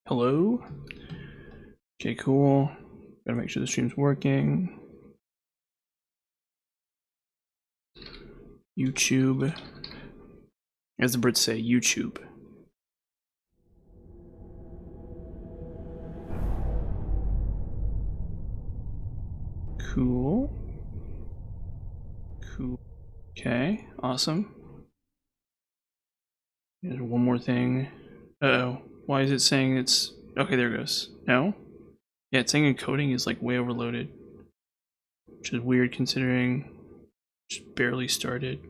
Hello? Okay, cool. Gotta make sure the stream's working. YouTube. As the Brits say, YouTube. Cool. Cool. Okay, awesome. There's one more thing. Uh-oh. Why is it saying it's... Okay, there it goes. No? Yeah, it's saying encoding is like way overloaded. Which is weird considering just barely started.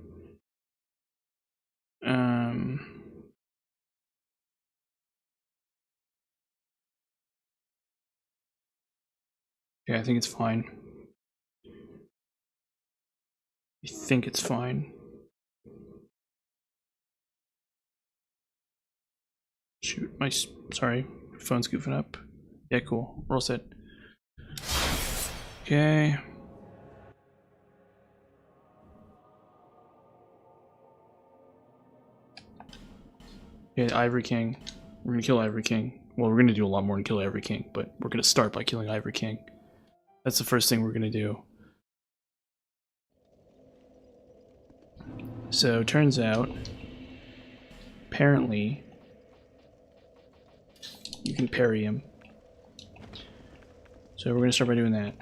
Yeah, I think it's fine. I think it's fine. Shoot, sorry, phone's goofing up. Yeah, cool. We're all set. Okay. Yeah, Ivory King. We're gonna kill Ivory King. Well, we're gonna do a lot more than kill Ivory King, but we're gonna start by killing Ivory King. That's the first thing we're gonna do. So, turns out, apparently, you can parry him. So we're gonna start by doing that.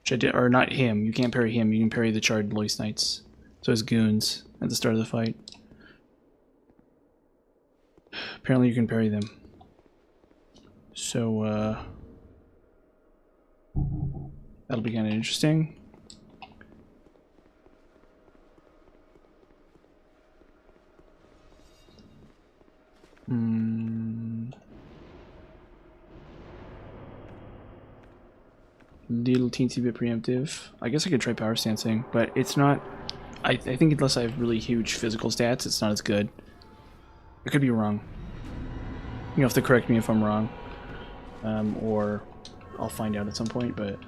Which I did, or not him. You can't parry him. You can parry the charred Lois Knights. So his goons at the start of the fight. Apparently you can parry them. So, that'll be kind of interesting. Little teensy bit preemptive. I guess I could try power stancing, but it's not... I think unless I have really huge physical stats, it's not as good. I could be wrong. You have to correct me if I'm wrong. Or I'll find out at some point, but...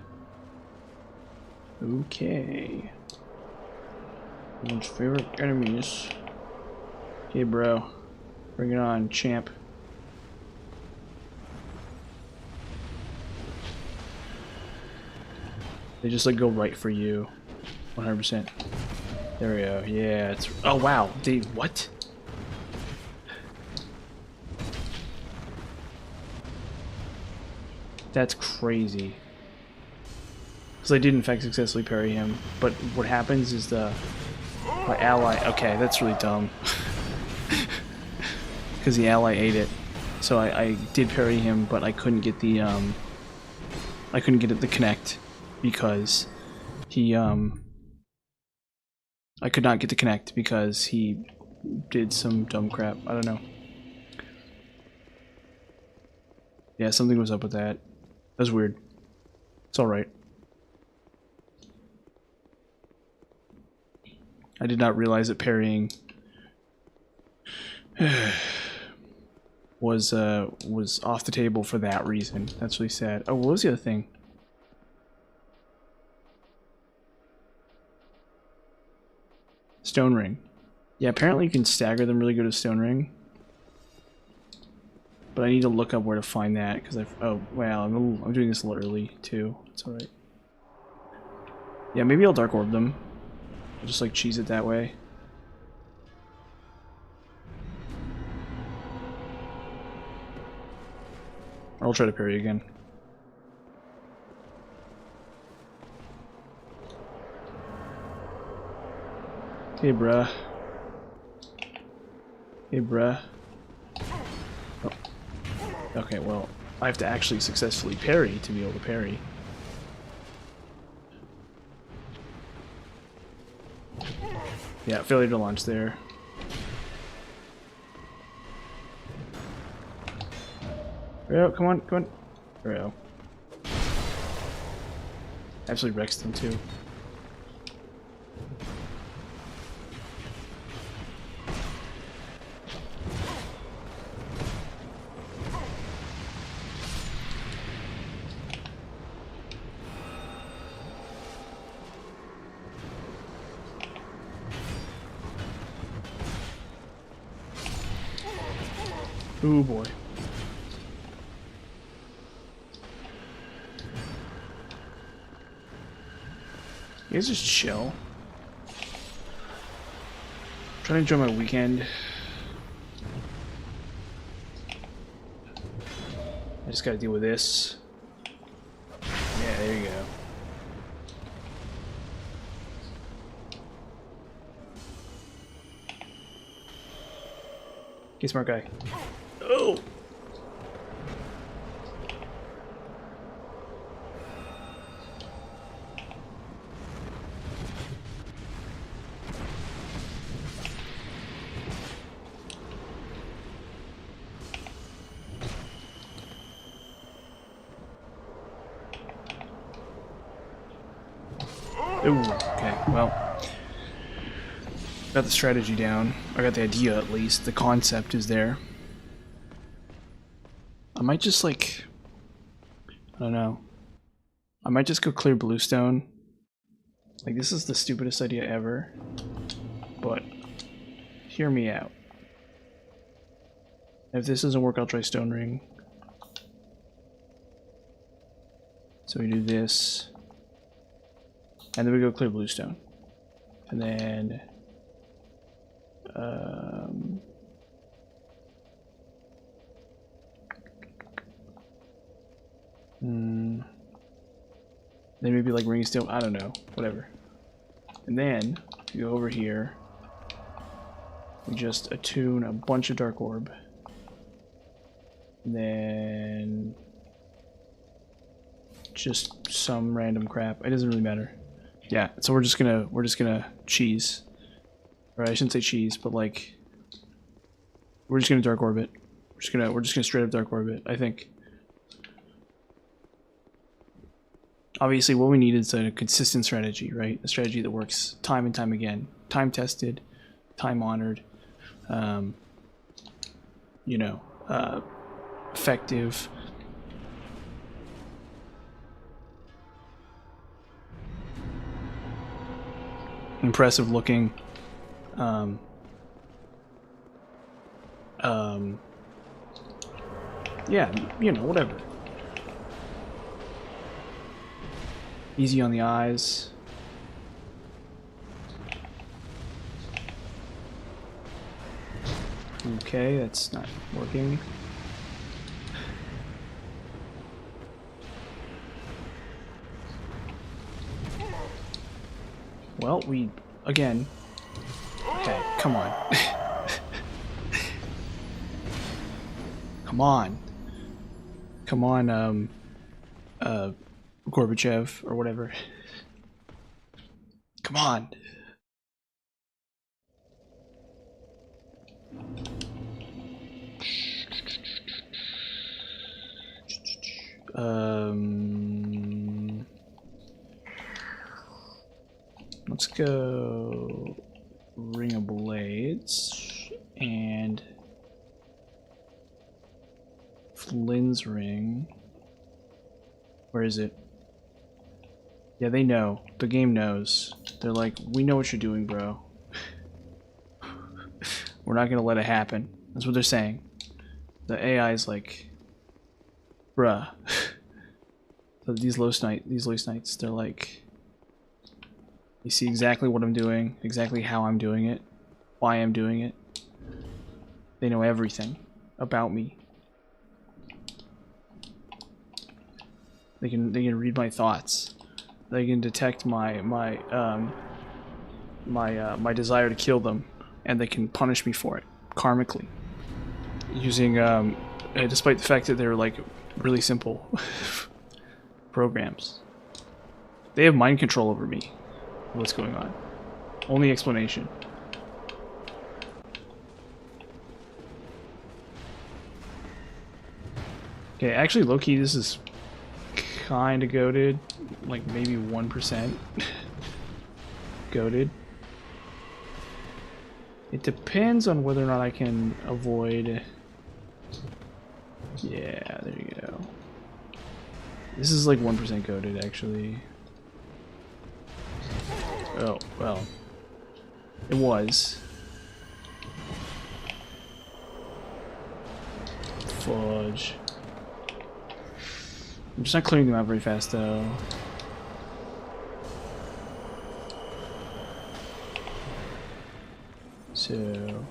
Okay. Everyone's favorite enemies. Okay, bro. Bring it on, champ. They just like go right for you. 100%. There we go. Yeah, it's... Oh, wow. They... What? That's crazy. Because I did in fact successfully parry him, but what happens is my ally... Okay, that's really dumb. Because the ally ate it. So I did parry him, but I couldn't get the I couldn't get it to connect because he I could not get to connect because he did some dumb crap. I don't know. Yeah, something was up with that. That was weird. It's alright. I did not realize that parrying was off the table for that reason. That's really sad. Oh, what was the other thing? Stone Ring. Yeah, apparently you can stagger them really good with Stone Ring. But I need to look up where to find that because oh wow, I'm doing this a little early too. It's alright. Yeah, maybe I'll Dark Orb them. I'll just like cheese it that way. Or I'll try to parry again. Hey bruh. Hey bruh. Oh. Okay, well, I have to actually successfully parry to be able to parry. Yeah, failure to launch there. Oh, come on, come on. There we go. Absolutely wrecks them too. Oh boy. You guys just chill. I'm trying to enjoy my weekend. I just gotta deal with this. Yeah, there you go. Okay, smart guy. Oh! Ooh, okay, well. Got the strategy down. I got the idea at least. The concept is there. I might just like... I don't know. I might just go clear Bluestone. Like, this is the stupidest idea ever. But, hear me out. If this doesn't work, I'll try Stone Ring. So we do this. And then we go clear Bluestone. And then... then maybe like Ring of Steel, I don't know, whatever. And then you go over here. We just attune a bunch of Dark Orb. And then just some random crap. It doesn't really matter. Yeah, so we're just gonna cheese. Or I shouldn't say cheese, but like we're just gonna Dark Orbit. We're just gonna straight up Dark Orbit, I think. Obviously what we need is a consistent strategy, right? A strategy that works time and time again. Time tested, time honored, you know, effective. Impressive looking. Yeah, you know, whatever. Easy on the eyes. Okay, that's not working. Well, we, again... Okay, come on. Come on. Come on, Gorbachev, or whatever. Come on. Let's go Ring of Blades and Flynn's Ring. Where is it? Yeah, they know. The game knows. They're like, we know what you're doing, bro. We're not gonna let it happen. That's what they're saying. The AI is like, bruh. So these Lost Knights, they're like, you see exactly what I'm doing, exactly how I'm doing it, why I'm doing it. They know everything about me. They can read my thoughts. They can detect my desire to kill them, and they can punish me for it karmically, using despite the fact that they're like really simple programs. They have mind control over me. What's going on? Only explanation. Okay, actually, low-key, this is kind of goated. Like, maybe 1% goated. It depends on whether or not I can avoid... Yeah, there you go. This is like 1% goated, actually. Oh, well. It was. fudge. I'm just not clearing them out very fast, though. So...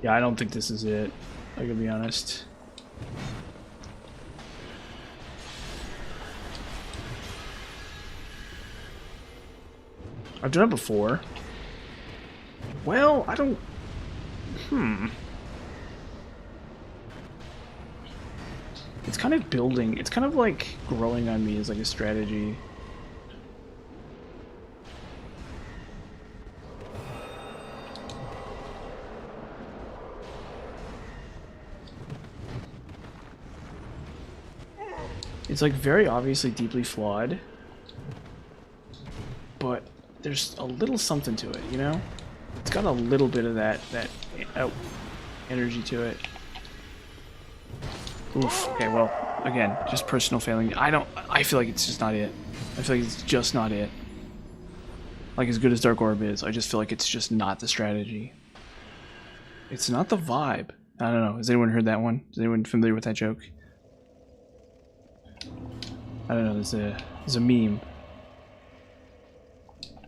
yeah, I don't think this is it. I gotta be honest. I've done it before. Well, I don't... It's kind of building. It's kind of like growing on me as like a strategy. It's like very obviously deeply flawed, but there's a little something to it, you know? It's got a little bit of that energy to it. Oof. Okay, well, again, just personal failing. I feel like it's just not it. I feel like it's just not it. Like, as good as Dark Orb is, I just feel like it's just not the strategy. It's not the vibe. I don't know. Has anyone heard that one? Is anyone familiar with that joke? I don't know. There's a meme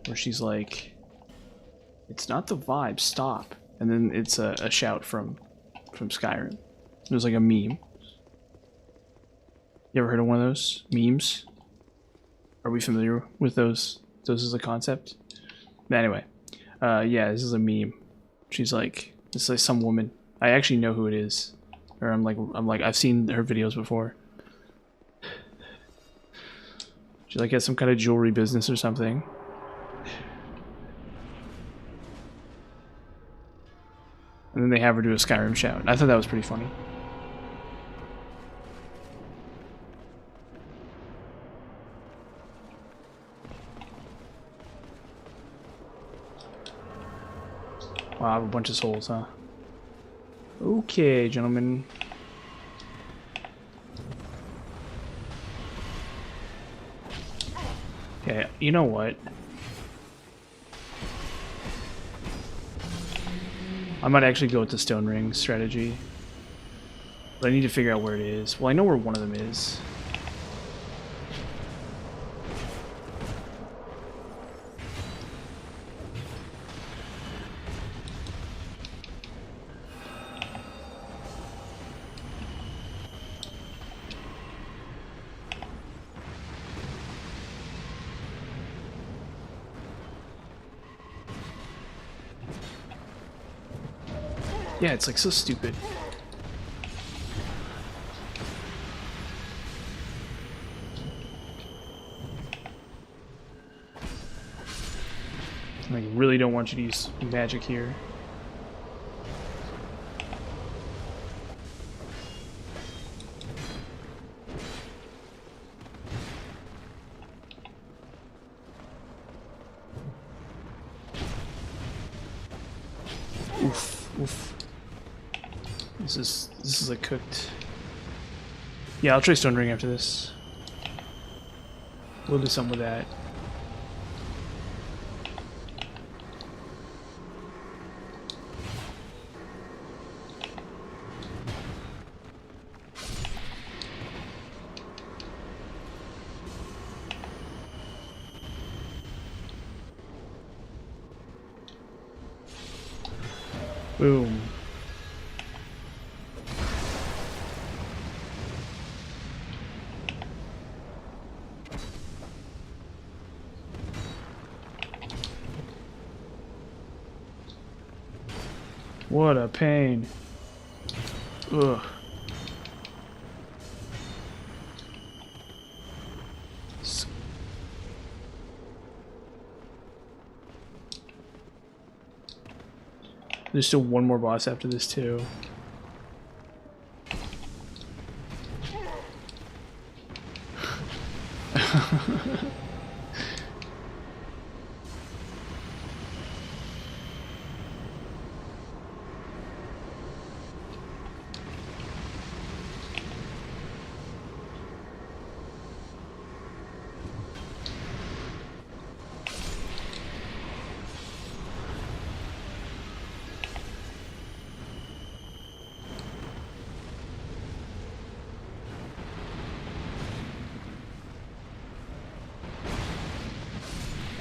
where she's like, "It's not the vibe. Stop!" And then it's a shout from Skyrim. It was like a meme. You ever heard of one of those memes? Are we familiar with those as a concept? But anyway, yeah, this is a meme. She's like, it's like some woman. I actually know who it is, or I'm like I've seen her videos before. She like has some kind of jewelry business or something. And then they have her do a Skyrim shout. I thought that was pretty funny. Wow, I have a bunch of souls, huh? Okay, gentlemen. Okay, you know what? I might actually go with the Stone Ring strategy. But I need to figure out where it is. Well, I know where one of them is. Yeah, it's like so stupid. I really don't want you to use magic here. Oof, oof. This is like cooked. Yeah, I'll try Stone Ring after this. We'll do something with that. Boom. What a pain. Ugh. There's still one more boss after this too.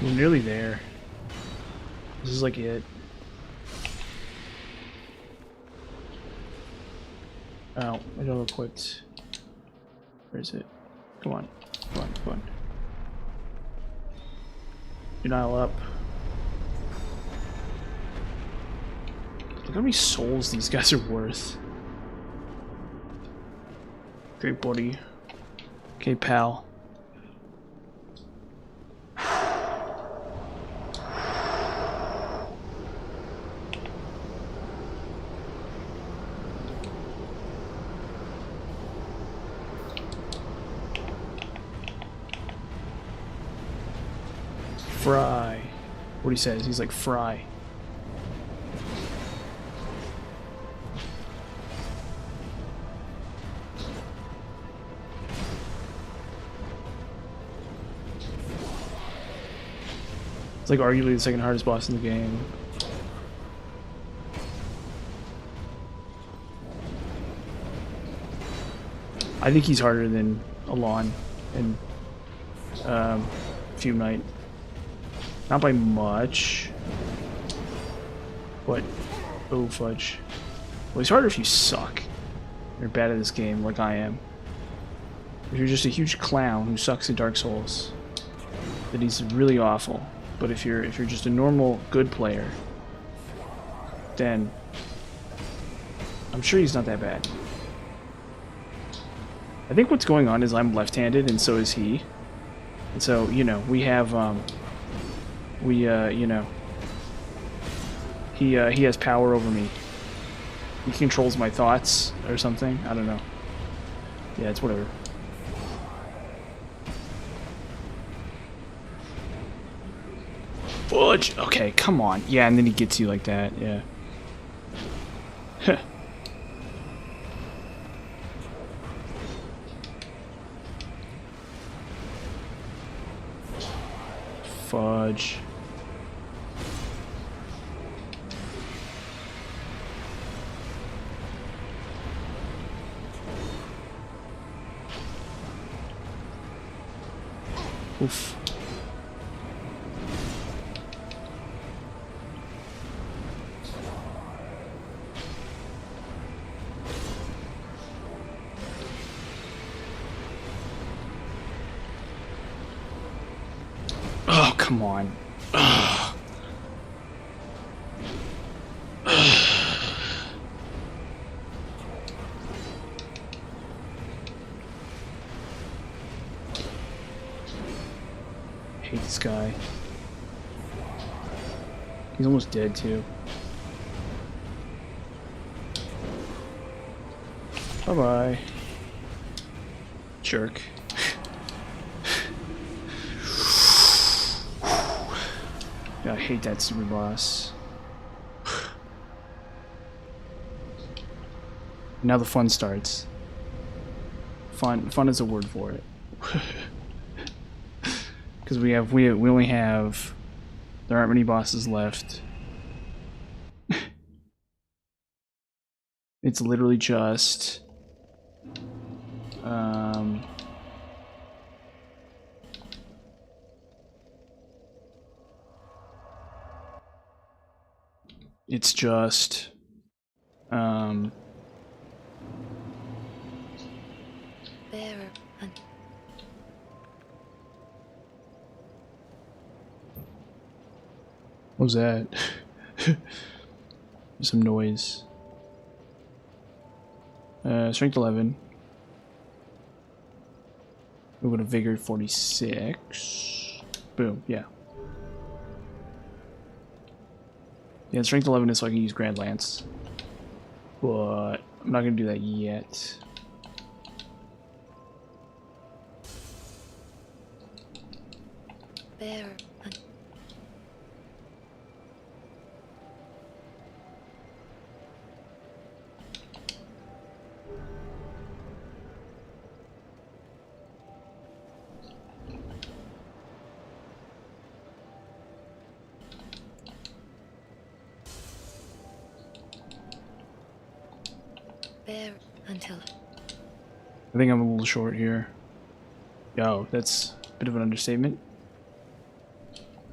We're nearly there. This is like it. Oh, I don't equipped. Where is it? Come on. Come on, come on. Denial up. Look how many souls these guys are worth. Great buddy. Okay, pal. Fry. What he says, he's like fry. It's like arguably the second hardest boss in the game. I think he's harder than Alon and Fume Knight. Not by much. But oh fudge. Well, he's harder if you suck. You're bad at this game like I am. If you're just a huge clown who sucks at Dark Souls, then he's really awful. But if you're just a normal good player, then I'm sure he's not that bad. I think what's going on is I'm left-handed and so is he. And so, you know, we have you know, he has power over me. He controls my thoughts or something. I don't know. Yeah, it's whatever. Fudge! Okay, come on. Yeah, and then he gets you like that, yeah. Fudge. Oof. Oh, come on. Ugh. Hate this guy. He's almost dead too. Bye-bye. Jerk. Yeah, I hate that super boss. Now the fun starts. Fun is a word for it. Because we only have, there aren't many bosses left. It's literally just it's just Bearer and what was that? Some noise. Strength 11. We'll go to Vigor 46. Boom, yeah. Yeah, Strength 11 is so I can use Grand Lance. But I'm not going to do that yet. bearer and bear until I think I'm a little short here. Yo, that's a bit of an understatement.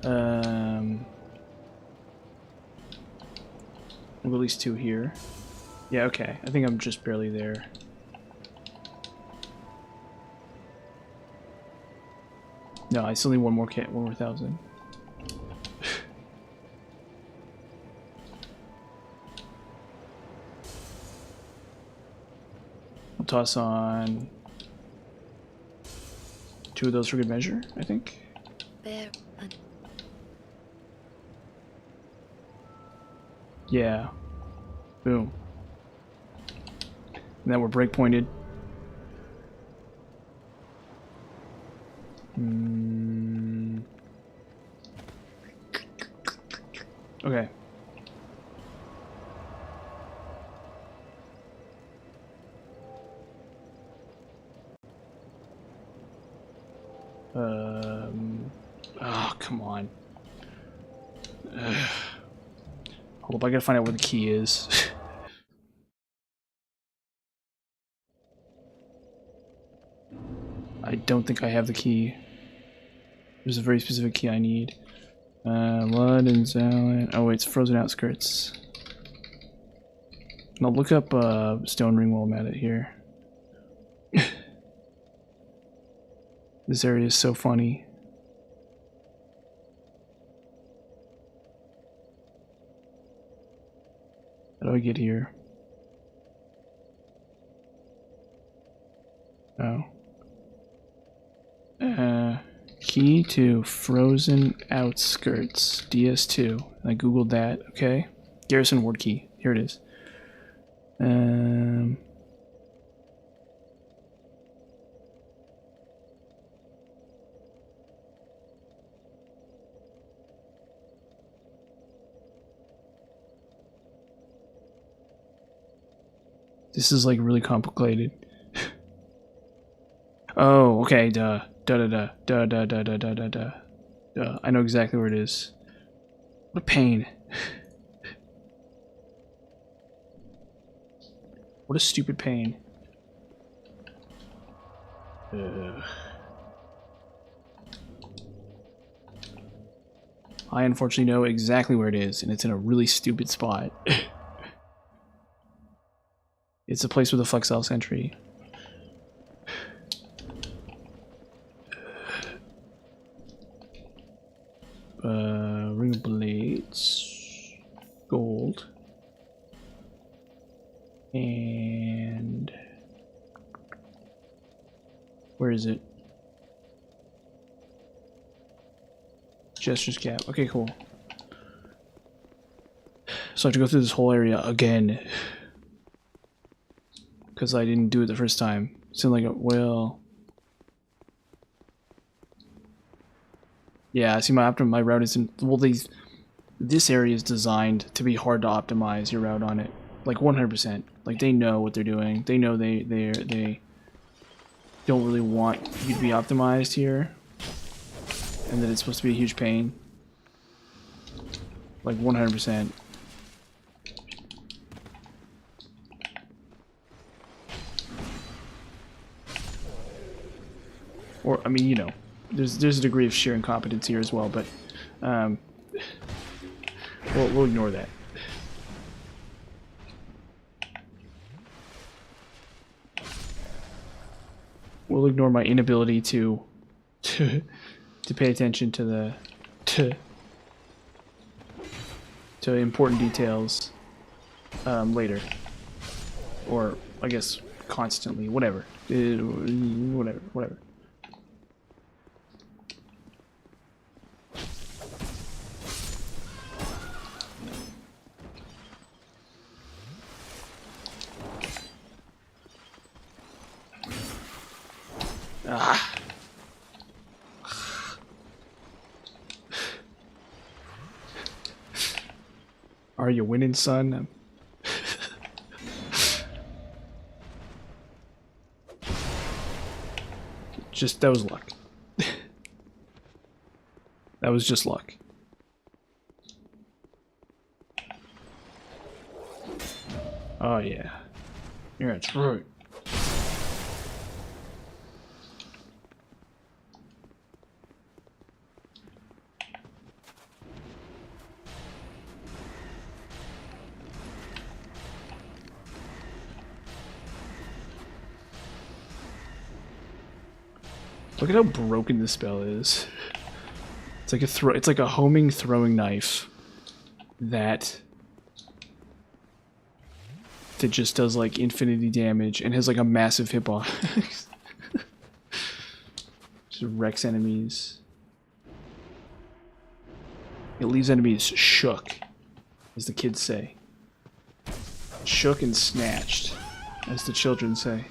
We'll at least 2 here. Yeah, okay. I think I'm just barely there. No, I still need one more 1,000. I'll toss on 2 of those for good measure, I think. Bear and Yeah. Boom. And then we're breakpointed. Okay. Oh, come on. Hold up, I gotta find out where the key is. I don't think I have the key. There's a very specific key I need. Lud and Zalin. Oh wait, it's Frozen Outskirts. And I'll look up Stone Ring while I'm at it here. This area is so funny. How do I get here? Oh. Key to Frozen Outskirts, DS2. I googled that, okay. Garrison Ward key, here it is. This is like really complicated. Oh, okay, duh. Duh duh duh duh duh duh duh duh duh duh. I know exactly where it is. What a pain. What a stupid pain. I unfortunately know exactly where it is, and it's in a really stupid spot. It's a place with a Flexile sentry. Ring of Blades, gold, and where is it? Jester's Cap. Okay, cool. So I have to go through this whole area again because I didn't do it the first time. Seemed like a well. Yeah, see my route isn't well. This area is designed to be hard to optimize your route on it, like 100%. Like they know what they're doing. They know they don't really want you to be optimized here, and that it's supposed to be a huge pain. Like 100%. Or I mean, you know. There's a degree of sheer incompetence here as well, but we'll ignore that. We'll ignore my inability to pay attention to the to important details later, or I guess constantly. Whatever. Whatever. Ah. Are you winning, son? That was luck. That was just luck. Oh yeah. Yeah, that's right. Look at how broken this spell is. It's like it's like a homing throwing knife that just does like infinity damage and has like a massive hitbox. Just wrecks enemies. It leaves enemies shook, as the kids say. Shook and snatched, as the children say.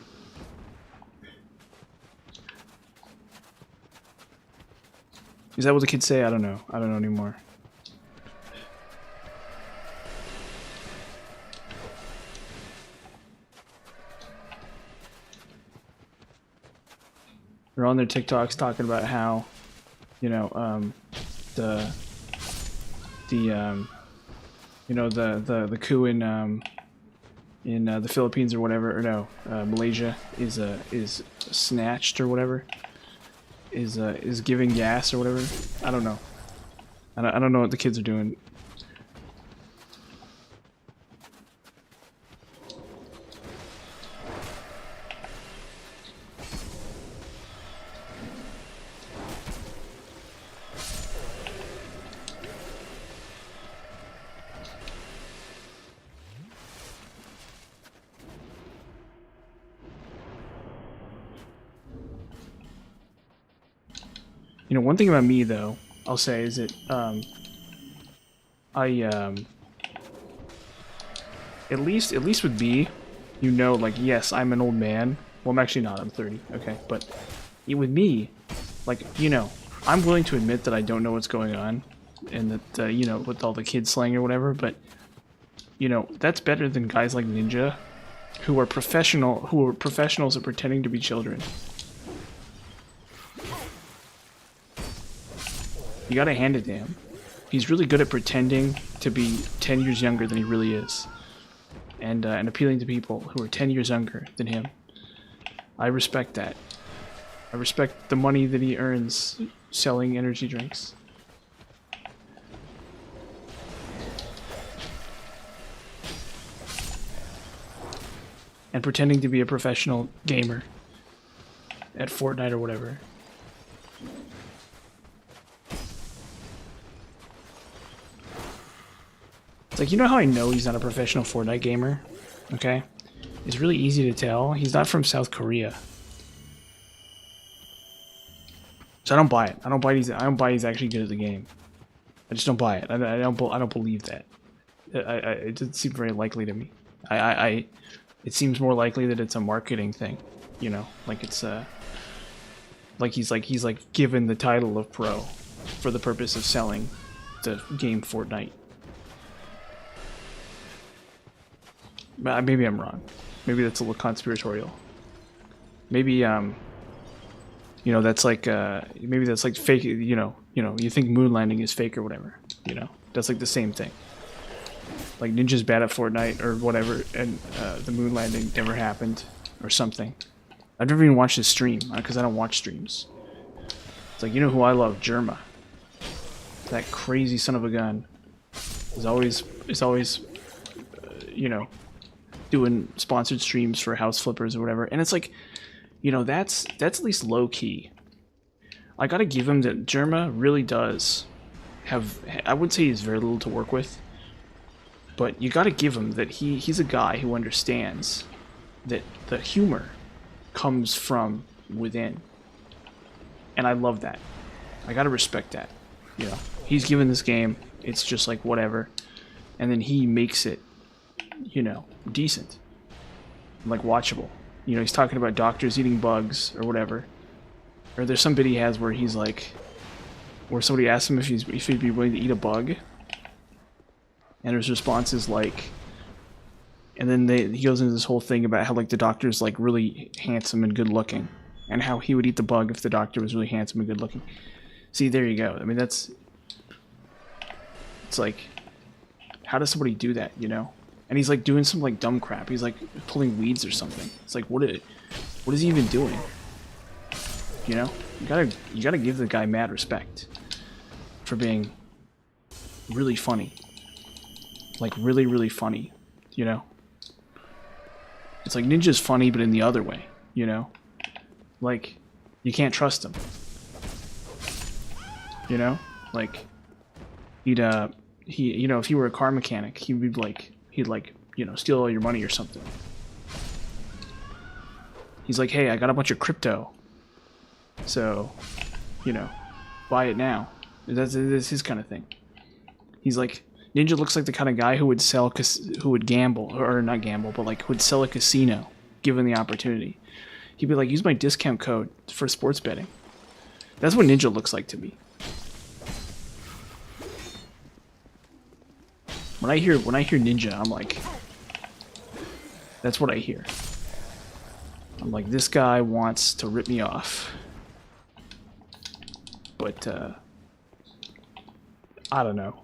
Is that what the kids say? I don't know. I don't know anymore. They're on their TikToks talking about how, you know, the coup in the Philippines or whatever, or no, Malaysia is snatched or whatever, is giving gas or whatever. I don't know. I don't know what the kids are doing. You know, one thing about me though, I'll say is that at least with me, you know, like, yes, I'm an old man. Well, I'm actually not. I'm 30. Okay, but with me, like, you know, I'm willing to admit that I don't know what's going on, and that you know, with all the kids slang or whatever. But you know, that's better than guys like Ninja, who are professionals at pretending to be children. You gotta hand it to him. He's really good at pretending to be 10 years younger than he really is. And appealing to people who are 10 years younger than him. I respect that. I respect the money that he earns selling energy drinks. And pretending to be a professional gamer at Fortnite or whatever. It's like, you know how I know he's not a professional Fortnite gamer? Okay? It's really easy to tell. He's not from South Korea. So I don't buy it. I don't buy he's actually good at the game. I just don't buy it. I don't believe that. It doesn't seem very likely to me. It seems more likely that it's a marketing thing, you know, like it's like he's given the title of pro for the purpose of selling the game Fortnite. Maybe I'm wrong. Maybe that's a little conspiratorial. Maybe you know, that's like maybe that's like fake. You know, you think moon landing is fake or whatever. You know, that's like the same thing. Like Ninja's bad at Fortnite or whatever, and the moon landing never happened or something. I've never even watched his stream because I don't watch streams. It's like, you know who I love? Germa. That crazy son of a gun is always you know, doing sponsored streams for house flippers or whatever, and it's like, you know, that's at least low key. I gotta give him that Germa really does have. I would say he's very little to work with, but you gotta give him that he's a guy who understands that the humor comes from within, and I love that. I gotta respect that. You know, he's given this game. It's just like whatever, and then he makes it, you know, decent, like watchable. You know, he's talking about doctors eating bugs or whatever. Or there's some bit he has where he's like, where somebody asks him if he'd be willing to eat a bug, and his response is like, and then he goes into this whole thing about how like the doctor's like really handsome and good looking, and how he would eat the bug if the doctor was really handsome and good looking. See, there you go. I mean, it's like, how does somebody do that, you know? And he's like doing some like dumb crap. He's like pulling weeds or something. It's like, what is he even doing? You know, you gotta give the guy mad respect for being really funny, like really funny. You know, it's like Ninja's funny, but in the other way. You know, like You can't trust him. You know? Like, he'd, you know, if he were a car mechanic, he'd like, you know, steal all your money or something. He's like, hey, I got a bunch of crypto. So, you know, buy it now. That's his kind of thing. He's like, Ninja looks like the kind of guy who would who would gamble, or not gamble, but like would sell a casino given the opportunity. He'd be like, use my discount code for sports betting. That's what Ninja looks like to me. When I hear Ninja, I'm like, that's what I hear. I'm like, this guy wants to rip me off. But I don't know.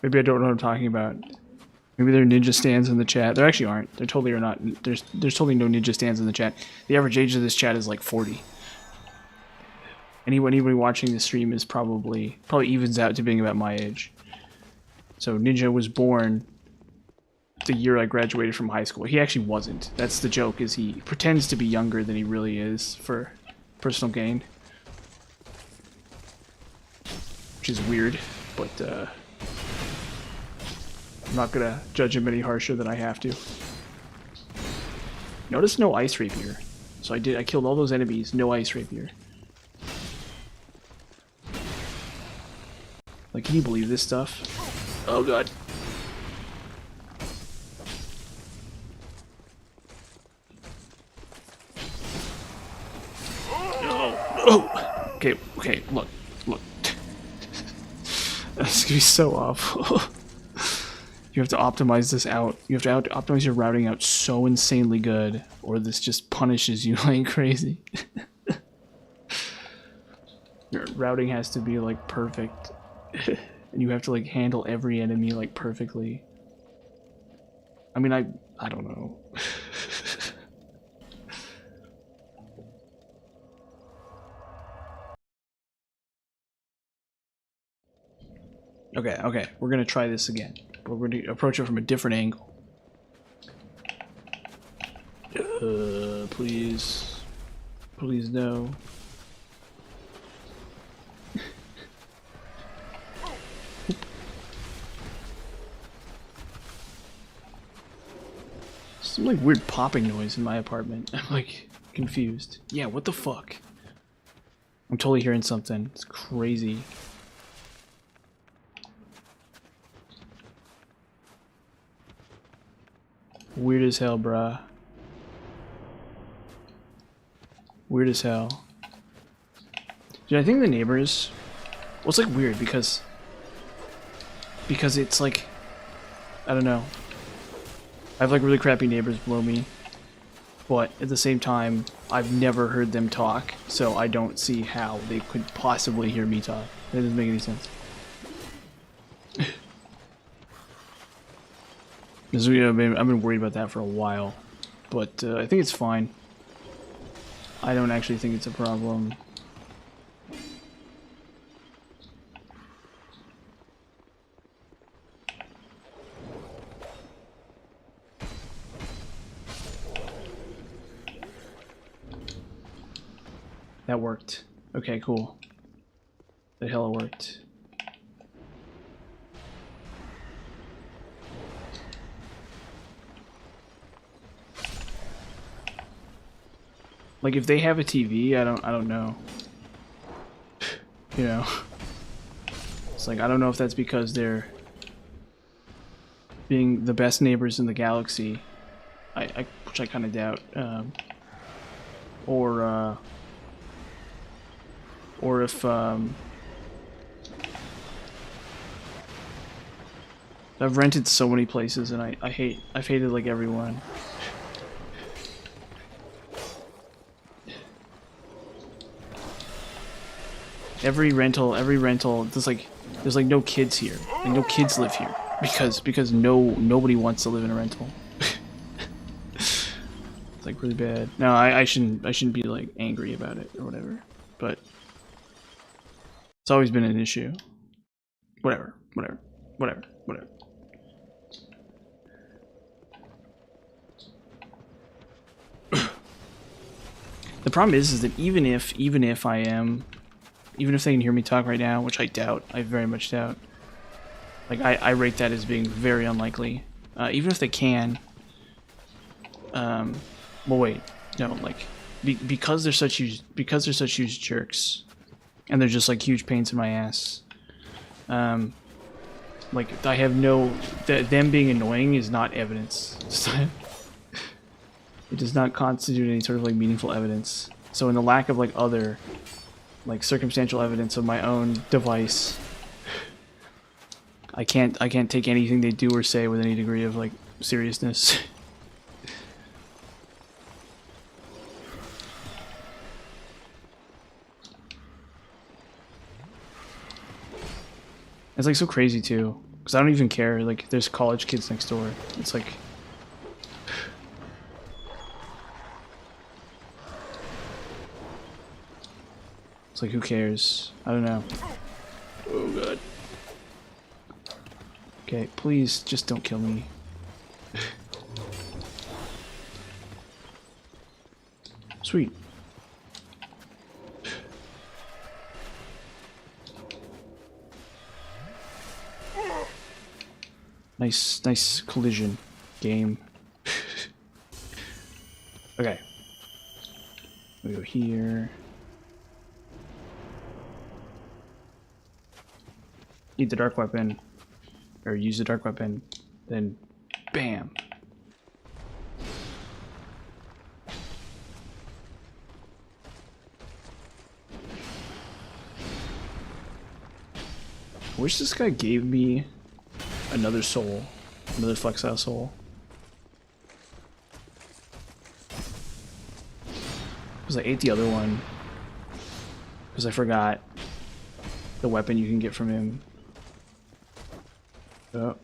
Maybe I don't know what I'm talking about. Maybe there are Ninja stands in the chat. There actually aren't. There totally are not. There's totally no Ninja stands in the chat. The average age of this chat is like 40. Anybody watching this stream is probably evens out to being about my age. So Ninja was born the year I graduated from high school. He actually wasn't. That's the joke, is he pretends to be younger than he really is for personal gain. Which is weird, but I'm not gonna judge him any harsher than I have to. Notice no ice rapier. So I killed all those enemies, no ice rapier. Like, can you believe this stuff? Oh god. Oh! Okay, look. This is gonna be so awful. You have to optimize this out. You have to optimize your routing out so insanely good, or this just punishes you like crazy. Your routing has to be like perfect. And you have to like handle every enemy like perfectly. I mean, I don't know. Okay, we're gonna try this again. But we're gonna approach it from a different angle. Please no. Some like weird popping noise in my apartment. I'm like confused. Yeah, what the fuck? I'm totally hearing something. It's crazy. Weird as hell, bruh. Weird as hell. Dude, I think the neighbors... Well, it's like weird because it's like... I don't know. I have like really crappy neighbors below me. But at the same time, I've never heard them talk. So I don't see how they could possibly hear me talk. That doesn't make any sense. I've been worried about that for a while, but I think it's fine. I don't actually think it's a problem. That worked. Okay, cool. The hell it worked. Like, if they have a TV, I don't know. You know? It's like, I don't know if that's because they're being the best neighbors in the galaxy, which I kind of doubt, or if, I've rented so many places and I've hated like everyone. Every rental, there's like no kids here. Like no kids live here because nobody wants to live in a rental. It's like really bad. No, I shouldn't be like angry about it or whatever. But it's always been an issue. Whatever. The problem is that even if they can hear me talk right now, which I doubt, I very much doubt. Like I rate that as being very unlikely. Even if they can. Well, wait, no, like because they're such huge jerks, and they're just like huge pains in my ass. Like I have no them being annoying is not evidence. It does not constitute any sort of like meaningful evidence. So in the lack of like other like circumstantial evidence of my own device, I can't take anything they do or say with any degree of like seriousness. It's like so crazy too, because I don't even care. Like there's college kids next door. It's like who cares? I don't know. Oh god. Okay, please just don't kill me. Sweet. Nice collision game. Okay. We go here. Eat the dark weapon, or use the dark weapon, then bam. I wish this guy gave me another soul, another Flexile soul. Because I ate the other one. Because I forgot the weapon you can get from him. Oh.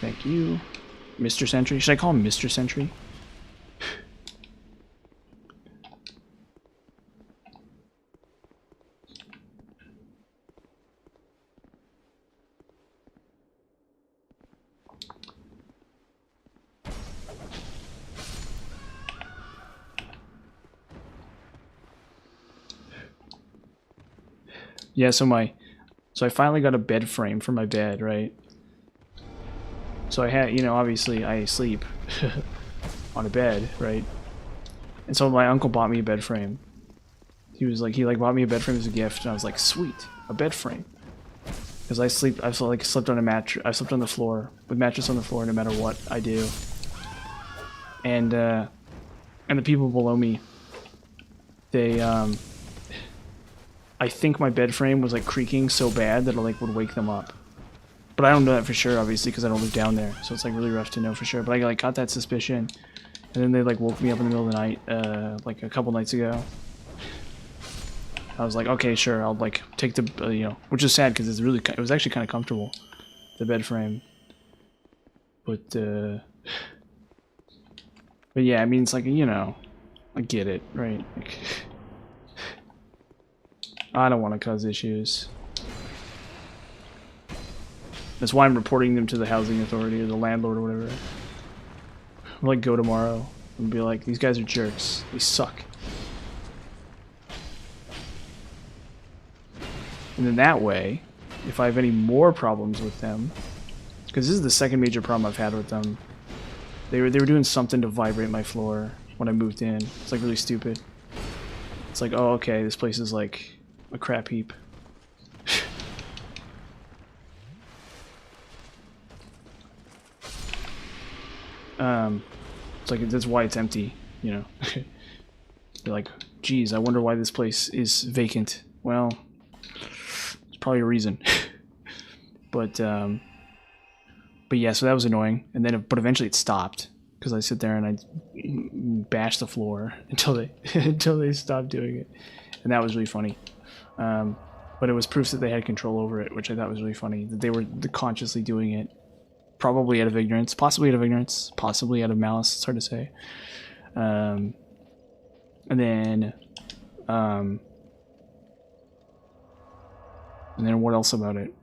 Thank you. Mr. Sentry? Should I call him Mr. Sentry? Yeah, so I finally got a bed frame for my bed, right? So I had, you know, obviously I sleep on a bed, right? And so my uncle bought me a bed frame. He bought me a bed frame as a gift, and I was like, sweet, a bed frame. Because I slept on a mattress, I slept on the floor, with mattress on the floor no matter what I do. And the people below me, they, I think my bed frame was like creaking so bad that it like would wake them up. But I don't know that for sure, obviously, because I don't live down there. So it's like really rough to know for sure. But I like got that suspicion, and then they like woke me up in the middle of the night, like a couple nights ago. I was like, okay, sure, I'll like take the, you know, which is sad because it was actually kind of comfortable, the bed frame. But yeah, I mean, it's like, you know, I get it, right? Like, I don't want to cause issues. That's why I'm reporting them to the housing authority or the landlord or whatever. I'll like go tomorrow and be like, these guys are jerks. They suck. And then that way, if I have any more problems with them, because this is the second major problem I've had with them. They were doing something to vibrate my floor when I moved in. It's like really stupid. It's like, oh, okay, this place is like a crap heap. It's like, that's why it's empty, you know. They're like, geez, I wonder why this place is vacant. Well, there's probably a reason. But yeah, so that was annoying. And then, but eventually it stopped because I sit there and I bash the floor until they stopped doing it, and that was really funny. But it was proof that they had control over it, which I thought was really funny. That they were consciously doing it, probably out of ignorance, possibly out of ignorance, possibly out of malice. It's hard to say. And then what else about it?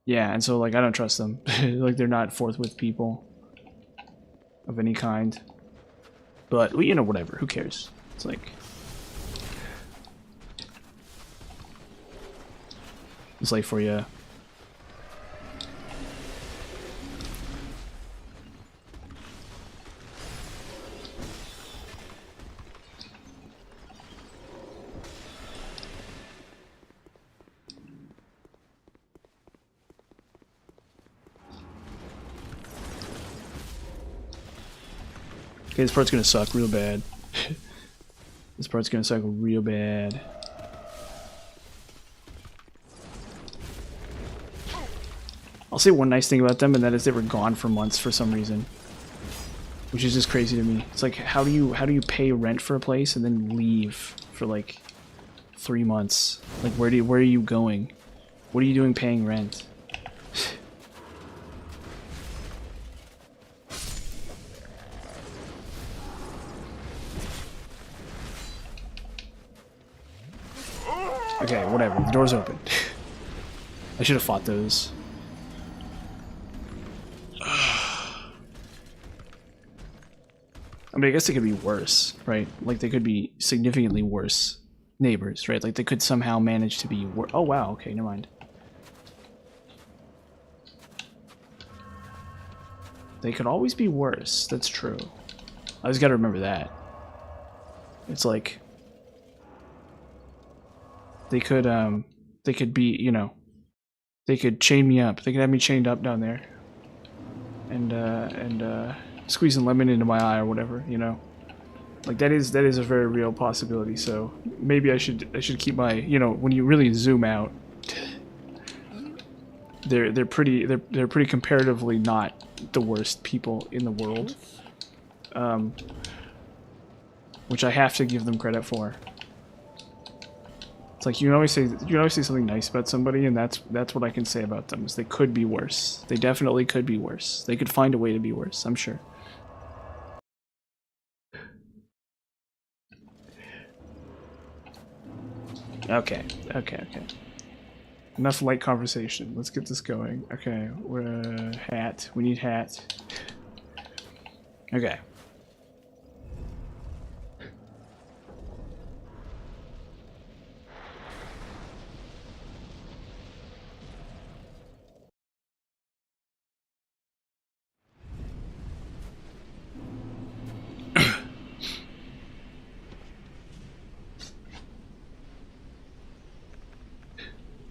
Yeah, and so like I don't trust them. Like they're not forthwith people of any kind. But well, you know, whatever. Who cares? It's like it's like for you. Okay, this part's gonna suck real bad. This part's gonna suck real bad. I'll say one nice thing about them, and that is they were gone for months for some reason, which is just crazy to me. It's like how do you pay rent for a place and then leave for like 3 months? Like where are you going? What are you doing paying rent? Okay, whatever. The door's open. I should have fought those. I mean, I guess they could be worse, right? Like, they could be significantly worse neighbors, right? Like, they could somehow manage to be worse. Oh, wow. Okay, never mind. They could always be worse. That's true. I just gotta remember that. It's like... They could be, you know... They could chain me up. They could have me chained up down there. And squeezing lemon into my eye or whatever, you know? Like that is a very real possibility. So maybe I should keep my, you know, when you really zoom out, they're pretty comparatively not the worst people in the world, which I have to give them credit for. It's like you can always say something nice about somebody, and that's what I can say about them is they could be worse. They definitely could be worse. They could find a way to be worse, I'm sure. Okay. Enough light conversation. Let's get this going. Okay, hat. We need hat. Okay.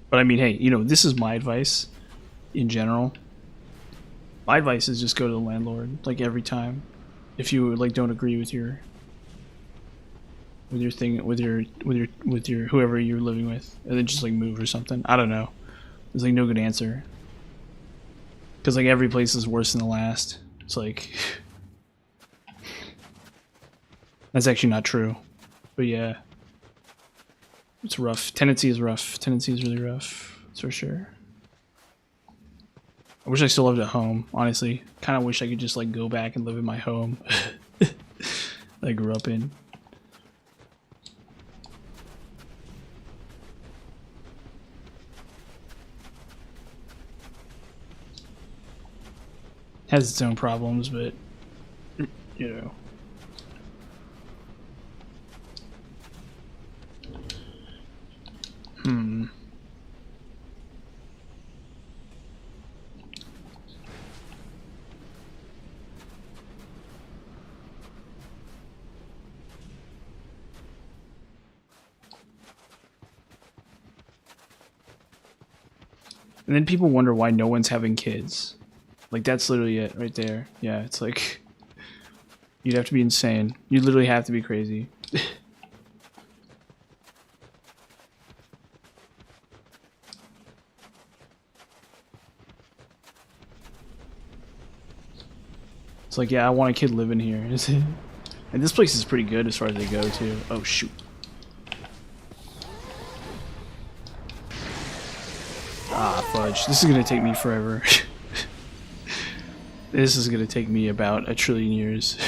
But I mean, hey, you know, this is my advice in general. My advice is just go to the landlord, like every time. If you like don't agree with your thing with your whoever you're living with, and then just like move or something. I don't know. There's like no good answer. Cause like every place is worse than the last. It's like that's actually not true. But yeah. It's rough. Tenancy is rough. Tenancy is really rough. That's for sure. I wish I still lived at home, honestly. Kind of wish I could just like go back and live in my home that I grew up in. Has its own problems, but you know. And then people wonder why no one's having kids. Like, that's literally it right there. Yeah, it's like... You'd have to be insane. You literally have to be crazy. It's like, yeah, I want a kid living here. And this place is pretty good as far as they go, too. Oh, shoot. Ah, fudge. This is gonna take me forever. This is gonna take me about 1 trillion years.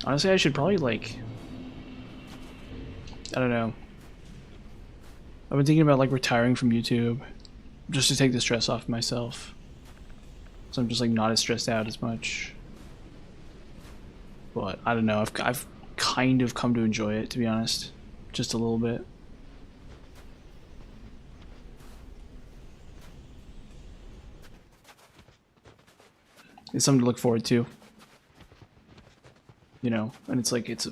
Honestly, I should probably, like, I don't know. I've been thinking about, like, retiring from YouTube just to take the stress off myself. So I'm just, like, not as stressed out as much. But I don't know. I've kind of come to enjoy it, to be honest. Just a little bit. It's something to look forward to. You know, and it's like, it's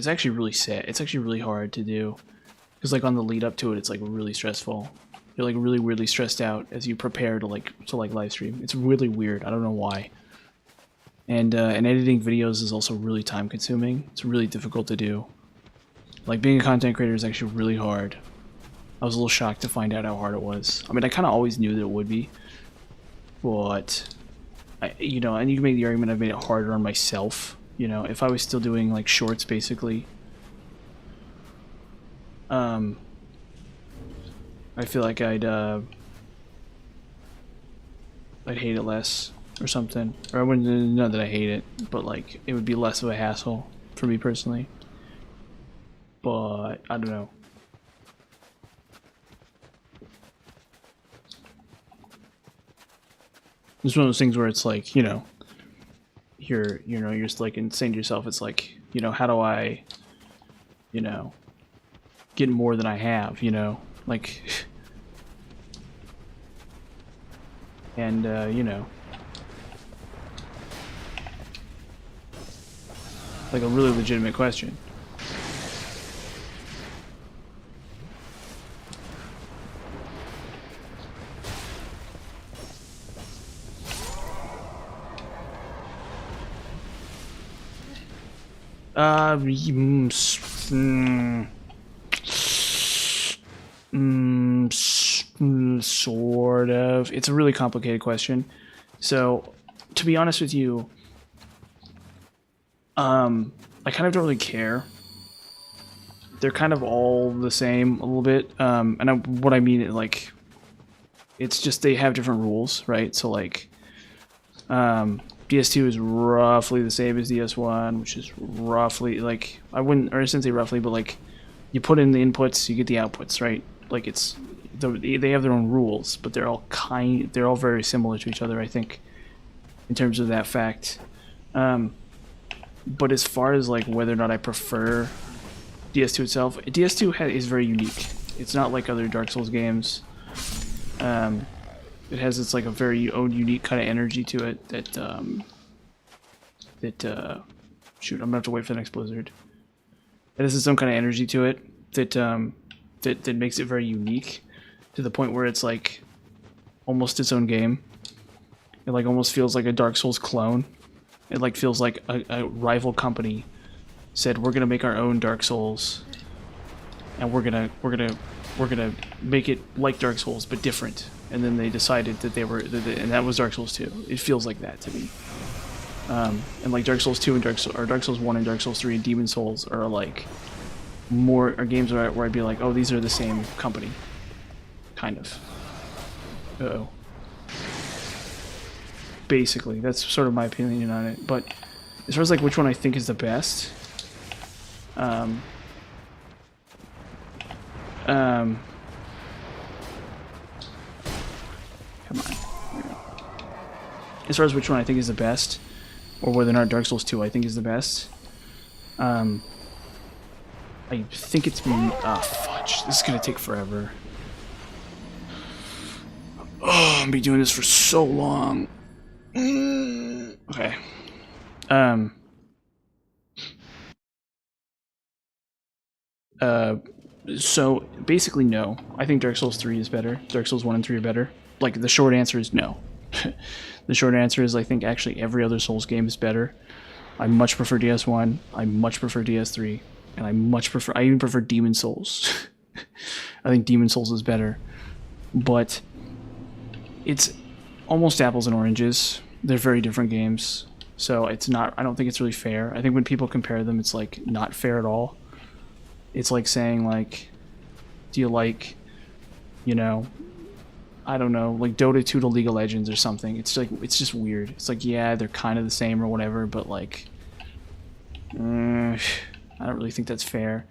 actually really sad. It's actually really hard to do. Because, like, on the lead up to it, it's, like, really stressful. You're, like, really weirdly stressed out as you prepare to, like, live stream. It's really weird. I don't know why. And editing videos is also really time consuming. It's really difficult to do. Like, being a content creator is actually really hard. I was a little shocked to find out how hard it was. I mean, I kind of always knew that it would be. But, you know, and you can make the argument I've made it harder on myself. You know, if I was still doing, like, shorts, basically, I feel like I'd hate it less or something. Or I wouldn't know that I hate it, but, like, it would be less of a hassle for me personally. But, I don't know. It's one of those things where it's like, you know, you're just like saying to yourself, it's like, you know, how do I, you know, get more than I have, you know, like, and you know, like a really legitimate question. Sort of. It's a really complicated question. So, to be honest with you, I kind of don't really care. They're kind of all the same a little bit. What I mean is, like, it's just they have different rules, right? So, like, DS2 is roughly the same as DS1, which is roughly, like, I shouldn't say roughly, but, like, you put in the inputs, you get the outputs, right? Like, they have their own rules, but they're all very similar to each other, I think, in terms of that fact. But as far as, like, whether or not I prefer DS2 itself, DS2 is very unique. It's not like other Dark Souls games. It has its, like, a very own unique kind of energy to it that, shoot, I'm gonna have to wait for the next blizzard. It has its own kind of energy to it that makes it very unique, to the point where it's, like, almost its own game. It, like, almost feels like a Dark Souls clone. It, like, feels like a rival company said, we're gonna make our own Dark Souls, and we're gonna make it like Dark Souls but different. And then they decided that and that was Dark Souls 2. It feels like that to me. And, like, Dark Souls 2 and Dark Souls 1 and Dark Souls 3 and Demon Souls are, like, are games where I'd be like, oh, these are the same company, kind of. Uh-oh. Basically, that's sort of my opinion on it. But as far as, like, which one I think is the best, come on. As far as which one I think is the best, or whether or not Dark Souls 2 I think is the best, I think it's... fudge. This is gonna take forever. Oh, I'm gonna be doing this for so long. Okay. So, basically, no. I think Dark Souls 3 is better. Dark Souls 1 and 3 are better. Like, the short answer is no. The short answer is I think actually every other Souls game is better. I much prefer DS1, I much prefer DS3, and I even prefer Demon Souls. I think Demon Souls is better. But it's almost apples and oranges. They're very different games. So it's not, I don't think it's really fair. I think when people compare them, it's like not fair at all. It's like saying like, do you like, you know, I don't know, like Dota 2 to League of Legends or something. It's like, it's just weird. It's like, yeah, they're kind of the same or whatever, but like, I don't really think that's fair.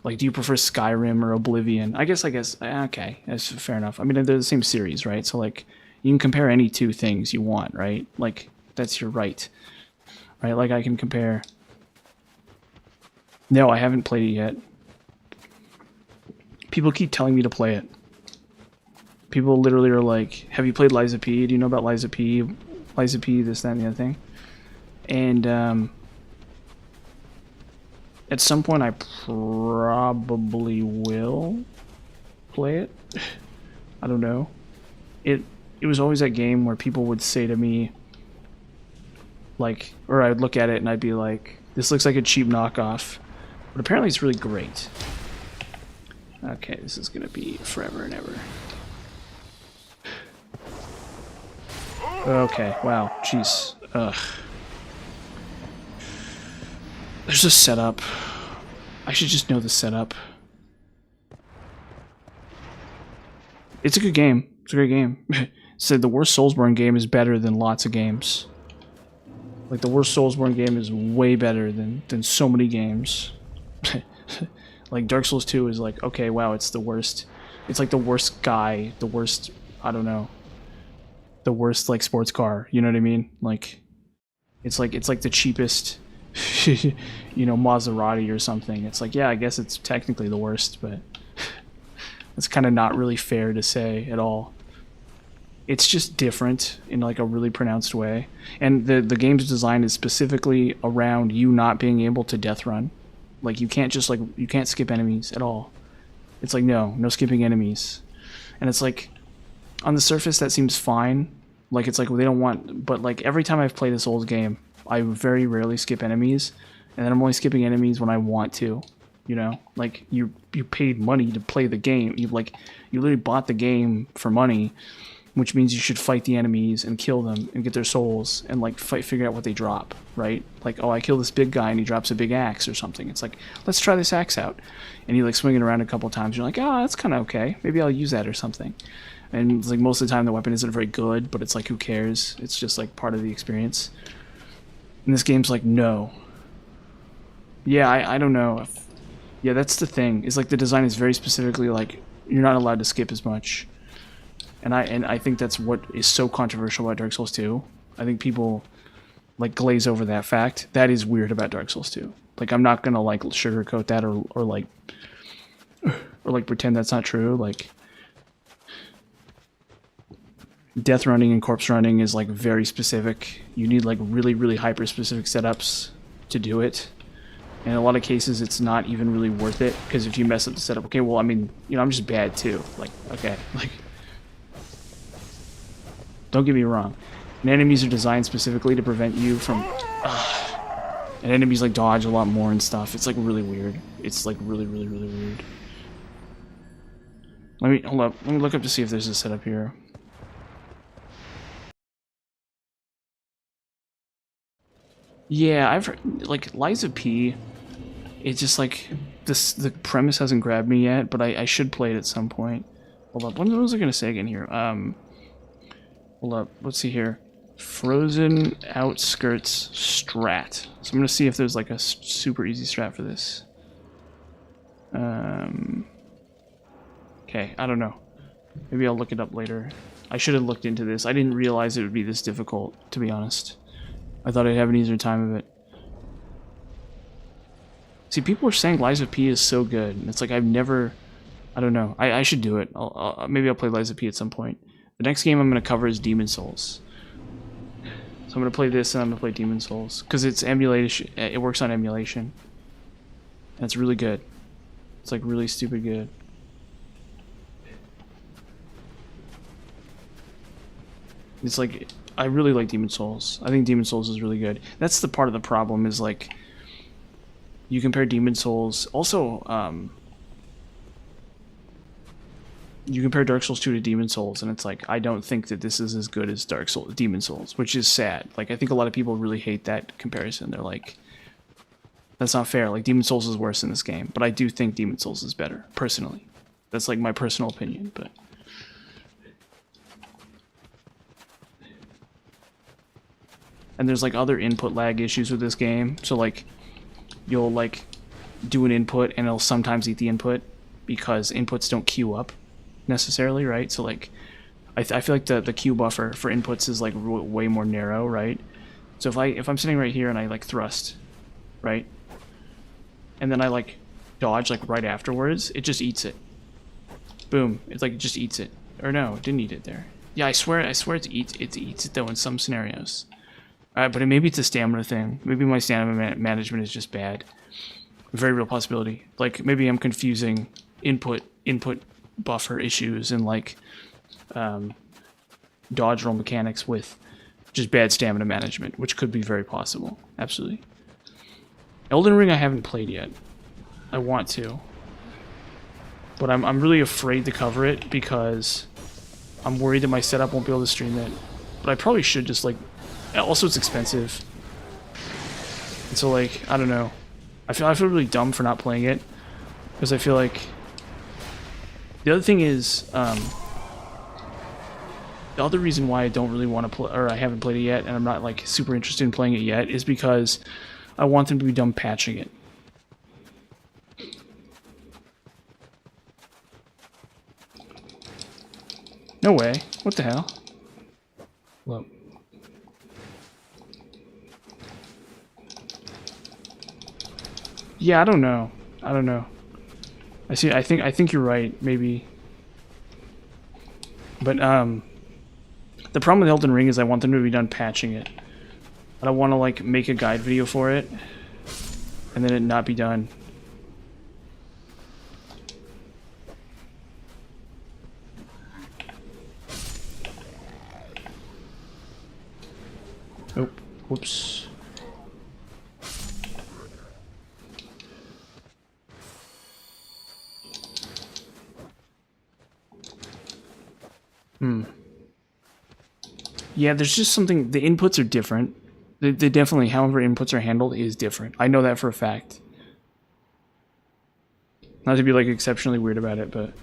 Like, do you prefer Skyrim or Oblivion? I guess, okay, that's fair enough. I mean, they're the same series, right? So, like, you can compare any two things you want, right? Like, that's your right. Right? Like, I can compare... No, I haven't played it yet. People keep telling me to play it. People literally are like, have you played Lies of P? Do you know about Lies of P? Lies of P, this, that, and the other thing. And, at some point, I probably will play it. I don't know. It was always that game where people would say to me, like, or I would look at it and I'd be like, this looks like a cheap knockoff. But apparently it's really great. Okay, this is gonna be forever and ever. Okay, wow, jeez. Ugh. There's a setup. I should just know the setup. It's a good game. It's a great game. Said the worst Soulsborne game is better than lots of games. Like, the worst Soulsborne game is way better than so many games. Like, Dark Souls 2 is like, okay, wow, it's the worst. It's like the worst guy, the worst, I don't know. The worst, like, sports car, you know what I mean? Like, it's like the cheapest... you know, Maserati or something. It's like, yeah, I guess it's technically the worst, but it's kind of not really fair to say at all. It's just different in like a really pronounced way. And the game's design is specifically around you not being able to death run. Like, you can't just, like, you can't skip enemies at all. It's like, no skipping enemies. And it's like, on the surface that seems fine. Like, it's like, well, they don't want, but like every time I've played this old game, I very rarely skip enemies, and then I'm only skipping enemies when I want to, you know? Like, you paid money to play the game. You literally bought the game for money, which means you should fight the enemies and kill them and get their souls and, like, figure out what they drop, right? Like, oh, I kill this big guy and he drops a big axe or something. It's like, let's try this axe out. And you, like, swing it around a couple times. You're like, oh, that's kind of okay. Maybe I'll use that or something. And it's like, most of the time the weapon isn't very good, but it's like, who cares? It's just, like, part of the experience. And this game's like, no. Yeah, I don't know. Yeah, that's the thing. Is like the design is very specifically like, you're not allowed to skip as much. And I think that's what is so controversial about Dark Souls 2. I think people like glaze over that fact. That is weird about Dark Souls 2. Like, I'm not gonna like sugarcoat that or like pretend that's not true. Like, death running and corpse running is like very specific. You need like really hyper specific setups to do it. And in a lot of cases it's not even really worth it, because if you mess up the setup, okay, well, I mean, you know, I'm just bad too. Like, okay, like, don't get me wrong. And enemies are designed specifically to prevent you from and enemies like dodge a lot more and stuff. It's like really weird. It's like really weird. Hold up. Let me look up to see if there's a setup here. Yeah, I've heard, like, Lies of P, it's just like, the premise hasn't grabbed me yet, but I should play it at some point. Hold up, what was I gonna say again here? Hold up, let's see here. Frozen Outskirts Strat. So I'm gonna see if there's like a super easy strat for this. Okay, I don't know. Maybe I'll look it up later. I should have looked into this. I didn't realize it would be this difficult, to be honest. I thought I'd have an easier time of it. See, people are saying Lies of P is so good, and it's like, I've never... I don't know. I should do it. Maybe I'll play Lies of P at some point. The next game I'm going to cover is Demon Souls. So I'm going to play this, and I'm going to play Demon Souls. Because it's emulation. It works on emulation. And it's really good. It's like really stupid good. It's like... I really like Demon Souls. I think Demon Souls is really good. That's the part of the problem, is like, you compare Demon Souls. Also, you compare Dark Souls 2 to Demon Souls, and it's like, I don't think that this is as good as Demon Souls, which is sad. Like, I think a lot of people really hate that comparison. They're like, that's not fair. Like, Demon Souls is worse in this game, but I do think Demon Souls is better, personally. That's like my personal opinion, but... And there's like other input lag issues with this game, so like, you'll like do an input and it'll sometimes eat the input because inputs don't queue up necessarily, right? So like, I feel like the queue buffer for inputs is like way more narrow, right? So if I'm sitting right here and I like thrust, right, and then I like dodge like right afterwards, it just eats it. Boom! It's like it just eats it. Or no, it didn't eat it there. Yeah, I swear it eats it though in some scenarios. But maybe it's a stamina thing. Maybe my stamina management is just bad. Very real possibility. Like maybe I'm confusing input buffer issues and like dodge roll mechanics with just bad stamina management, which could be very possible. Absolutely. Elden Ring I haven't played yet. I want to, but I'm really afraid to cover it because I'm worried that my setup won't be able to stream it. But I probably should just like. Also, it's expensive, and so like I don't know. I feel really dumb for not playing it because I feel like the other thing is the other reason why I don't really want to play or I haven't played it yet, and I'm not like super interested in playing it yet, is because I want them to be done patching it. No way! What the hell? Well. Yeah, I don't know. I think you're right, maybe. But the problem with Elden Ring is I want them to be done patching it. I don't want to like make a guide video for it and then it not be done. Oh, whoops. Yeah, there's just something, the inputs are different. They definitely, however inputs are handled is different. I know that for a fact. Not to be like exceptionally weird about it, but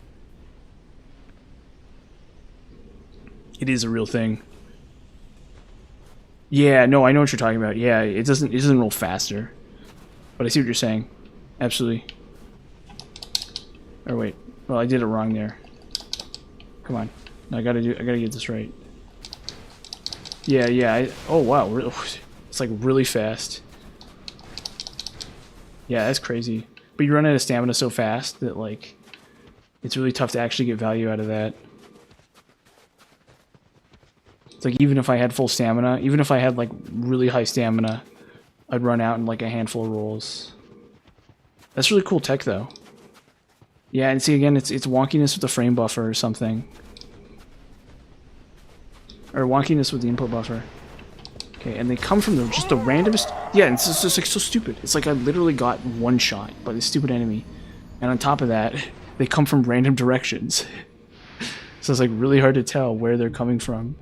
it is a real thing. Yeah, no, I know what you're talking about. Yeah, it doesn't roll faster. But I see what you're saying. Absolutely. Or wait. Well, I did it wrong there. Come on. I gotta get this right. Yeah. Oh wow, it's like really fast. Yeah, that's crazy. But you run out of stamina so fast that like it's really tough to actually get value out of that. It's like even if I had full stamina, even if I had like really high stamina, I'd run out in like a handful of rolls. That's really cool tech though. Yeah, and see again, it's wonkiness with the frame buffer or something. Or wonkiness with the input buffer. Okay, and they come from just the randomest... Yeah, it's just like so stupid. It's like I literally got one shot by this stupid enemy. And on top of that, they come from random directions. So it's like really hard to tell where they're coming from.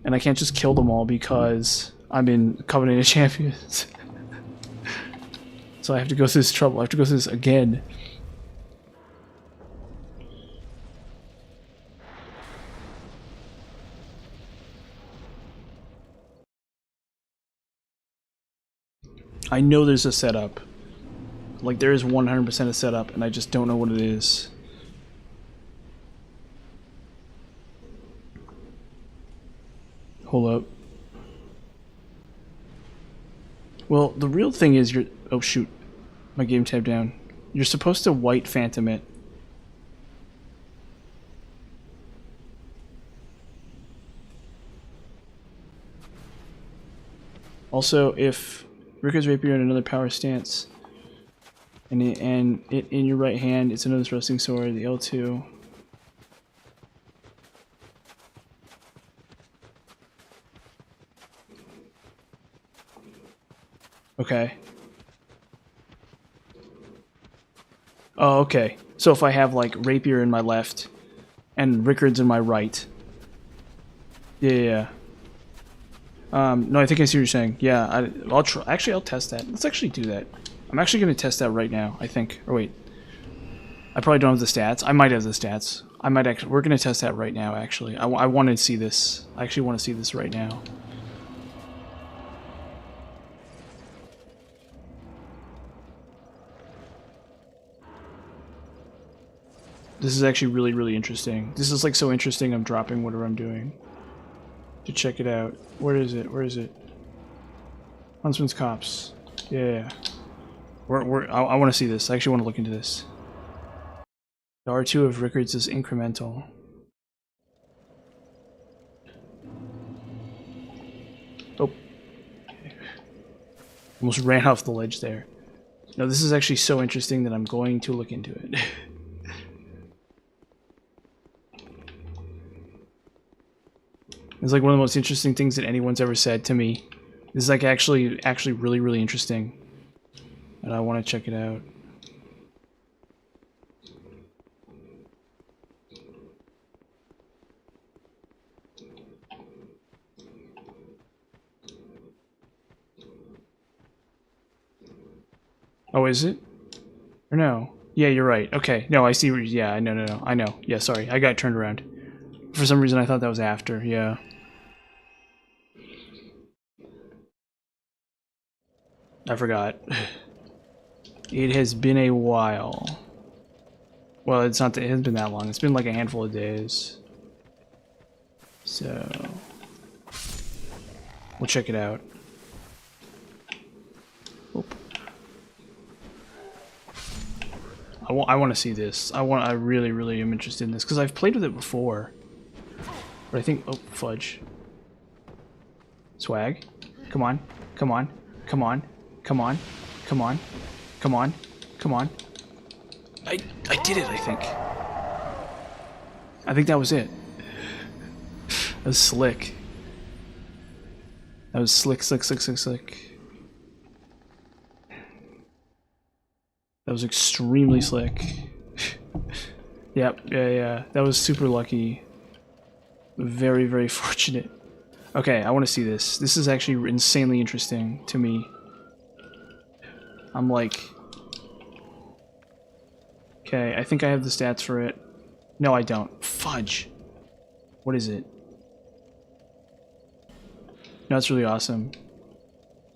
And I can't just kill them all because I'm in Covenant of Champions. So I have to go through this trouble. I have to go through this again. I know there's a setup. Like there is 100% a setup, and I just don't know what it is. Hold up. Well, the real thing is you're... Oh shoot. My game tabbed down. You're supposed to white phantom it. Also, if Rika's Rapier in another power stance, and it in your right hand, it's another thrusting sword, the L2. Okay. Oh, okay. So if I have like Rapier in my left and Rickards in my right. Yeah. No, I think I see what you're saying. Yeah, I'll try. Actually, I'll test that. Let's actually do that. I'm actually going to test that right now, I think. Or wait. I probably don't have the stats. I might have the stats. I might actually. We're going to test that right now, actually. I want to see this. I actually want to see this right now. This is actually really, really interesting. This is like so interesting I'm dropping whatever I'm doing to check it out. Where is it? Where is it? Huntsman's Cops. Yeah. I want to see this. I actually want to look into this. The R2 of Rickards is incremental. Oh. Almost ran off the ledge there. No, this is actually so interesting that I'm going to look into it. It's like one of the most interesting things that anyone's ever said to me. This is like actually really, really interesting. And I want to check it out. Oh, is it? Or no? Yeah, you're right. Okay. No, I see. Yeah, no. I know. Yeah, sorry. I got turned around. For some reason, I thought that was after. Yeah. I forgot. It has been a while. Well, it's not. It hasn't been that long. It's been like a handful of days. So we'll check it out. Oop. I want to see this. I really, really am interested in this because I've played with it before. But I think. Oh, fudge. Swag. Come on. Come on. Come on. Come on. Come on. Come on. Come on. I did it, I think. I think that was it. That was slick. That was slick. That was extremely slick. Yep, yeah. That was super lucky. Very, very fortunate. Okay, I want to see this. This is actually insanely interesting to me. I'm like... Okay, I think I have the stats for it. No, I don't. Fudge. What is it? No, it's really awesome.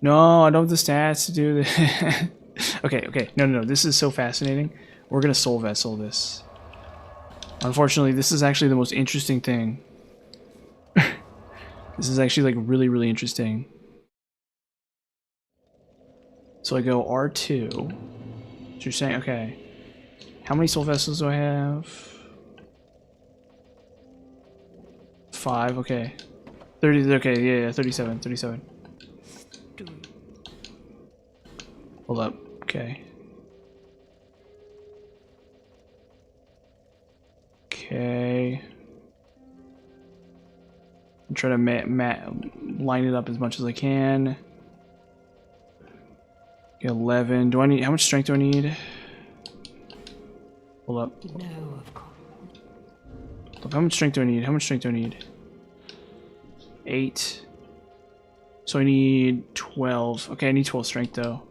No, I don't have the stats to do this. Okay. No. This is so fascinating. We're gonna soul vessel this. Unfortunately, this is actually the most interesting thing. This is actually like really, really interesting. So I go R2. So you're saying, okay. How many soul vessels do I have? 5, okay. 30, okay, yeah, 37. Hold up, okay. Okay. I'm trying to line it up as much as I can. 11. Do I need, how much strength do I need? Hold up. No, of course. Look, how much strength do I need? How much strength do I need? 8. So I need 12. Okay, I need 12 strength though.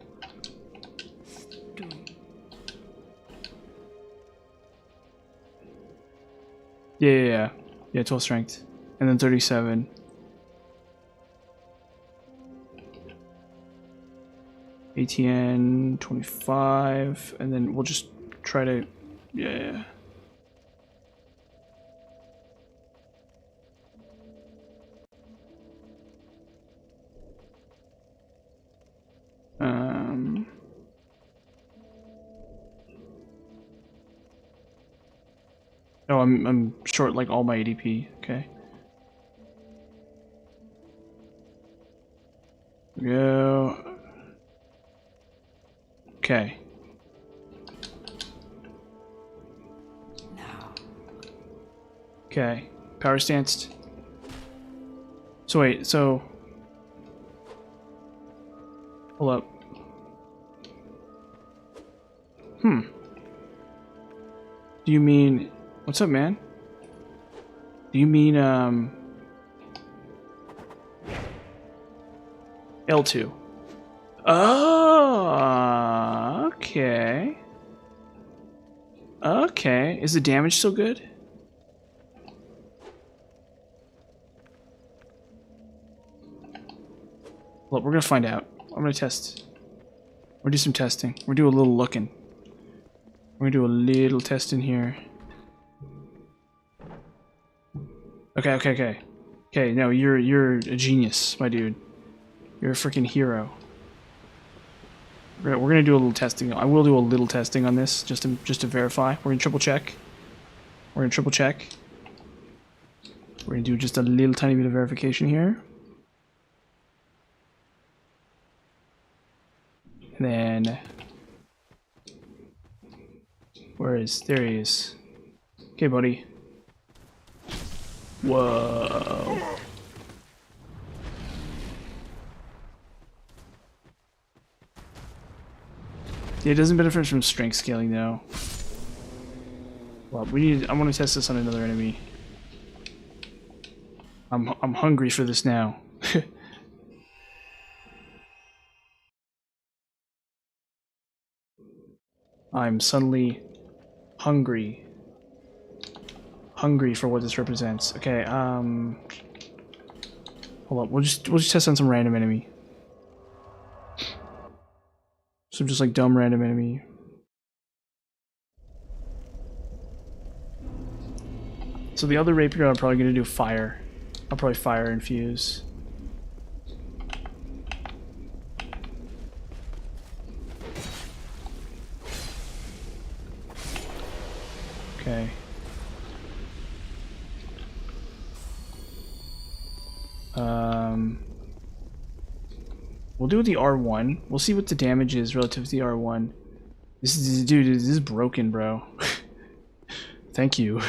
Yeah, 12 strength. And then 37. ATN 25. And then we'll just try to, yeah. Oh, I'm short like all my ADP. Okay. Go. Okay. Okay. Power stanced. So wait, so hold up. Do you mean... What's up, man? Do you mean, L2? Oh, okay. Okay. Is the damage still good? Well, we're gonna find out. I'm gonna test. We're gonna do some testing. We're gonna do a little looking. We're gonna do a little testing here. Okay, okay, okay. Okay, no, you're a genius, my dude. You're a freaking hero. We're gonna do a little testing. I will do a little testing on this just to verify. We're gonna triple check. We're gonna triple check. We're gonna do just a little tiny bit of verification here. And then there he is. Okay, buddy. Whoa. Yeah, it doesn't benefit from strength scaling though. Well, I want to test this on another enemy. I'm hungry for this now. I'm suddenly hungry. Hungry for what this represents. Okay, hold up. We'll just test on some random enemy. Some just like dumb random enemy. So the other rapier, I'm probably gonna do fire. I'll probably fire infuse. Okay. We'll do the R1. We'll see what the damage is relative to the R1. This is broken, bro. Thank you.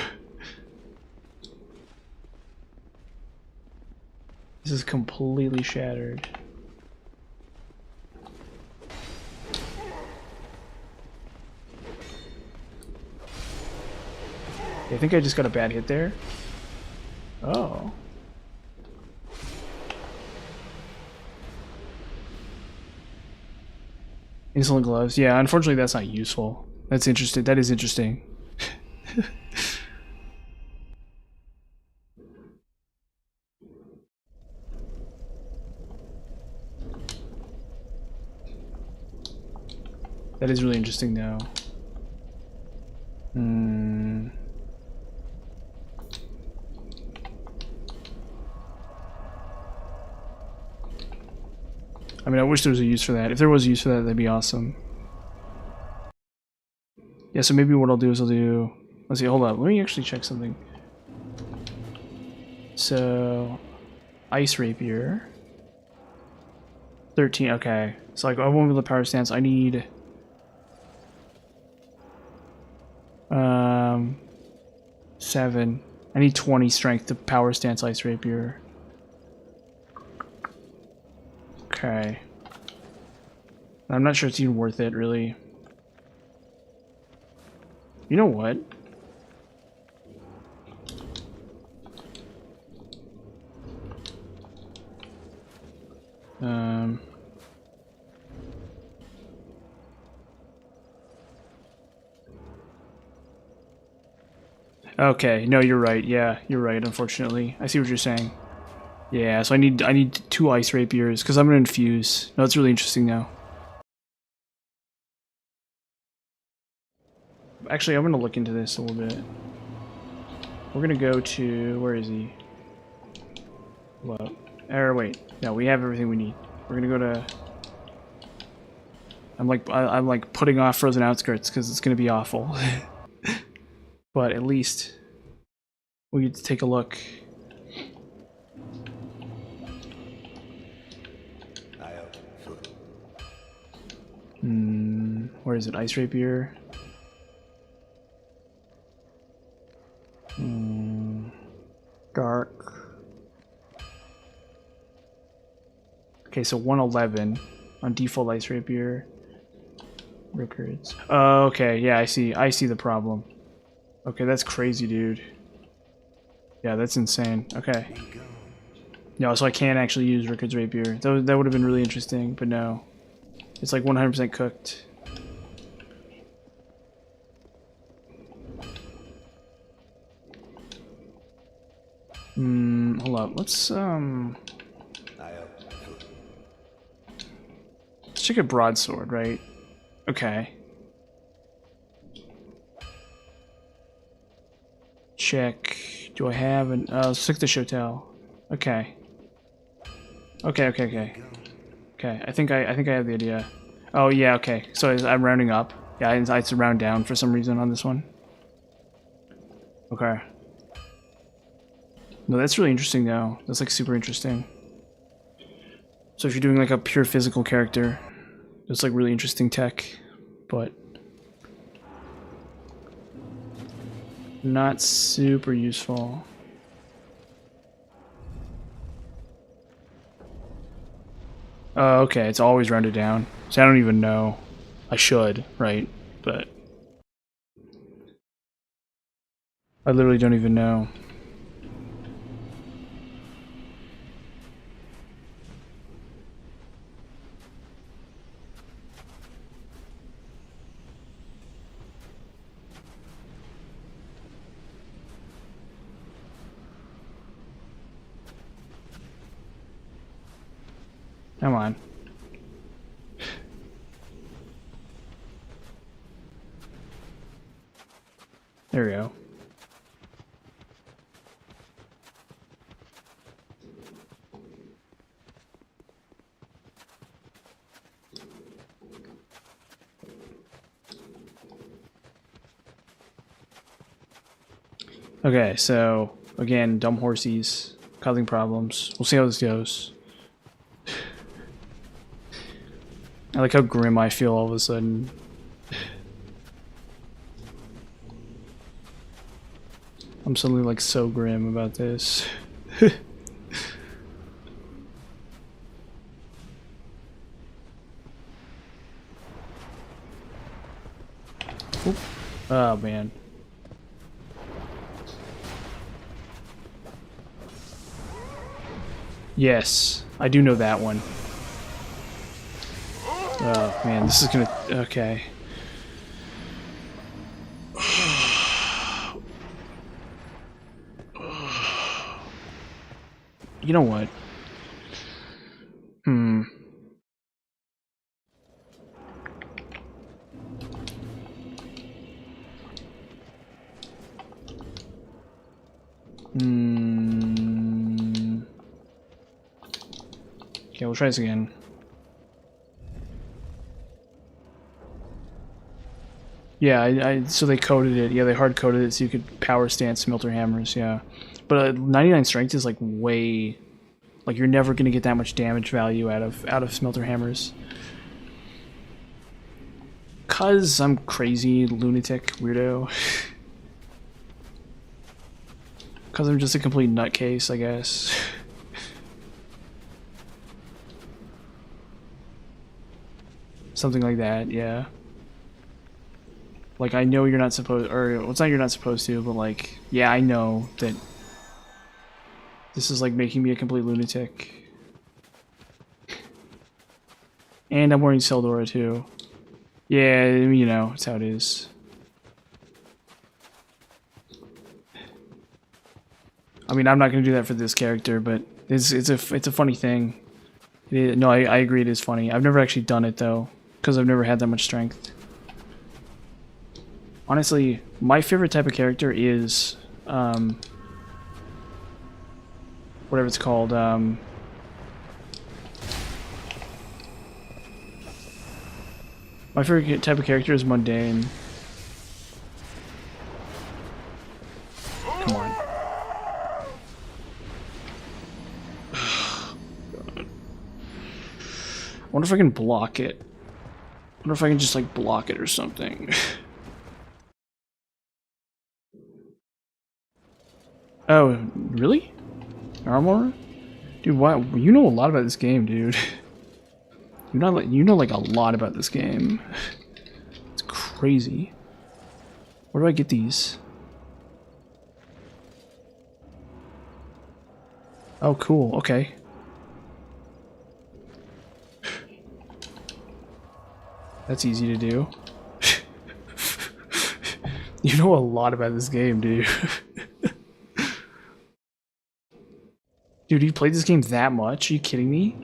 This is completely shattered. I think I just got a bad hit there. Oh. Insulin gloves. Yeah, unfortunately that's not useful. That's interesting. That is interesting. That is really interesting though. I mean, I wish there was a use for that. If there was a use for that, that'd be awesome. Yeah, so maybe what I'll do is let's see, hold up. Let me actually check something. So, Ice Rapier. 13, okay. So like, I won't be able to power stance. I need... 7. I need 20 strength to power stance Ice Rapier. Okay. I'm not sure it's even worth it, really. You know what? Okay, no, you're right. Yeah, you're right, unfortunately. I see what you're saying. Yeah, so I need 2 Ice Rapiers, because I'm going to infuse. No, that's really interesting now. Actually, I'm going to look into this a little bit. We're going to go to... Where is he? Well, wait. No, we have everything we need. We're going to go to... I'm like putting off Frozen Outskirts, because it's going to be awful. But at least we get to take a look. Where is it? Ice Rapier? Dark. Okay, so 111 on default Ice Rapier. Records. Oh, okay, yeah, I see the problem. Okay, that's crazy, dude. Yeah, that's insane. Okay. No, so I can't actually use Rickard's Rapier. That would have been really interesting, but no. It's like 100% cooked. Hold up. Let's check a broadsword, right? Okay. Check. Do I have an stick the Shotel. Okay. Okay. I think I have the idea. Oh yeah, okay. So I'm rounding up. Yeah, it's round down for some reason on this one. Okay. No, that's really interesting though. That's like super interesting. So if you're doing like a pure physical character, it's like really interesting tech, but not super useful. Oh, okay, it's always rounded down. So I don't even know. I should, right? But I literally don't even know. Come on. There we go. Okay, so again, dumb horsies causing problems. We'll see how this goes. I like how grim I feel all of a sudden. I'm suddenly like so grim about this. Oop. Oh man. Yes, I do know that one. Oh man, this is gonna... okay. You know what? Okay, we'll try this again. Yeah, so they coded it. Yeah, they hard coded it so you could power stance smelter hammers. Yeah, but 99 strength is like way, like you're never gonna get that much damage value out of smelter hammers. Cause I'm crazy, lunatic, weirdo. Cause I'm just a complete nutcase, I guess. Something like that, yeah. Like, I know you're not supposed, or well, it's not you're not supposed to, but like, yeah, I know that this is like making me a complete lunatic. And I'm wearing Seldora too. Yeah, you know, it's how it is. I mean, I'm not gonna do that for this character, but it's a funny thing. No, I agree, it is funny. I've never actually done it though, because I've never had that much strength. Honestly, my favorite type of character is, whatever it's called, my favorite type of character is mundane. Come on. I wonder if I can block it. I wonder if I can just like block it or something. Oh, really? Armor? Dude, wow, you know a lot about this game, dude. You know like a lot about this game. It's crazy. Where do I get these? Oh, cool. Okay. That's easy to do. You know a lot about this game, dude. Dude, you played this game that much? Are you kidding me?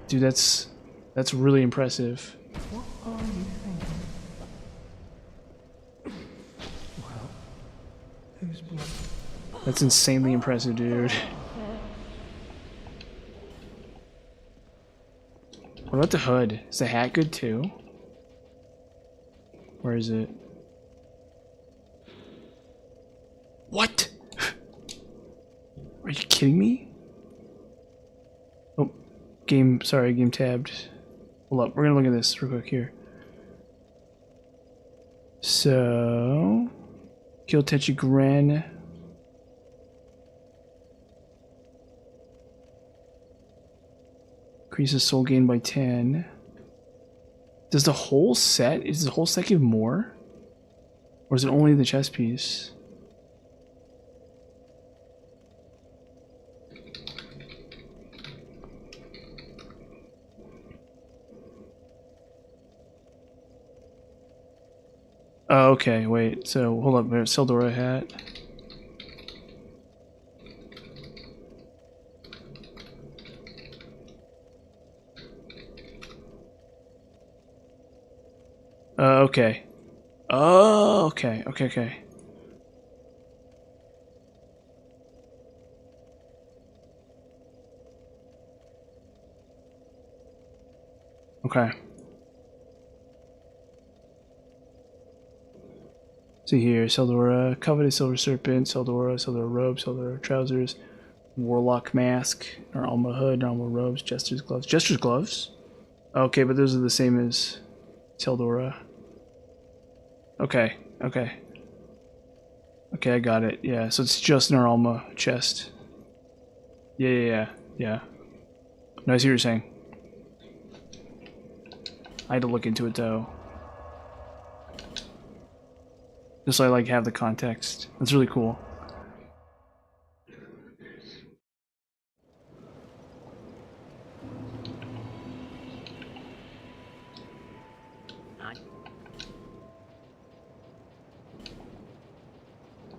Dude, that's really impressive. What are you thinking? Well, whose blood? That's insanely impressive, dude. What about the hood? Is the hat good too? Where is it? What? Are you kidding me? Oh, game, sorry, game tabbed. Hold up, we're gonna look at this real quick here. So, kill Techi Gren. Increases soul gain by 10. Does the whole set, is the whole set give more? Or is it only the chess piece? Oh, okay, wait, so hold up, there's Seldora hat. Okay. Oh, okay, okay, okay. Okay. See here, Seldora, Coveted Silver Serpent, Seldora, Seldora Robe, Seldora Trousers, Warlock Mask, Norma Hood, Norma Robes, Jester's Gloves. Jester's Gloves? Okay, but those are the same as Seldora. Okay, okay. Okay, I got it. Yeah, so it's just an Aralma chest. Yeah. No, I see what you're saying. I had to look into it though. Just so I like have the context. That's really cool.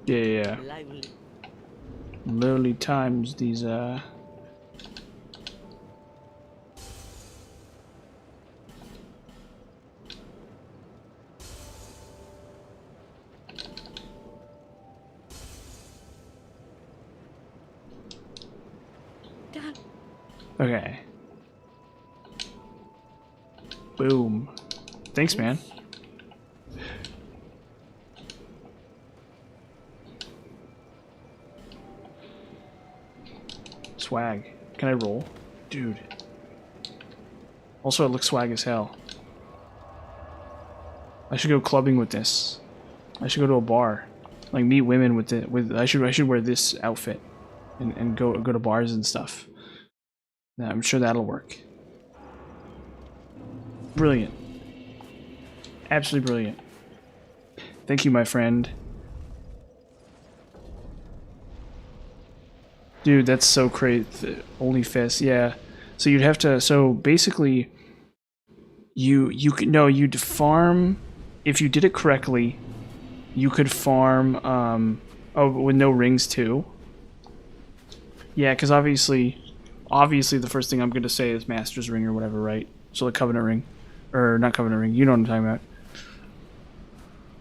Yeah. Lowly times these Dad. Okay. Boom. Thanks, man. Swag. Can I roll? Dude. Also, it looks swag as hell. I should go clubbing with this. I should go to a bar. Like, meet women with it. I should wear this outfit. And go to bars and stuff. Yeah, I'm sure that'll work. Brilliant. Absolutely brilliant. Thank you, my friend. Dude, that's so crazy. Only fist, yeah. So you'd have to. So basically, you could you'd farm if you did it correctly. You could farm. Oh, with no rings too. Yeah, because obviously, the first thing I'm going to say is Master's Ring or whatever, right? So the Covenant Ring, or not Covenant Ring. You know what I'm talking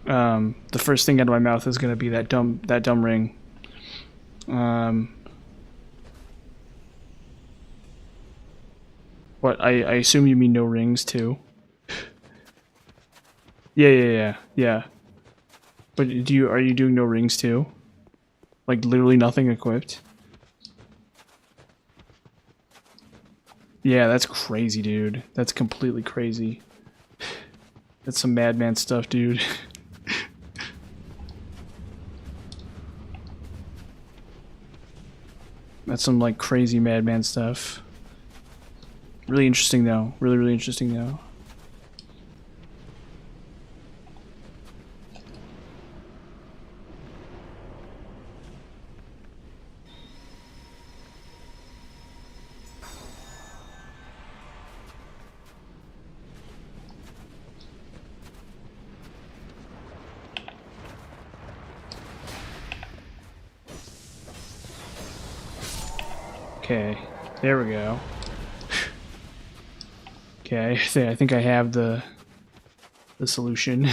about. The first thing out of my mouth is going to be that dumb ring. What, I assume you mean no rings too? Yeah. But are you doing no rings too? Like literally nothing equipped? Yeah, that's crazy, dude. That's completely crazy. That's some madman stuff, dude. That's some like crazy madman stuff. Really interesting though. Really interesting though. Okay, there we go. Okay, I think I have the solution.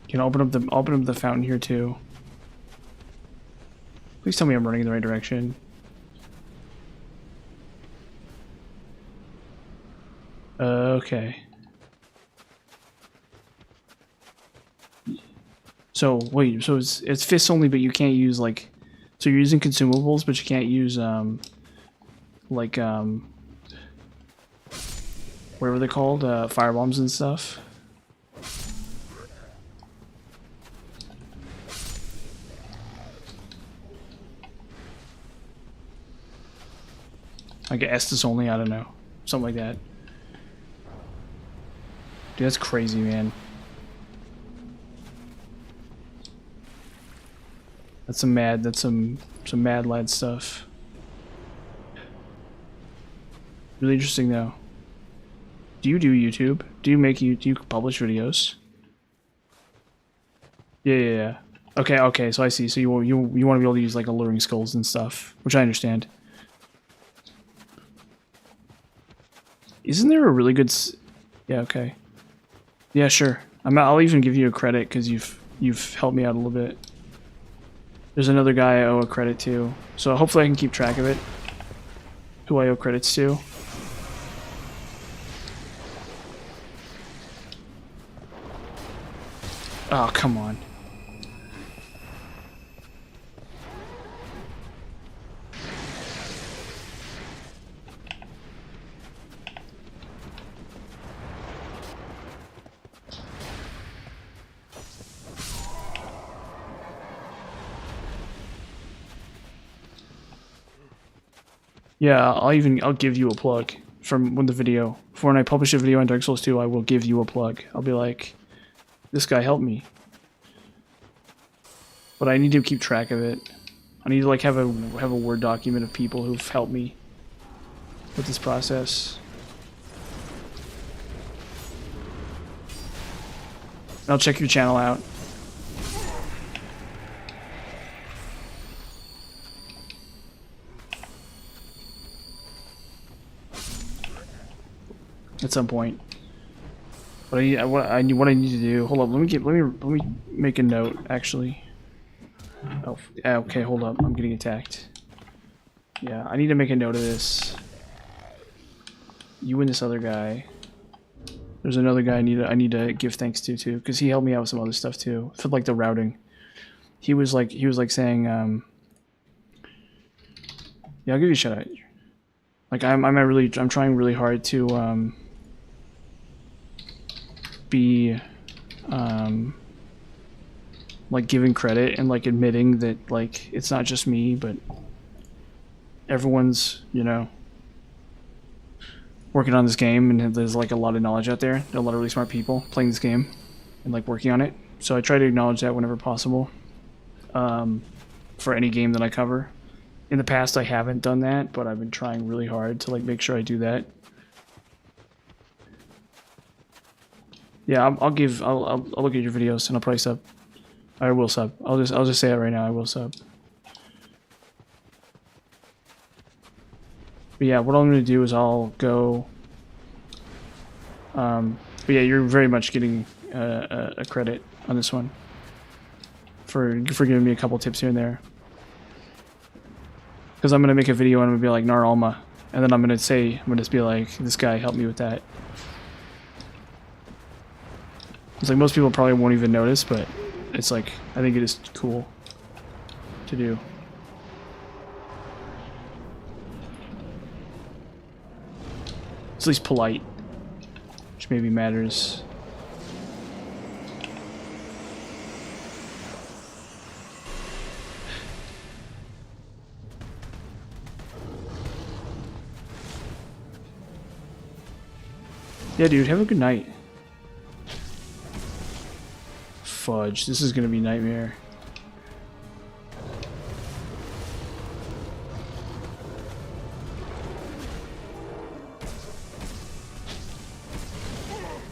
Can open up the fountain here too. Please tell me I'm running in the right direction. Okay. So wait, so it's fists only, but you can't use like, so you're using consumables, but you can't use like whatever they're called, firebombs and stuff. Like Estus only, I don't know. Something like that. Dude, that's crazy, man. That's some mad lad stuff. Really interesting though. Do you do YouTube? Do you publish videos? Yeah. Okay, so I see. So you want to be able to use like alluring skulls and stuff, which I understand. Isn't there a really good yeah, okay. Yeah, sure. I'll even give you a credit because you've helped me out a little bit. There's another guy I owe a credit to, so hopefully I can keep track of it. Who I owe credits to. Oh, come on. Yeah, I'll give you a plug from when when I publish a video on Dark Souls 2, I will give you a plug. I'll be like, this guy helped me. But I need to keep track of it. I need to like have a Word document of people who've helped me with this process. I'll check your channel out. At some point. But what I need to do. Hold up. Let me make a note. Actually. Oh, okay. Hold up. I'm getting attacked. Yeah, I need to make a note of this. You and this other guy. There's another guy I need to give thanks to too, because he helped me out with some other stuff too, for like the routing. He was like saying, yeah, I'll give you a shout out. Like I'm trying really hard to be like giving credit and like admitting that like it's not just me, but everyone's, you know, working on this game, and there's like a lot of knowledge out there. There are a lot of really smart people playing this game and like working on it. So I try to acknowledge that whenever possible, for any game that I cover. In the past, I haven't done that, but I've been trying really hard to like make sure I do that. Yeah, I'll look at your videos and I'll probably sub. I will sub. I'll just say it right now. I will sub. But yeah, what I'm gonna do is I'll go. But yeah, you're very much getting a credit on this one for giving me a couple tips here and there. Because I'm gonna make a video and I'm gonna be like Nar Alma, and then I'm gonna just be like, this guy helped me with that. It's like most people probably won't even notice, but it's like I think it is cool to do. It's at least polite, which maybe matters. Yeah, dude, have a good night. Fuck. dodge. This is gonna be nightmare.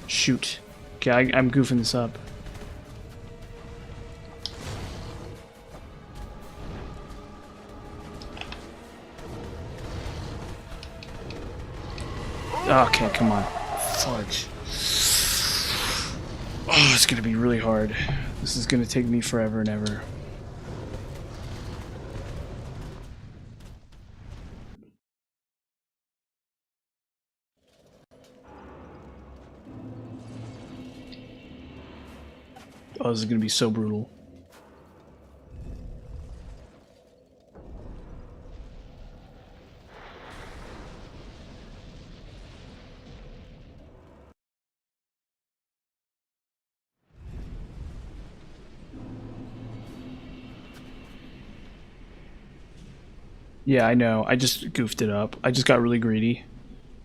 Shoot. Okay, I'm goofing this up. Okay, come on. Fudge. Oh, it's gonna be really hard. This is gonna take me forever and ever. Oh, this is gonna be so brutal. Yeah, I know. I just goofed it up. I just got really greedy.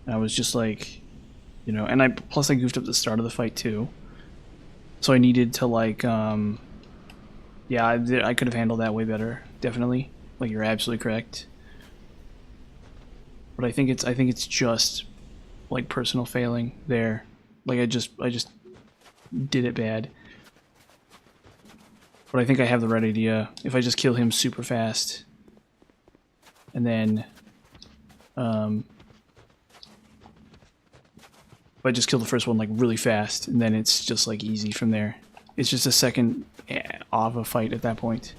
And I was just like, you know, and plus I goofed up the start of the fight too. So I needed to like, yeah, I could have handled that way better, definitely. Like you're absolutely correct. But I think it's just like personal failing there. Like I just did it bad. But I think I have the right idea. If I just kill him super fast, and then, if I just kill the first one like really fast, and then it's just like easy from there. It's just a second of a fight at that point,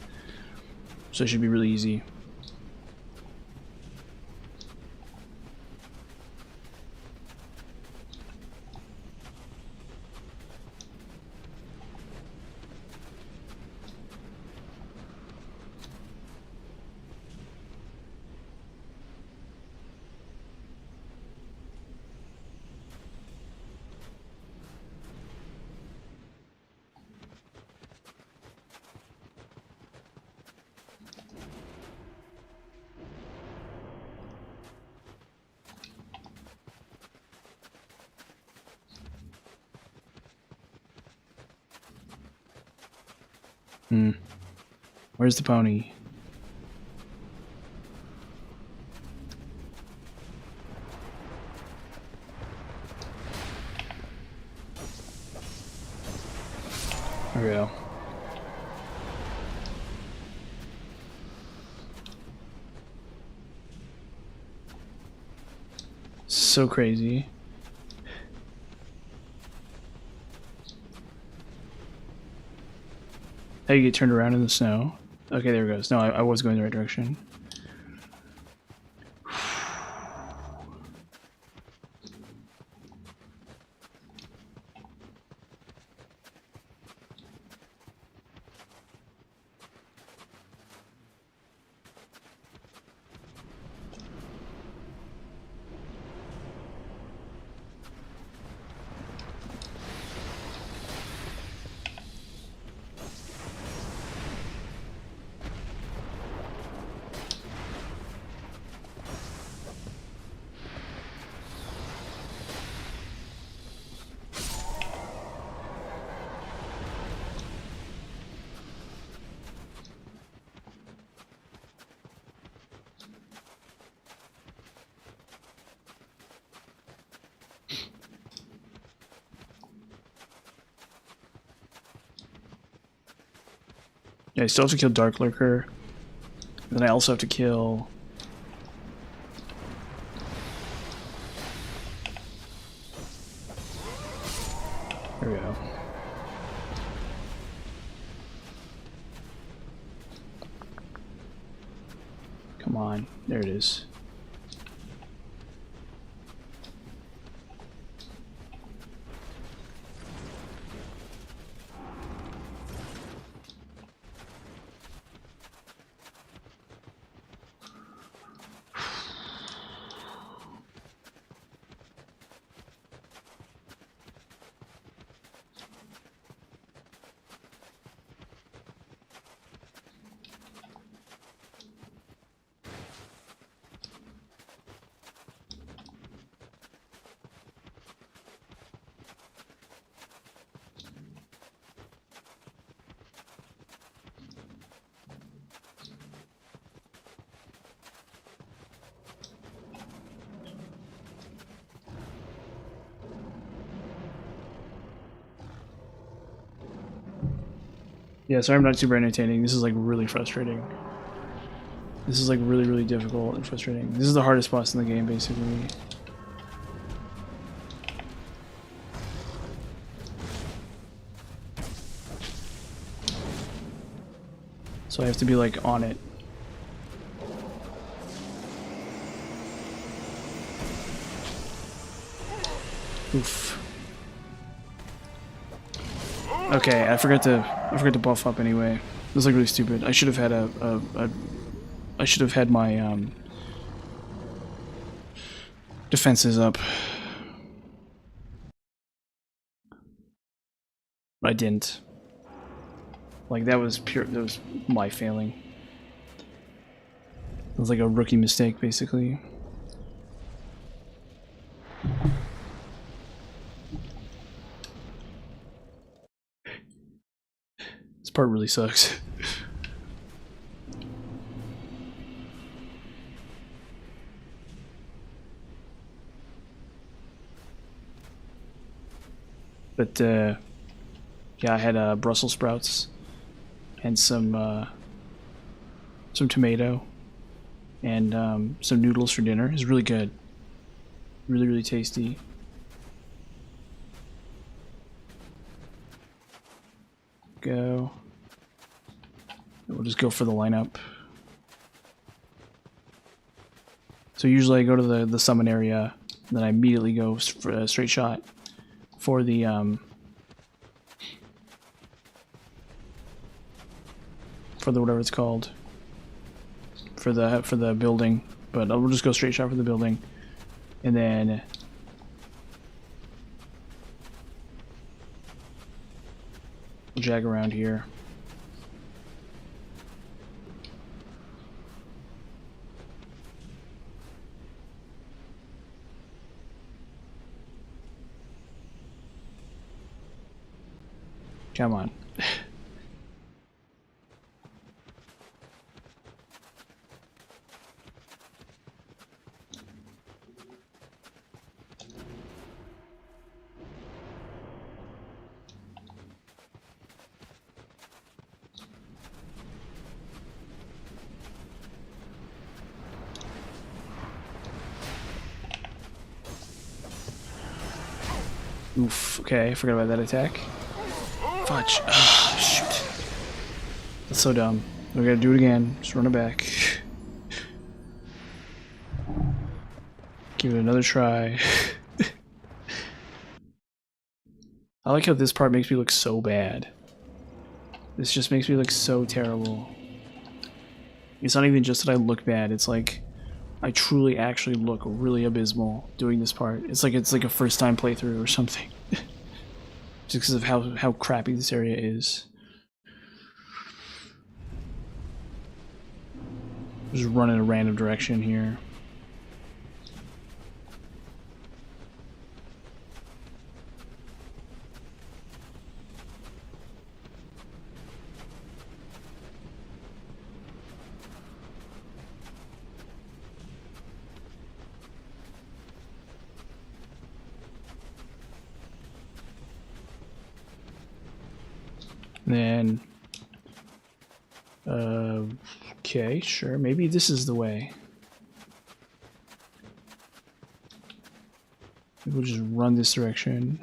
so it should be really easy. Where's the pony? There we go. So crazy. How you get turned around in the snow? Okay, there it goes. No, I was going the right direction. Yeah, I still have to kill Dark Lurker. Then I also have to kill... There we go. Come on. There it is. Yeah, sorry I'm not super entertaining. This is like really frustrating. This is like really difficult and frustrating. This is the hardest boss in the game, basically. So I have to be like on it. Oof. Okay, I forgot to buff up anyway. It was like really stupid. I should have had I should have had my defenses up. But I didn't. Like that was my failing. It was like a rookie mistake basically. This part really sucks. But yeah, I had Brussels sprouts and some tomato and some noodles for dinner. It's really good. Really tasty. Go. We'll just go for the lineup. So usually I go to the summon area, and then I immediately go for a straight shot for the whatever it's called, for the building. But we'll just go straight shot for the building, and then we'll jag around here. Come on. Oof, okay, I forgot about that attack. Fudge. Oh, shoot. That's so dumb. We gotta do it again. Just run it back. Give it another try. I like how this part makes me look so bad. This just makes me look so terrible. It's not even just that I look bad, it's like I truly actually look really abysmal doing this part. It's like a first time playthrough or something. Just because of how crappy this area is. Just run in a random direction here. Then, okay, sure, maybe this is the way. We'll just run this direction.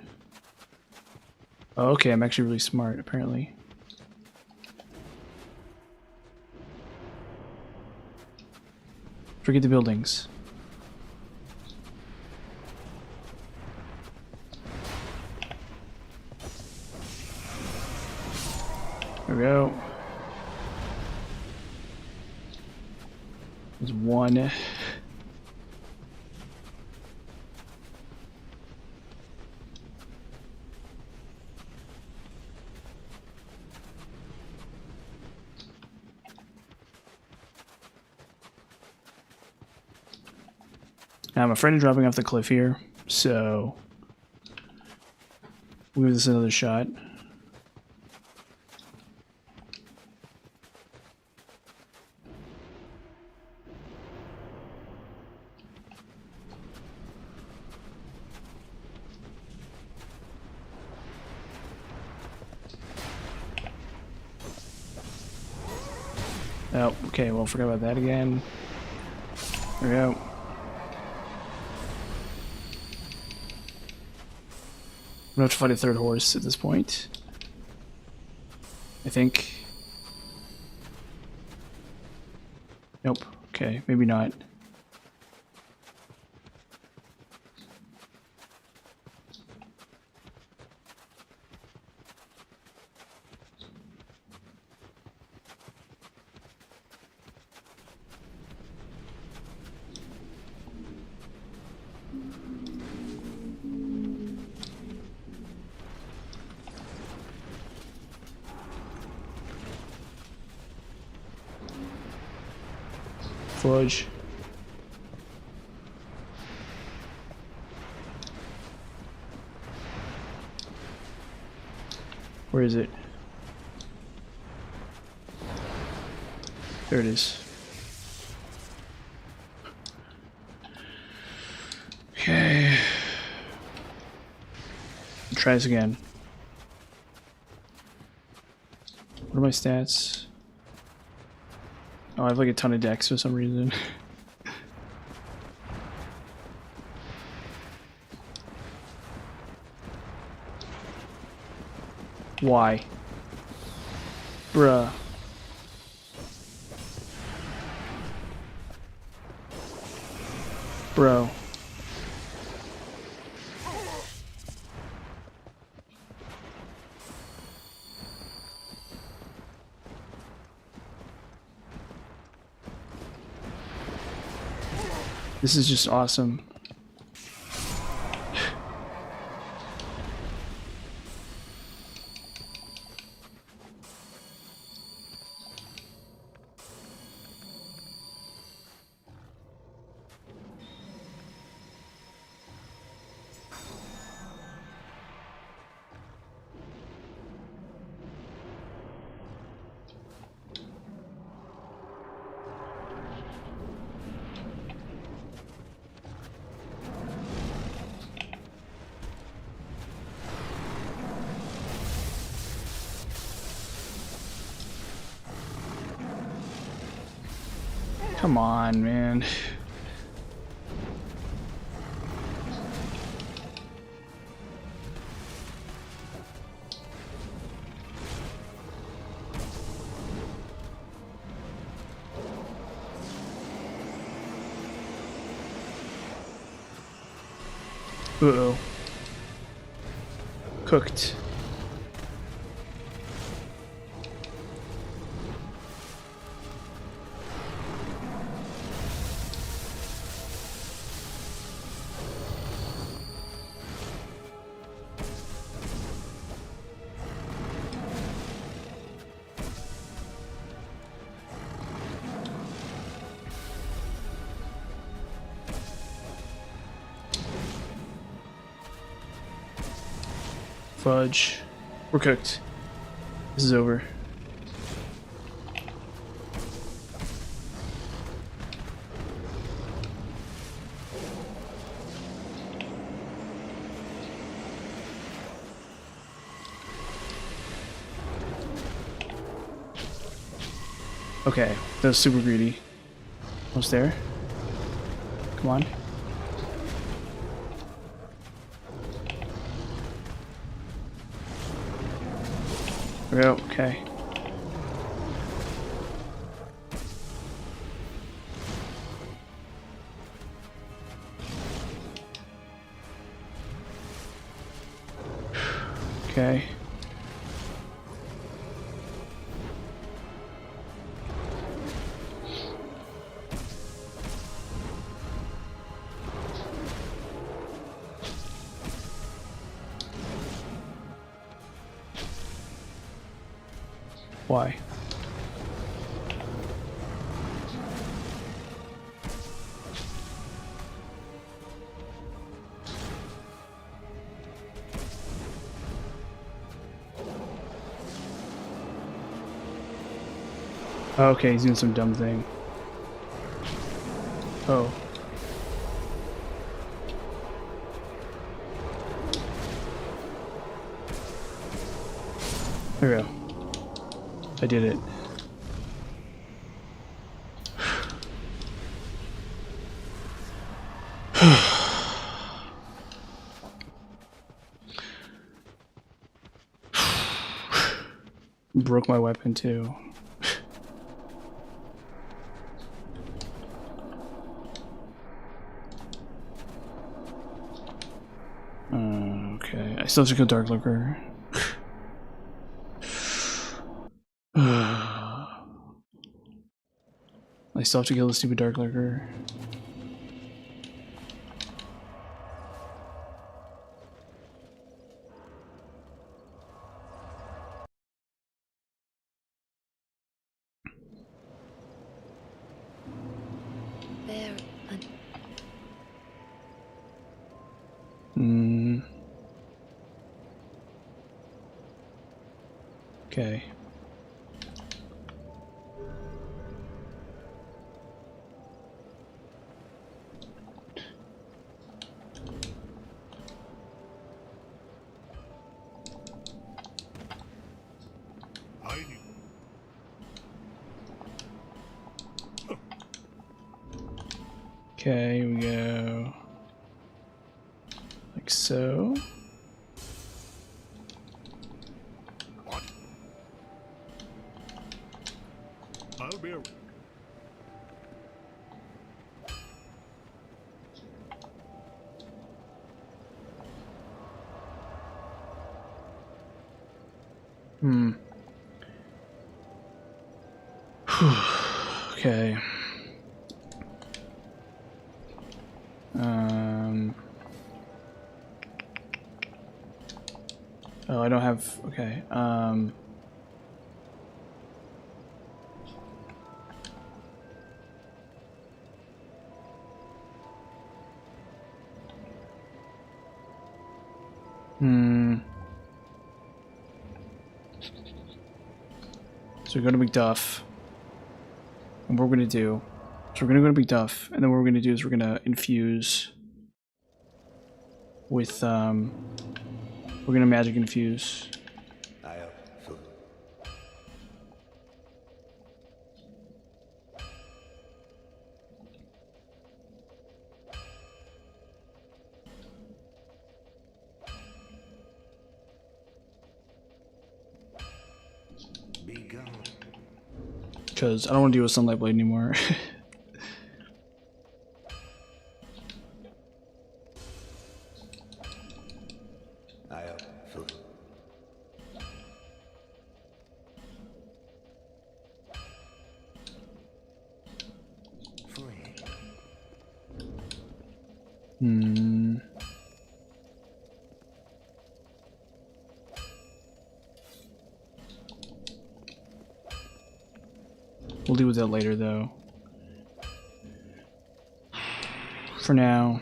Oh, okay, I'm actually really smart, apparently. Forget the buildings. There we go. There's one. Now I'm afraid of dropping off the cliff here, so we'll give this another shot. Oh, okay, well, forgot about that again. There we go. I'm gonna have to fight a third horse at this point. I think. Nope. Okay, maybe not. Fudge. Where is it? There it is. Okay. Try this again. What are my stats? Oh, I have like a ton of decks for some reason. Why? Bruh. Bro. This is just awesome. Come on, man. Uh-oh. Cooked. Fudge. We're cooked. This is over. Okay, that was super greedy. Almost there. Come on. There we go, okay. Okay. Why? Oh, okay, he's doing some dumb thing. Oh. There we go. I did it. Broke my weapon too. Okay, I still have to kill Dark Lurker. I still have to kill the stupid Dark Lurker. There and Okay. Okay, here we go. Like so. I'll be around. Okay. Oh, I don't have. Okay. So we go to McDuff. And what we're gonna do. So we're gonna go to McDuff, and then what we're gonna do is we're gonna infuse with we're gonna magic infuse. Because I don't want to deal with Sunlight Blade anymore. We'll deal with that later, though. For now.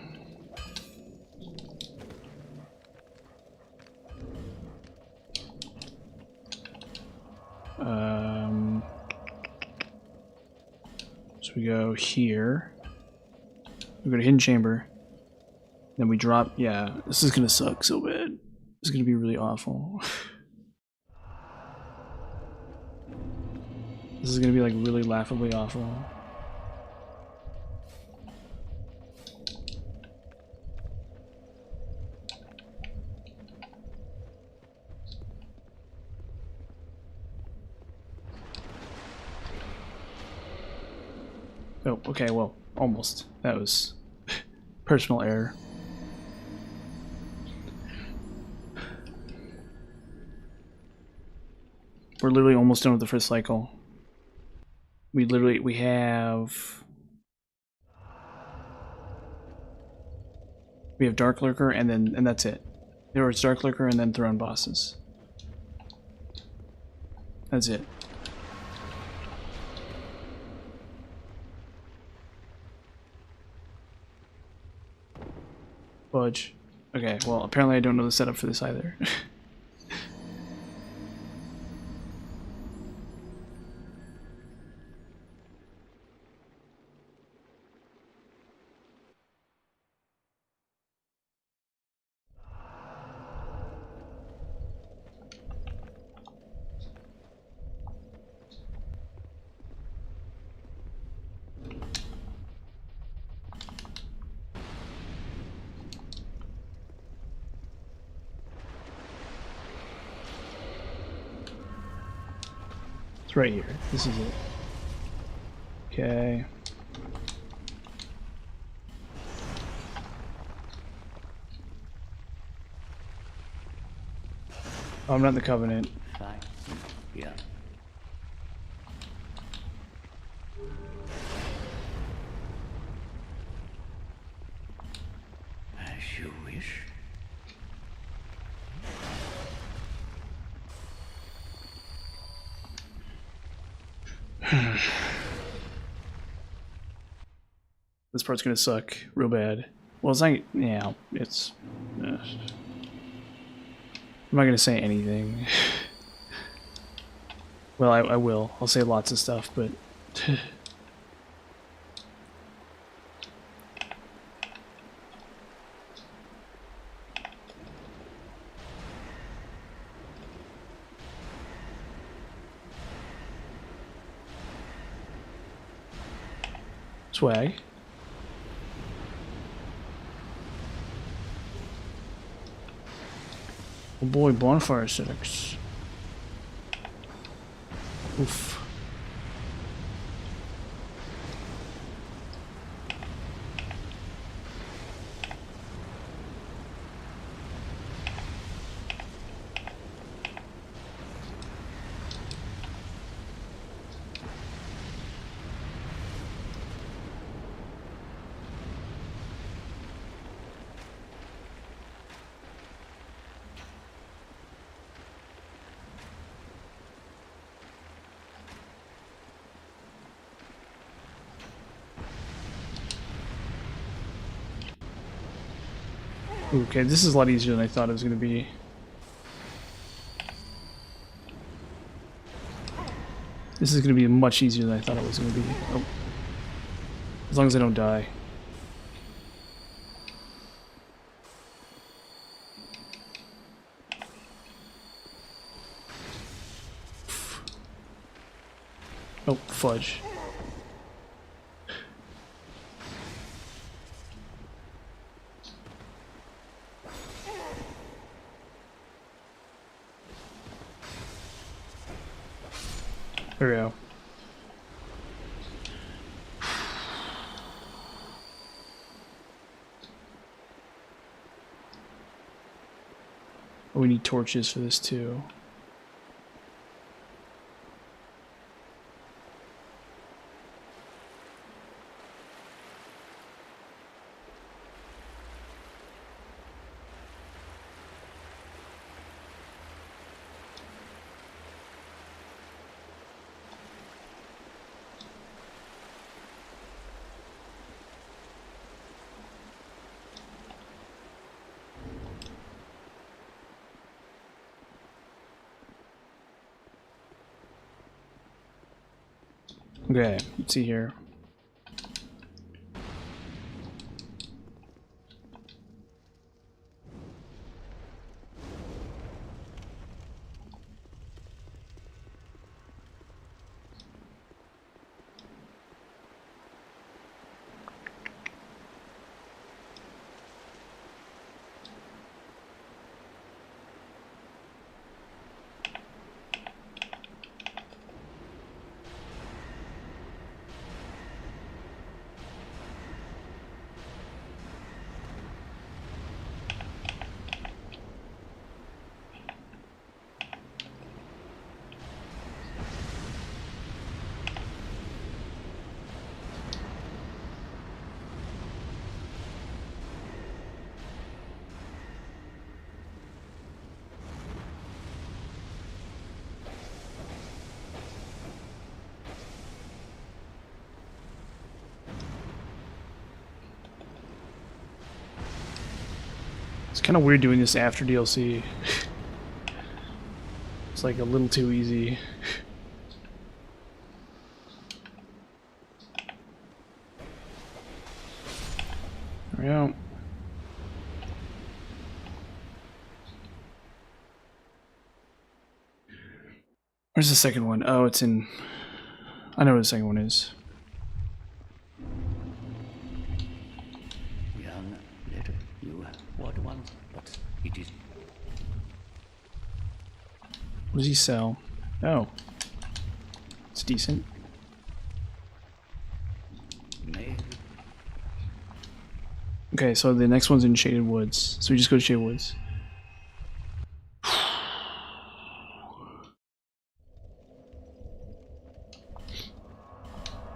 So we go here. We go to Hidden Chamber. Then we drop. Yeah, this is gonna suck so bad. This is gonna be really awful. This is gonna be like really laughably awful. Oh, okay, well, almost. That was personal error. We're literally almost done with the first cycle. We have Dark Lurker and that's it. There was Dark Lurker and then Throne bosses. That's it. Fudge. Okay, well apparently I don't know the setup for this either. It's right here. This is it. Okay. Oh, I'm not in the Covenant. Fine. Yeah. As you wish. This part's gonna suck real bad. Well, it's like, yeah, it's... I'm not gonna say anything. Well, I will. I'll say lots of stuff, but... Swag. Oh boy, bonfire aesthetics. Oof. Okay, this is a lot easier than I thought it was going to be. This is going to be much easier than I thought it was going to be. Oh. As long as I don't die. Oh, fudge. There we go. Oh, we need torches for this too. Okay, let's see here. It's kind of weird doing this after DLC. It's like a little too easy. There we go. Where's the second one? Oh, it's in... I know where the second one is. Young letter, you what one, but it is What does he sell? Oh. It's decent. Maybe. Okay, so the next one's in Shaded Woods. So we just go to Shaded Woods.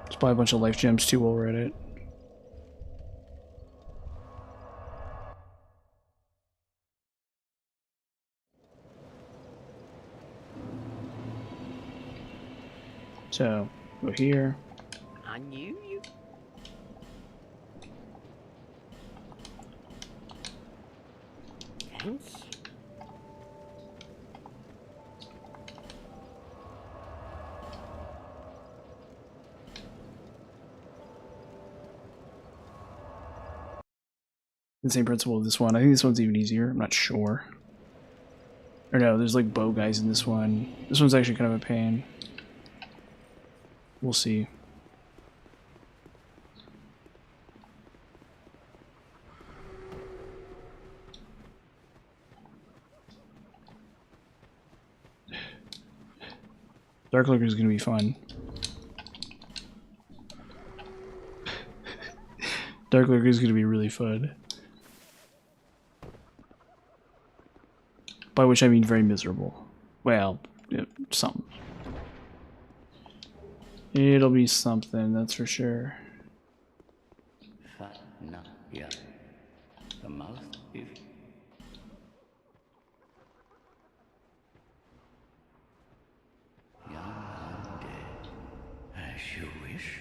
Let's buy a bunch of life gems too while we're at it. So, go here. I knew you. Thanks. The same principle of this one. I think this one's even easier. I'm not sure. Or no, there's like bow guys in this one. This one's actually kind of a pain. We'll see. Dark Lurker is going to be fun. Dark Lurker is going to be really fun. By which I mean very miserable. Well, yeah, something. It'll be something, that's for sure. No, yeah. The mouth is. Young and dead, as you wish.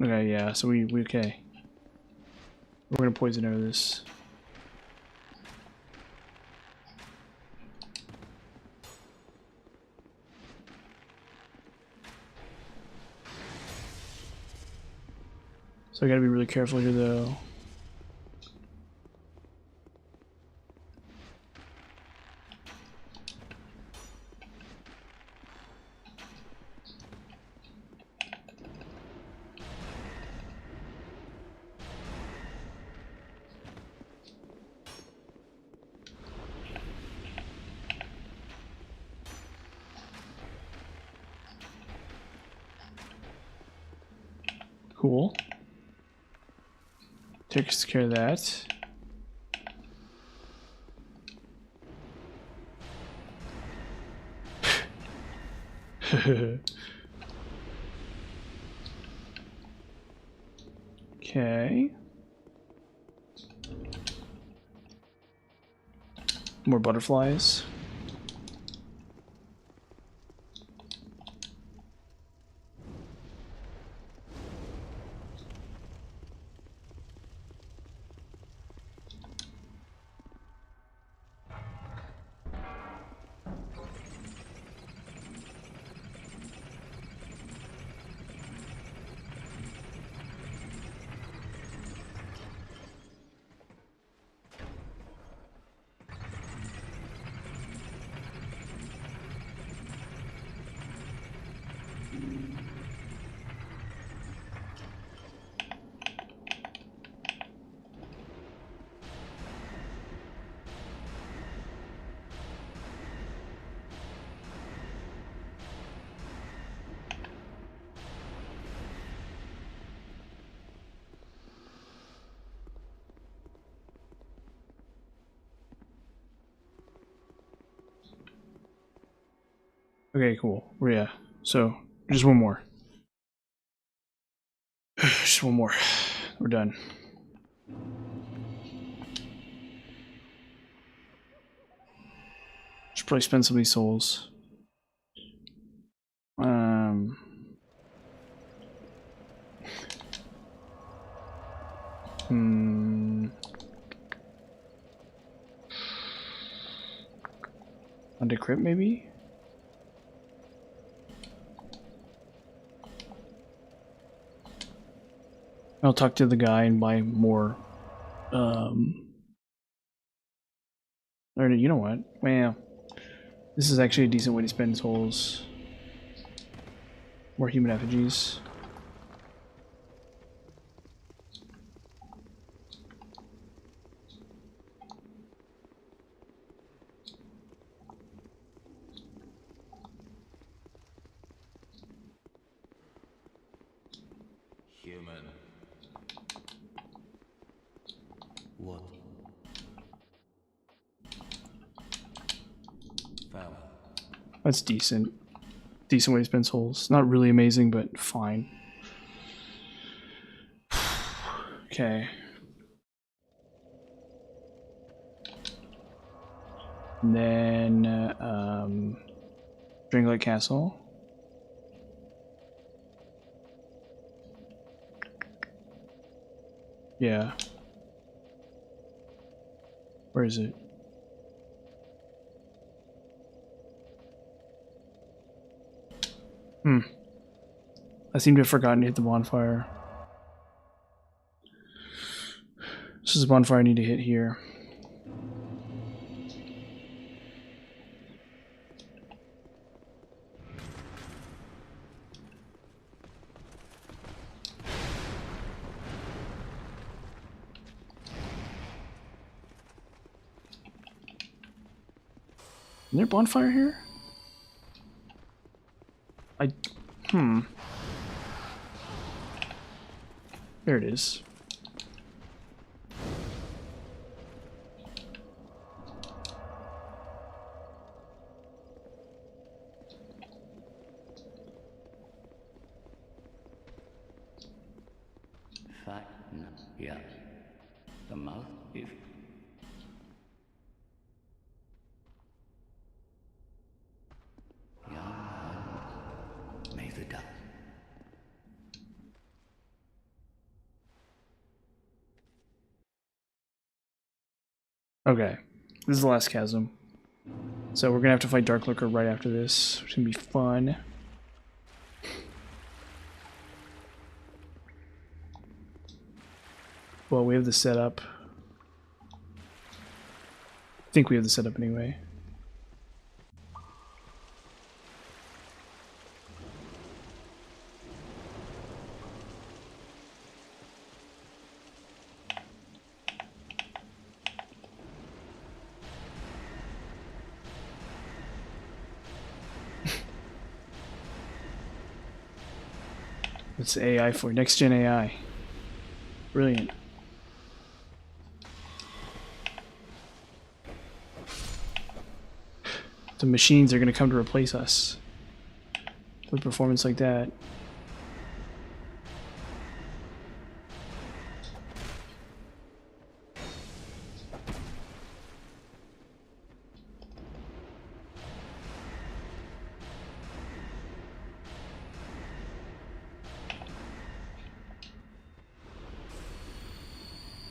Okay, yeah, so we okay. We're gonna poison arrow this. So I gotta be really careful here though. Cool. Takes care of that. Okay. More butterflies. Okay, cool. Yeah. So, just one more. Just one more. We're done. Should probably spend some of these souls. On decrypt maybe? I'll talk to the guy and buy more. Or you know what? Well, this is actually a decent way to spend souls. More human effigies. Human. What? Found. That's decent. Decent way to spend souls. Not really amazing, but fine. Okay. And then, Dringlet Castle. Yeah. Where is it? I seem to have forgotten to hit the bonfire. This is a bonfire I need to hit here. Is there a bonfire here? There it is. Fact? No. Yeah. The mouth? If. Young may the dust. Okay. This is the last chasm. So we're gonna have to fight Dark Lurker right after this, which is gonna be fun. Well, we have the setup. I think we have the setup anyway. What's AI for? Next gen AI. Brilliant. The machines are going to come to replace us with performance like that.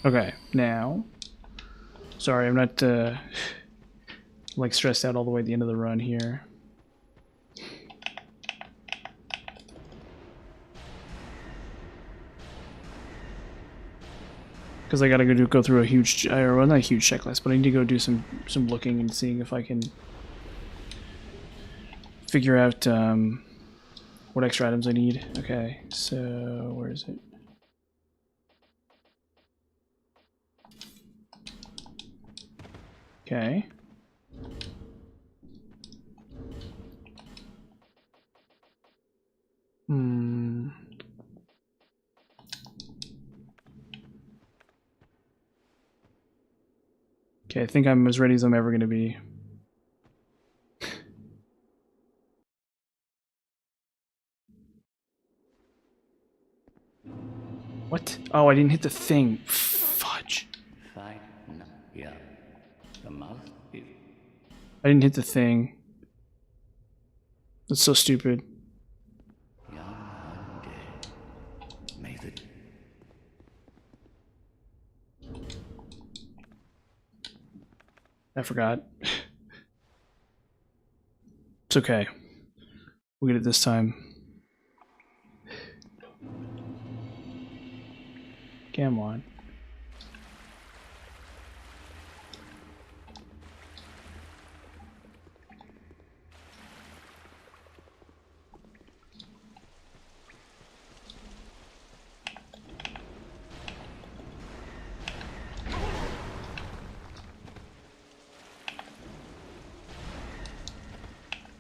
Okay, now. Sorry, I'm not like stressed out all the way at the end of the run here. Because I gotta go through a huge, or well, not a huge checklist, but I need to go do some looking and seeing if I can figure out what extra items I need. Okay, so where is it? Okay. Okay, I think I'm as ready as I'm ever going to be. What? Oh, I didn't hit the thing. Fudge. Fact? No. Yeah. The mouth? If. I didn't hit the thing. That's so stupid. Young undead. May the. I forgot. It's okay. We'll get it this time. Come on.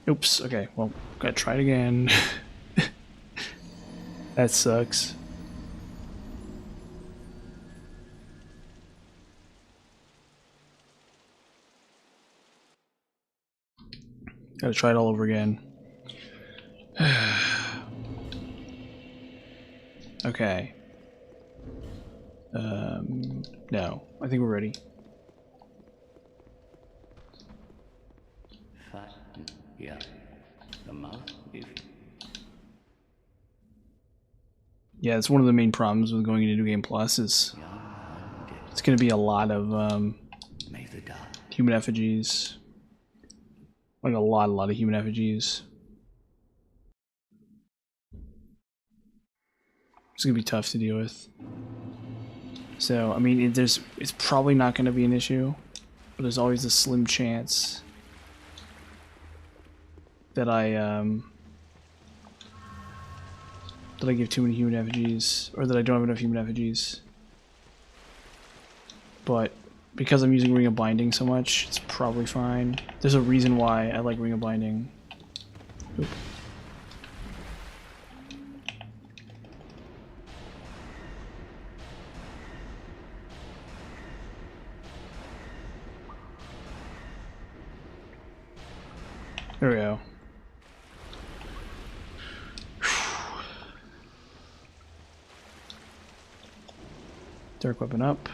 Oops, okay, well, gotta try it again. That sucks. Gotta try it all over again. Okay. No, I think we're ready. Fine. Yeah. The mouth, if Yeah, it's one of the main problems with going into New Game Plus is it's gonna be a lot of may the dark human effigies. Like a lot of human effigies. It's gonna be tough to deal with. So, I mean, it's probably not gonna be an issue, but there's always a slim chance that I give too many human effigies, or that I don't have enough human effigies. But because I'm using Ring of Binding so much, it's probably fine. There's a reason why I like Ring of Binding. Oop. There we go. Dark weapon up.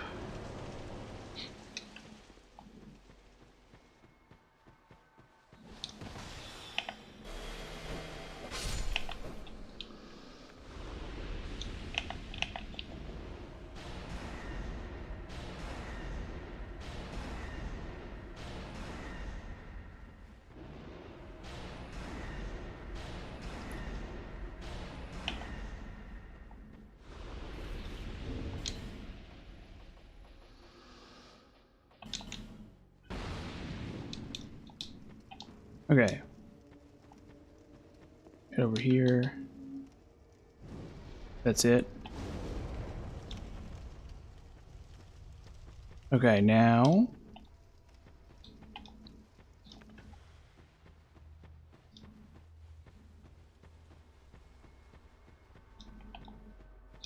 Okay. Head over here. That's it. Okay, now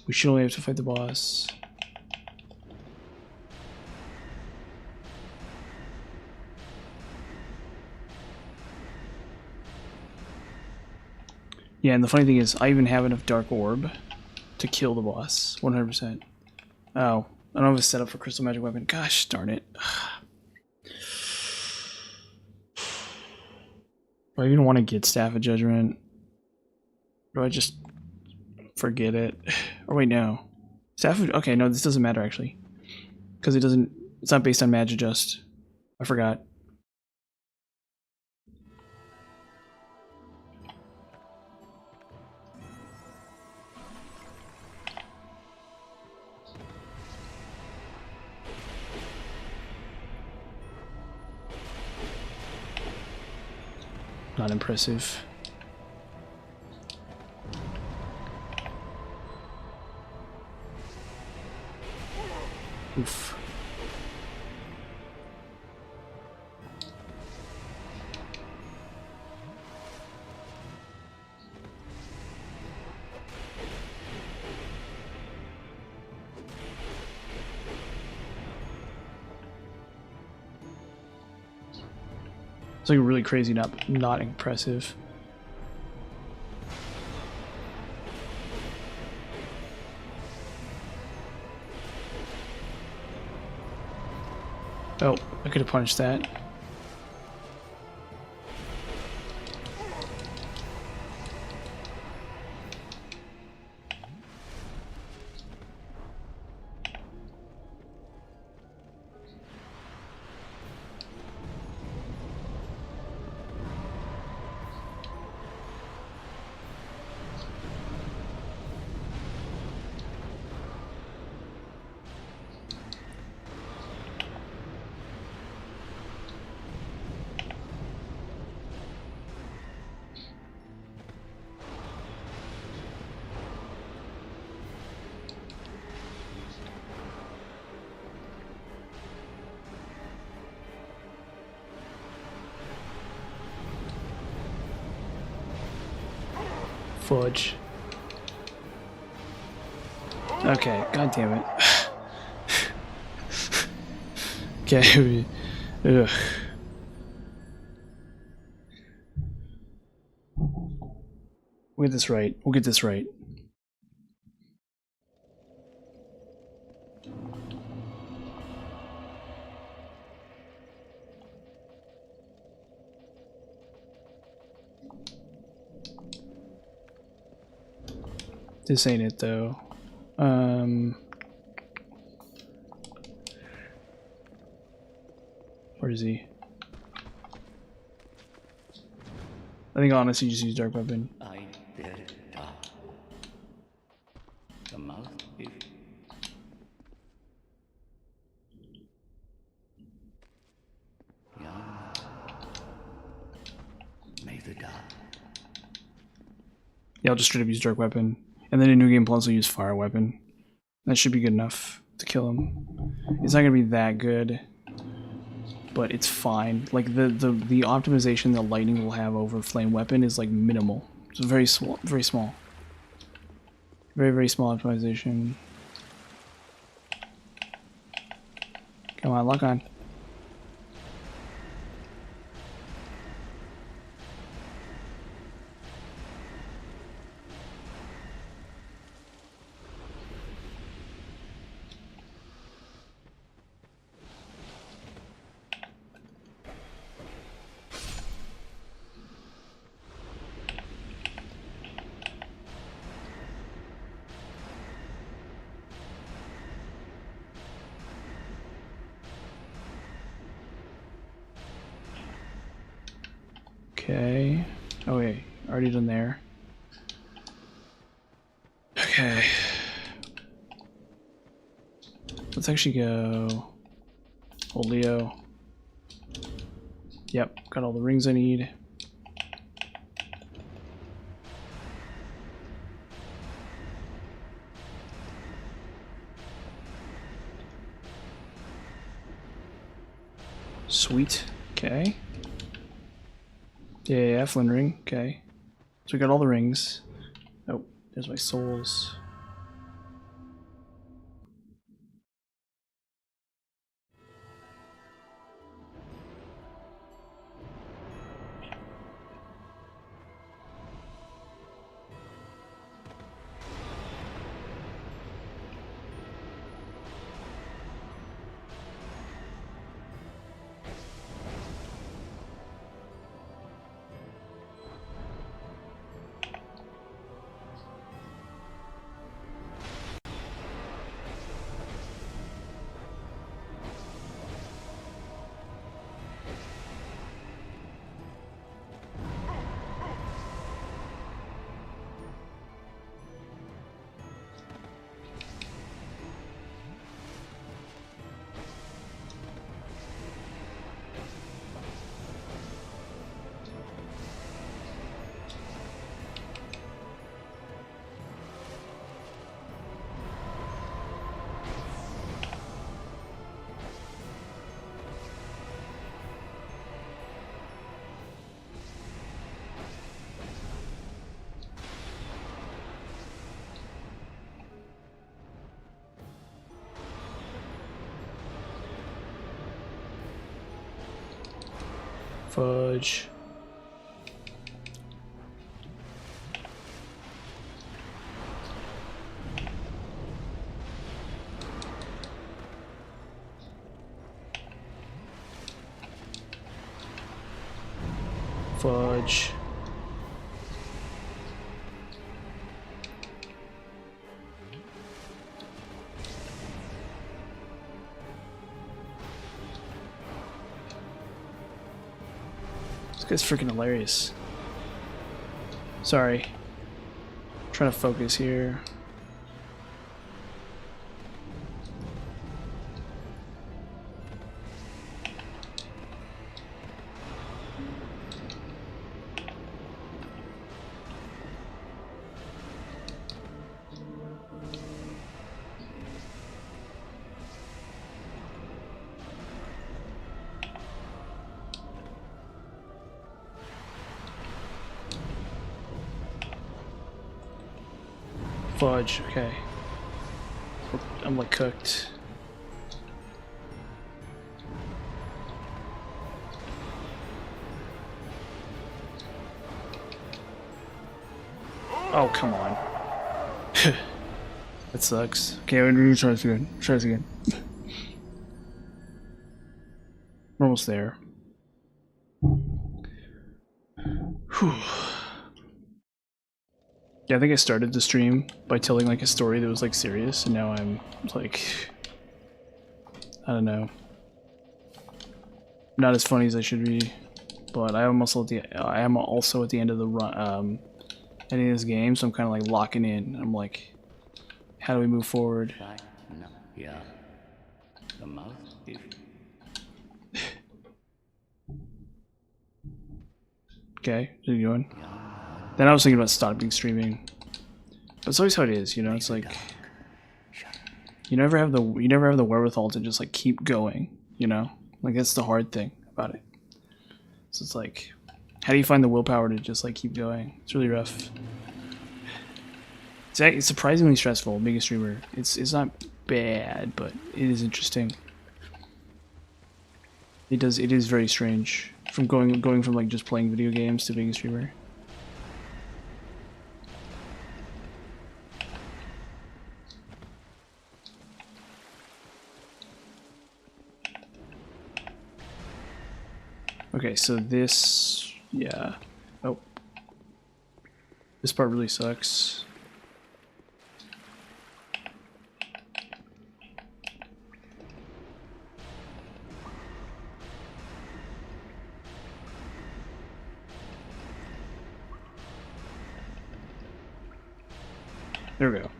we should only have to fight the boss. Yeah, and the funny thing is, I even have enough Dark Orb to kill the boss, 100%. Oh, I don't have a setup for Crystal Magic Weapon. Gosh darn it. Do I even want to get Staff of Judgment? Or do I just forget it? Or wait, no. Staff of... Okay, no, this doesn't matter, actually. Because it doesn't... It's not based on Magidust. I forgot. Not impressive. Oof. It's like really crazy, not impressive. Oh, I could have punched that. Fudge. Okay, god damn it. Okay. Ugh. We'll get this right. We'll get this right. This ain't it though. Where is he? I think honestly just use dark weapon. I dare dark. The mouth is young. May the dark. Yeah, I'll just straight up use dark weapon. And then in New Game Plus I'll use fire weapon. That should be good enough to kill him. It's not gonna be that good, but it's fine. Like the optimization that lightning will have over flame weapon is like minimal. It's very small, very small. Very small optimization. Come on, lock on. Okay. Oh wait, already done there. Okay. Let's actually go Oleo. Yep, got all the rings I need. Sweet. Okay. Yeah, Flynn ring. Okay. So we got all the rings. Oh, there's my souls. Fudge. Fudge. This guy's freaking hilarious. Sorry. Trying to focus here. Fudge, okay. I'm like cooked. Oh, come on. That sucks. Okay, we're gonna try this again. Try this again. We're almost there. Whew. Yeah, I think I started the stream by telling like a story that was like serious, and now I'm like, I don't know, not as funny as I should be. But I am also at the end of the run, ending this game, so I'm kind of like locking in. I'm like, how do we move forward? Right? No. Yeah. The mouth. If Okay, what are you doing? Then I was thinking about stopping streaming. But it's always how it is, you know. It's like you never have the wherewithal to just like keep going, you know. Like that's the hard thing about it. So it's like, how do you find the willpower to just like keep going? It's really rough. It's surprisingly stressful being a streamer. It's not bad, but it is interesting. It is very strange from going from like just playing video games to being a streamer. Okay, so this, yeah. Oh. This part really sucks. There we go.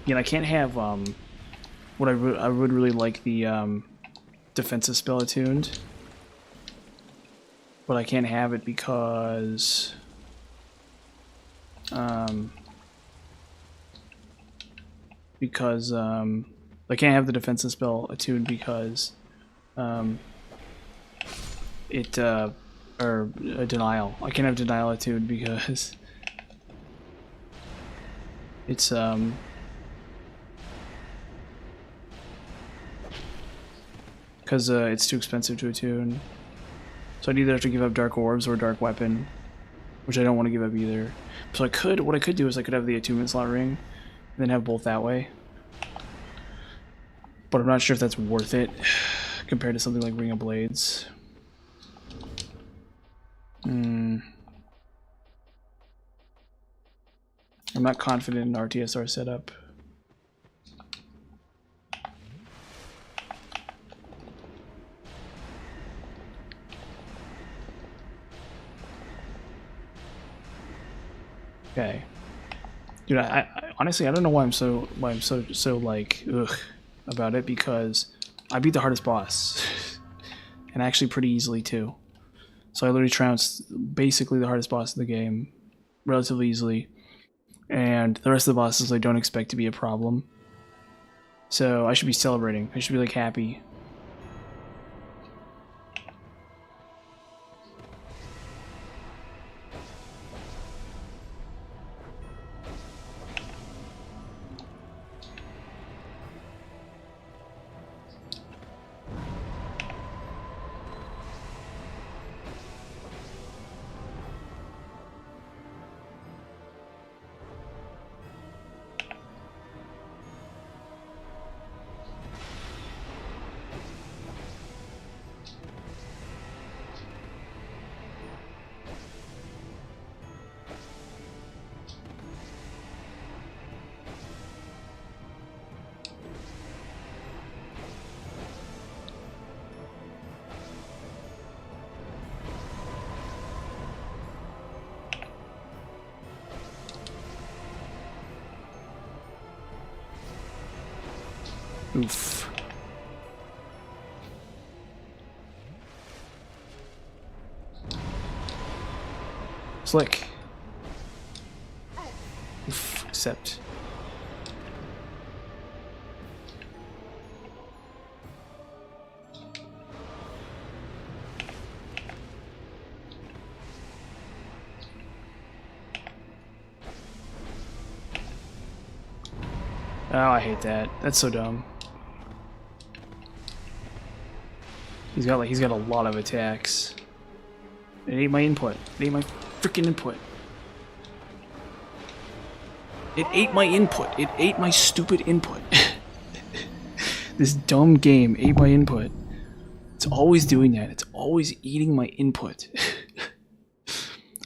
Yeah, I can't have, what I would really like the, defensive spell attuned. But I can't have it because I can't have the defensive spell attuned because or a denial. I can't have denial attuned because it's it's too expensive to attune. So I'd either have to give up Dark Orbs or Dark Weapon, which I don't want to give up either. So what I could do is I could have the attunement slot ring, and then have both that way. But I'm not sure if that's worth it compared to something like Ring of Blades. I'm not confident in RTSR setup. Okay, dude. I honestly I don't know why I'm so like ugh about it, because I beat the hardest boss, and actually pretty easily too. So I literally trounced basically the hardest boss in the game relatively easily, and the rest of the bosses I don't expect to be a problem. So I should be celebrating. I should be like happy. Oof. Slick. Oof, accept. Oh, I hate that. That's so dumb. He's got a lot of attacks. It ate my input. It ate my freaking input. It ate my input. It ate my stupid input. This dumb game ate my input. It's always doing that. It's always eating my input.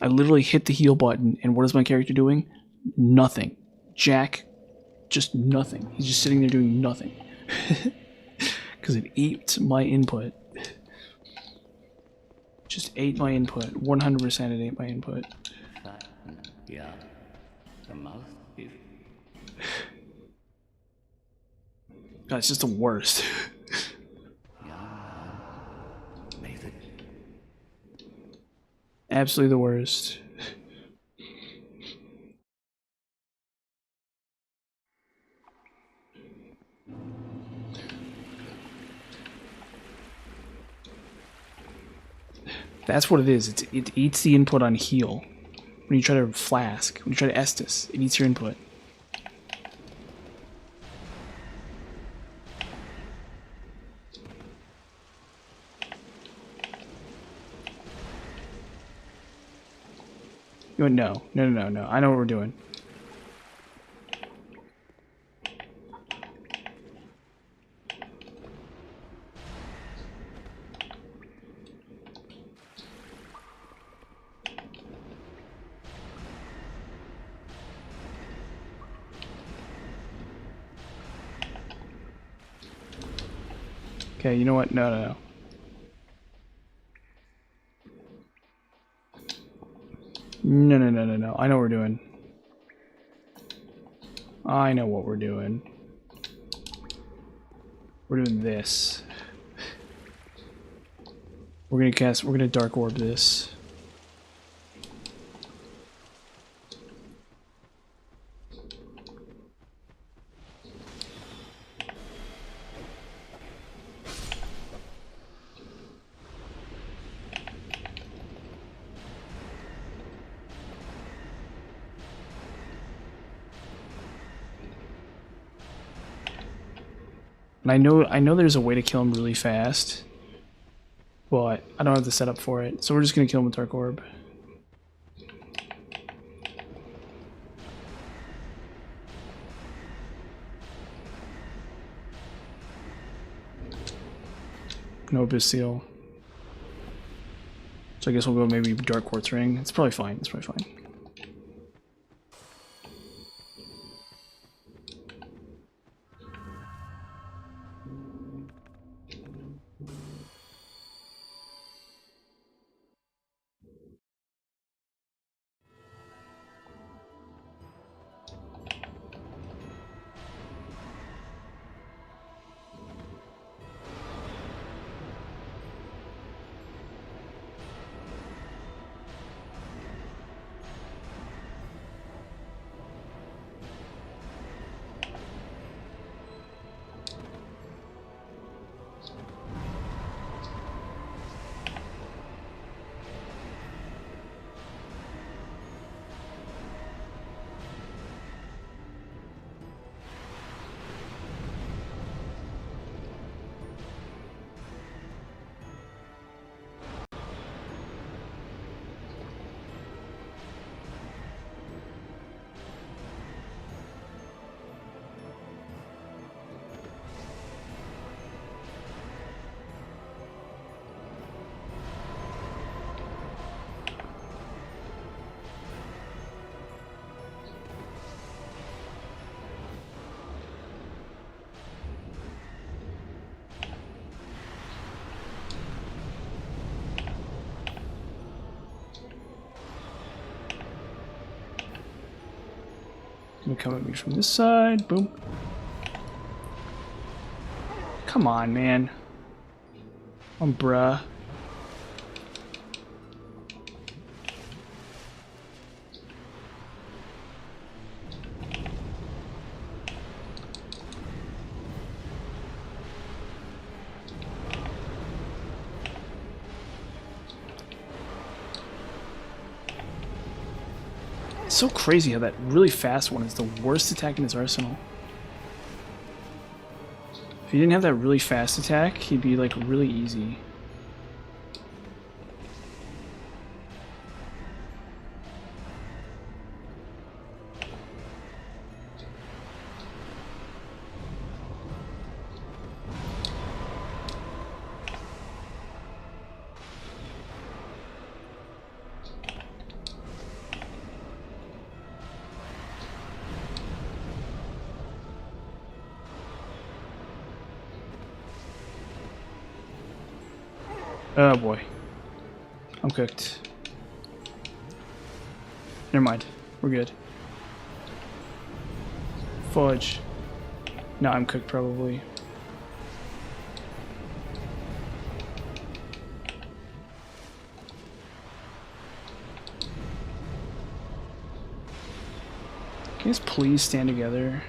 I literally hit the heal button, and what is my character doing? Nothing. Jack, just nothing. He's just sitting there doing nothing. Because it ate my input. Just ate my input. 100% it ate my input. Yeah. The mouth is. God, it's just the worst. Method. Absolutely the worst. That's what it is. It eats the input on heal. When you try to flask, when you try to Estus, it eats your input. You went, no. No. I know what we're doing. Okay, you know what? No. No. I know what we're doing. I know what we're doing. We're doing this. We're gonna Dark Orb this. And I know there's a way to kill him really fast, but I don't have the setup for it, so we're just gonna kill him with Dark Orb. No Abyss Seal. So I guess we'll go maybe Dark Quartz Ring. It's probably fine. It's probably fine. Gonna come at me from this side. Boom. Come on, man. Bruh. It's so crazy how that really fast one is the worst attack in his arsenal. If he didn't have that really fast attack, he'd be like really easy. Oh boy. I'm cooked. Never mind. We're good. Fudge. No, I'm cooked probably. Can you guys please stand together?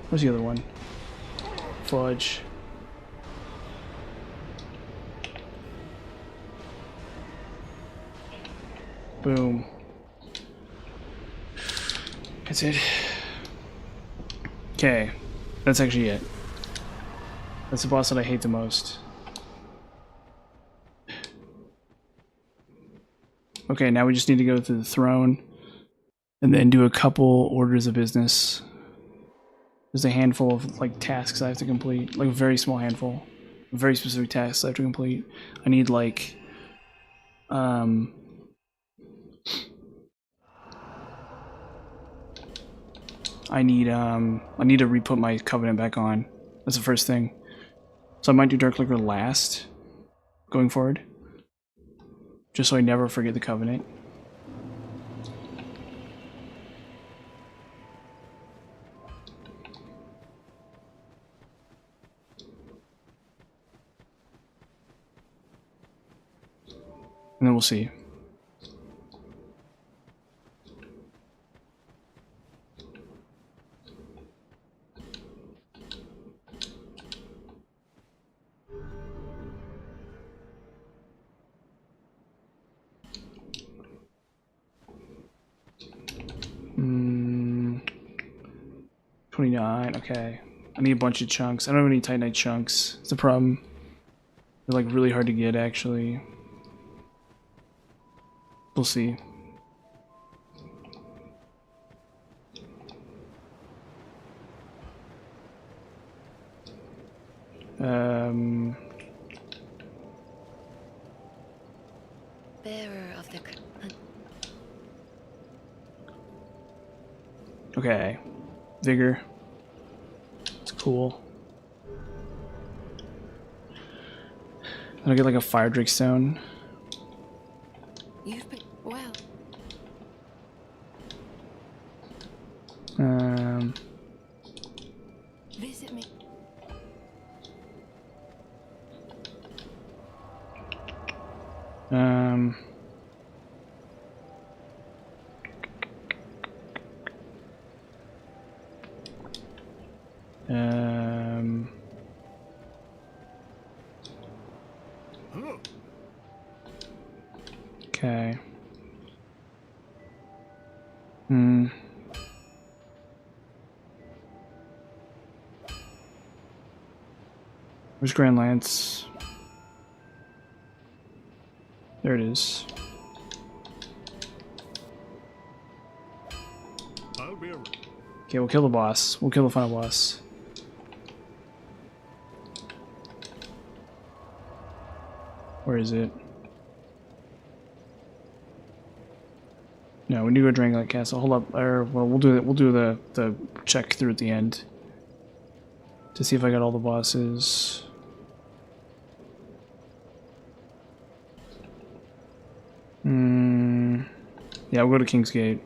Where's the other one? Fudge. Boom. That's it. Okay. That's actually it. That's the boss that I hate the most. Okay, now we just need to go through the throne and then do a couple orders of business. There's a handful of like tasks I have to complete, like a very small handful, very specific tasks I have to complete. I need like, I need to re-put my covenant back on. That's the first thing. So I might do Dark Liquor last, going forward, just so I never forget the covenant. And then we'll see. Hmm. 29, okay. I need a bunch of chunks. I don't have any Titanite chunks. It's a problem. They're like really hard to get actually. We'll see. Bearer of the Okay. Vigor. It's cool. I'll get like a fire drake stone. You've been well. Visit me. Okay. Where's Grand Lance? There it is. I'll be around. Okay, we'll kill the boss. We'll kill the final boss. Where is it? No, we need to go to Drangleic Castle. Hold up, or well, we'll do the check through at the end to see if I got all the bosses. Yeah, we'll go to King's Gate.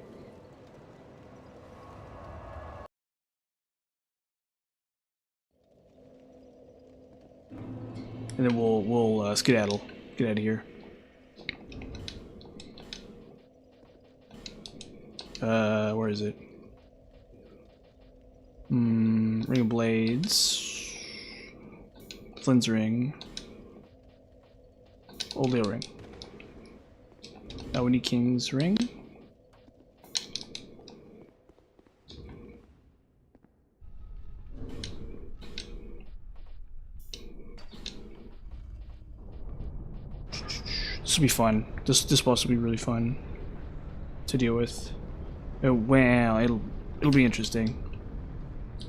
And then we'll skedaddle. Get out of here. Where is it? Ring of Blades. Flynn's Ring. Oleo ring. Now we need King's ring. This will be fun. This boss will be really fun to deal with. Oh wow, it'll be interesting.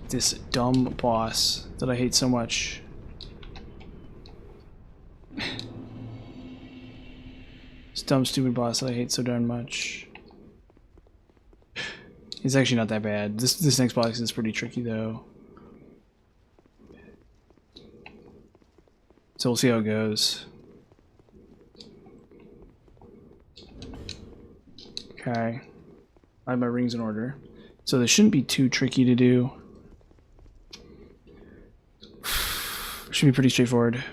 This dumb boss that I hate so much. This dumb stupid boss that I hate so darn much. He's actually not that bad. This next boss is pretty tricky though. So we'll see how it goes. Okay. I have my rings in order. So this shouldn't be too tricky to do. Should be pretty straightforward.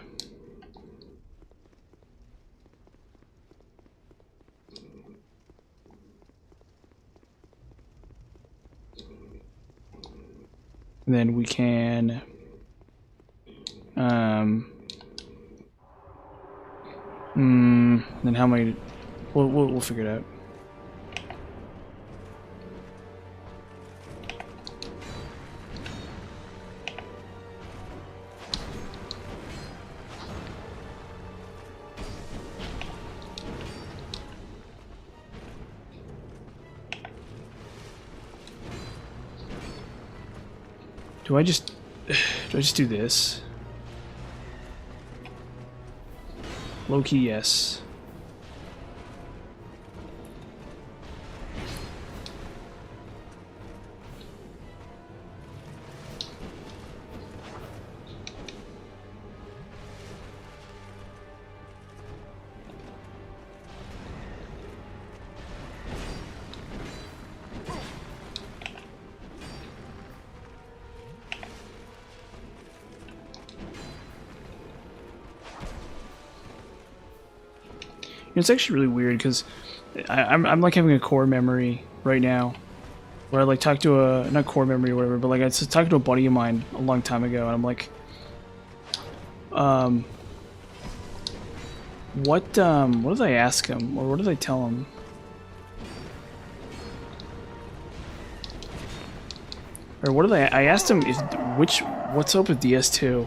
And then we can then how am I we'll figure it out. Do I just do this? Low key, yes. It's actually really weird because I'm like having a core memory right now where I like talk to a, not core memory or whatever, but like I talked to a buddy of mine a long time ago and I'm like, what did I ask him or what did I tell him? Or what did I asked him if what's up with DS2?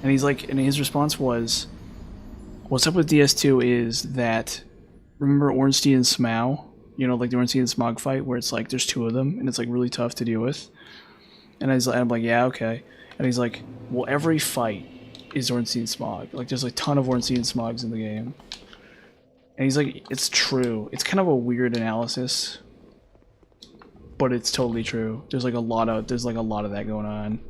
And he's like, and his response was, what's up with DS2 is that, remember Ornstein and Smough? You know, like the Ornstein and Smaug fight where it's like there's two of them and it's like really tough to deal with. And I'm like, yeah, okay. And he's like, well, every fight is Ornstein and Smaug. Like there's a ton of Ornstein and Smaugs in the game. And he's like, it's true. It's kind of a weird analysis, but it's totally true. There's like a lot of that going on.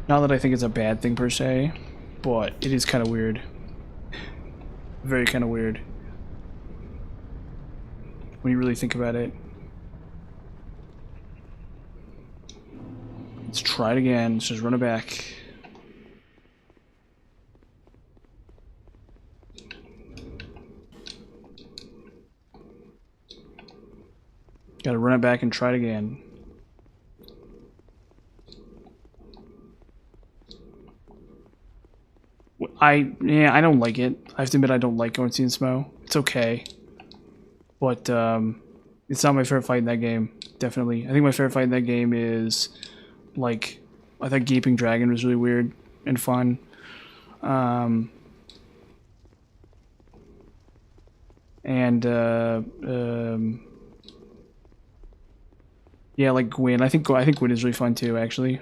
Not that I think it's a bad thing per se, but it is kind of weird. Very kind of weird. When you really think about it. Let's try it again. Let's just run it back. Gotta run it back and try it again. I don't like it. I have to admit I don't like Ornstein and Smough. It's okay. But it's not my favorite fight in that game. Definitely. I think my favorite fight in that game is like I thought Gaping Dragon was really weird and fun. Yeah, like Gwyn. I think Gwyn is really fun too, actually.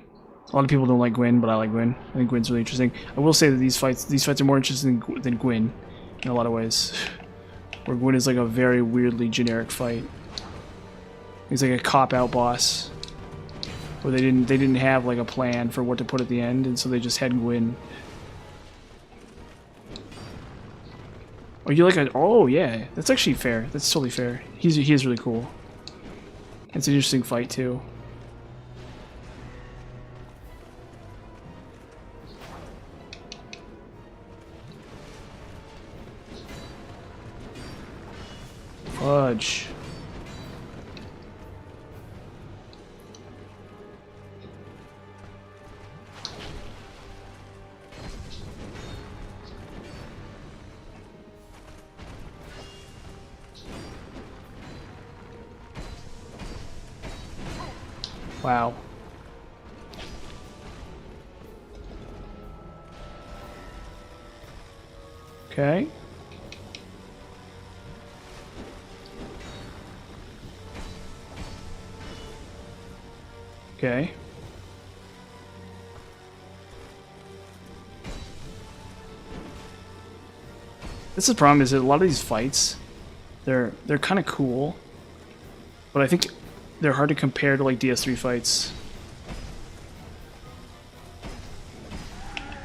A lot of people don't like Gwyn, but I like Gwyn. I think Gwyn's really interesting. I will say that these fights are more interesting than Gwyn in a lot of ways. Where Gwyn is like a very weirdly generic fight. He's like a cop-out boss. Where they didn't have like a plan for what to put at the end, and so they just had Gwyn. Oh, you like a? Oh yeah, that's actually fair. That's totally fair. He is really cool. It's an interesting fight too. Fudge. Wow. Okay. Okay. This is the problem, is that a lot of these fights, they're kind of cool, but I think they're hard to compare to like DS3 fights.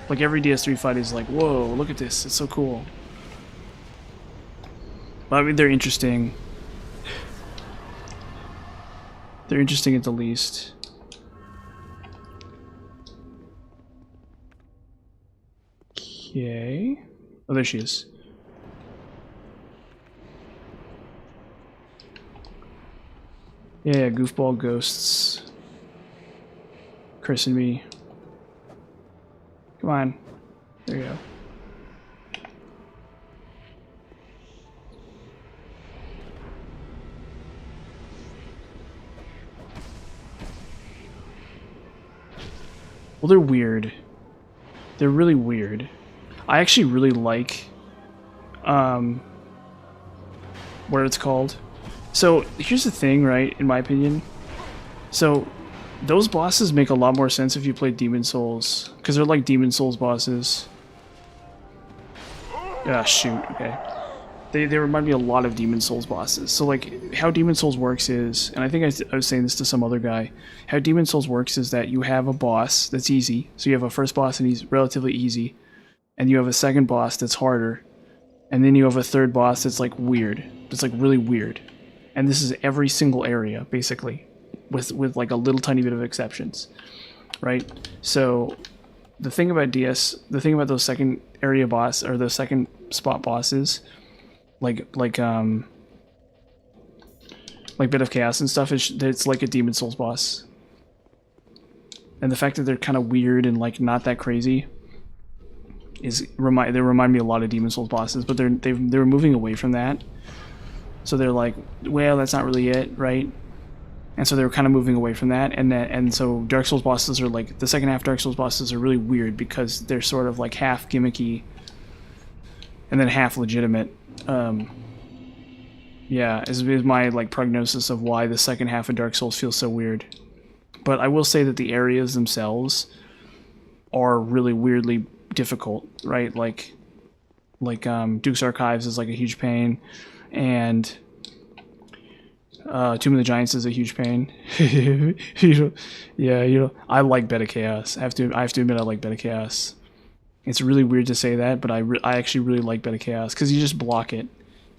Like every DS3 fight is like, whoa, look at this, it's so cool. I mean, they're interesting. They're interesting at the least. Okay. Oh, there she is. Yeah, goofball ghosts. Cursing me. Come on. There you go. Well, they're weird. They're really weird. I actually really like what it's called. So here's the thing, right, in my opinion. So those bosses make a lot more sense if you play Demon Souls, because they're like Demon Souls bosses. Ah, shoot, okay. They remind me a lot of Demon Souls bosses. So like how Demon Souls works is, and I think I was saying this to some other guy, how Demon Souls works is that you have a boss that's easy. So you have a first boss and he's relatively easy, and you have a second boss that's harder, and then you have a third boss that's like weird. It's like really weird. And this is every single area, basically, with like a little tiny bit of exceptions, right? So the thing about those second area boss, or the second spot bosses, like Bit of Chaos and stuff, it's like a Demon Souls boss. And the fact that they're kind of weird and like not that crazy they remind me a lot of Demon Souls bosses, but they're moving away from that. So they're like, well, that's not really it, right? And so they're kind of moving away from that, and so Dark Souls bosses are like, the second half Dark Souls bosses are really weird because they're sort of like half gimmicky and then half legitimate. Yeah, is my like prognosis of why the second half of Dark Souls feels so weird. But I will say that the areas themselves are really weirdly difficult, right? Like Duke's Archives is like a huge pain, and Tomb of the Giants is a huge pain. I like Bed of Chaos. I have to admit I like Bed of Chaos. It's really weird to say that, but I actually really like Bed of Chaos because you just block it.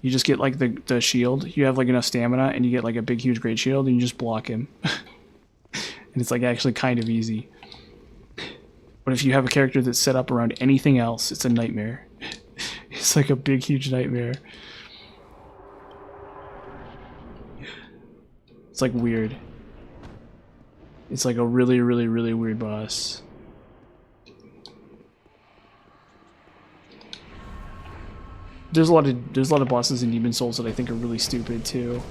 You just get like the shield. You have like enough stamina, and you get like a big huge great shield, and you just block him. And it's like actually kind of easy. But if you have a character that's set up around anything else, it's a nightmare. It's like a big huge nightmare. It's like weird. It's like a really, really, really weird boss. There's a lot of bosses in Demon Souls that I think are really stupid too.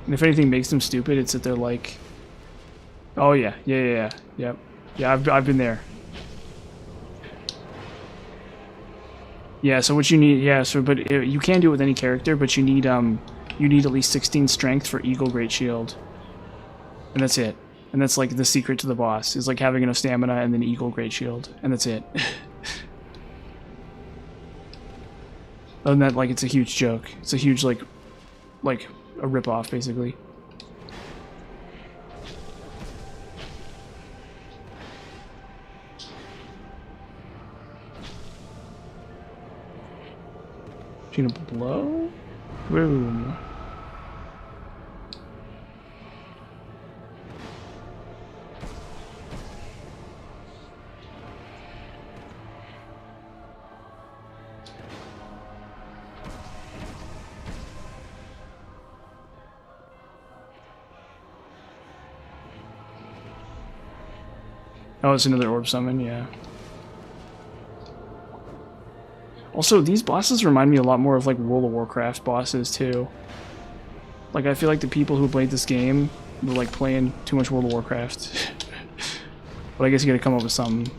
And if anything makes them stupid, it's that they're like, oh yeah, yep, yeah, I've been there. Yeah, so what you need, but you can do it with any character, but you need at least 16 strength for Eagle Great Shield, and that's it. And that's like the secret to the boss, is like having enough stamina and then Eagle Great Shield, and that's it. Other than that, like, it's a huge joke. It's a huge like a rip-off, basically. Gonna blow? Boom. Oh, it's another orb summon, yeah. Also, these bosses remind me a lot more of like World of Warcraft bosses too. Like I feel like the people who played this game were like playing too much World of Warcraft. But I guess you gotta come up with something.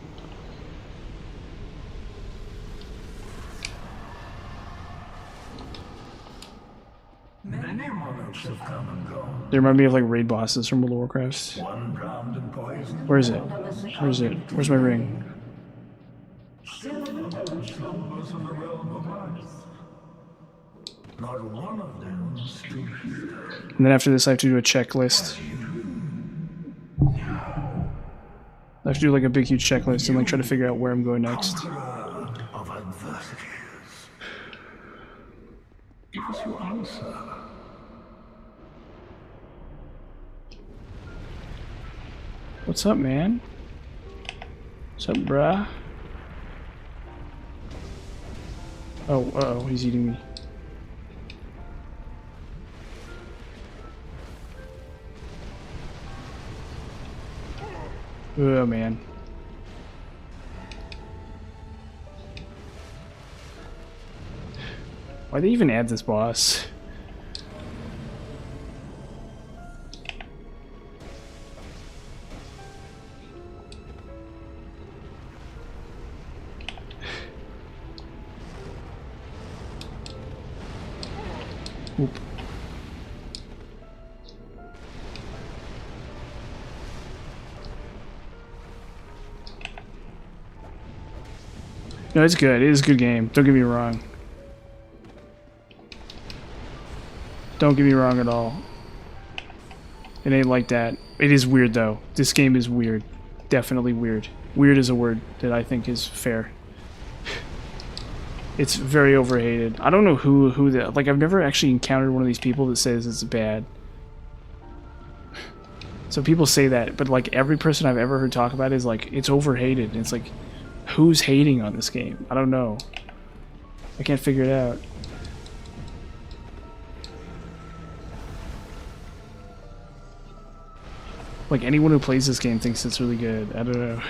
Many monarchs have come and gone. They remind me of like raid bosses from World of Warcraft. One drowned in poison. Where is it? Where is it? Where's my ring? Still another slumbers in the realm of ice. Not one of them stood here. And then after this I have to do a checklist. I have to do like a big huge checklist and like try to figure out where I'm going next. Conqueror of adversities. Give us your answer. What's up, man? What's up, bruh? Oh, uh-oh, he's eating me. Oh, man. Why'd they even add this boss? Oop. No, it's good. It is a good game. Don't get me wrong. Don't get me wrong at all. It ain't like that. It is weird, though. This game is weird. Definitely weird. Weird is a word that I think is fair. It's very overhated. I don't know who that... Like, I've never actually encountered one of these people that says it's bad. So people say that, but, like, every person I've ever heard talk about it is like, it's overhated. And it's like, who's hating on this game? I don't know. I can't figure it out. Like, anyone who plays this game thinks it's really good. I don't know.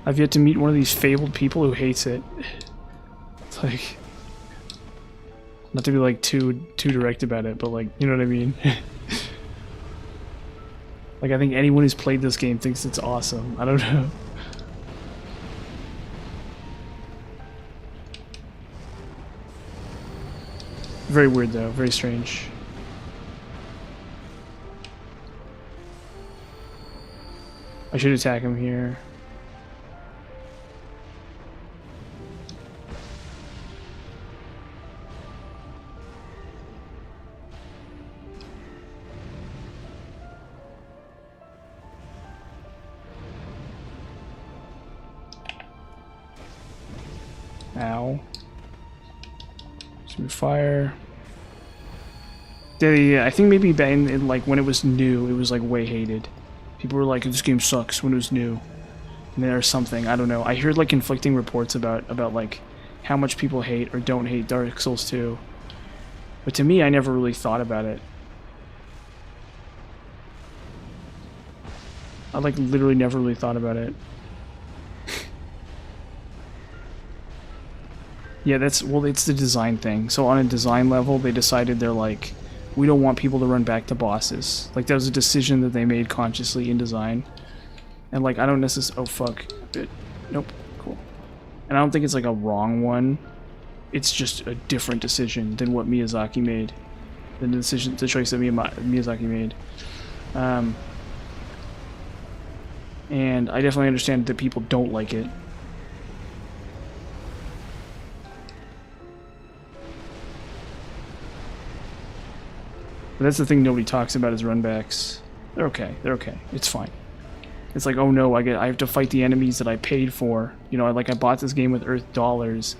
I've yet to meet one of these fabled people who hates it. It's like... Not to be like too direct about it, but like, you know what I mean? Like, I think anyone who's played this game thinks it's awesome. I don't know. Very weird though, very strange. I should attack him here. Ow. Some fire. I think maybe back in like when it was new, it was like way hated. People were like, "This game sucks" when it was new, and then there's something, I don't know. I heard like conflicting reports about like how much people hate or don't hate Dark Souls 2. But to me, I never really thought about it. I like literally never really thought about it. Yeah, it's the design thing. So on a design level, they decided they're like, we don't want people to run back to bosses. Like, that was a decision that they made consciously in design. And like, I don't necessarily... Oh, fuck. Nope. Cool. And I don't think it's like a wrong one. It's just a different decision than what Miyazaki made. Than the choice that Miyazaki made. And I definitely understand that people don't like it. But that's the thing nobody talks about is runbacks. They're okay. They're okay. It's fine. It's like, oh no, I have to fight the enemies that I paid for. You know, I bought this game with Earth dollars,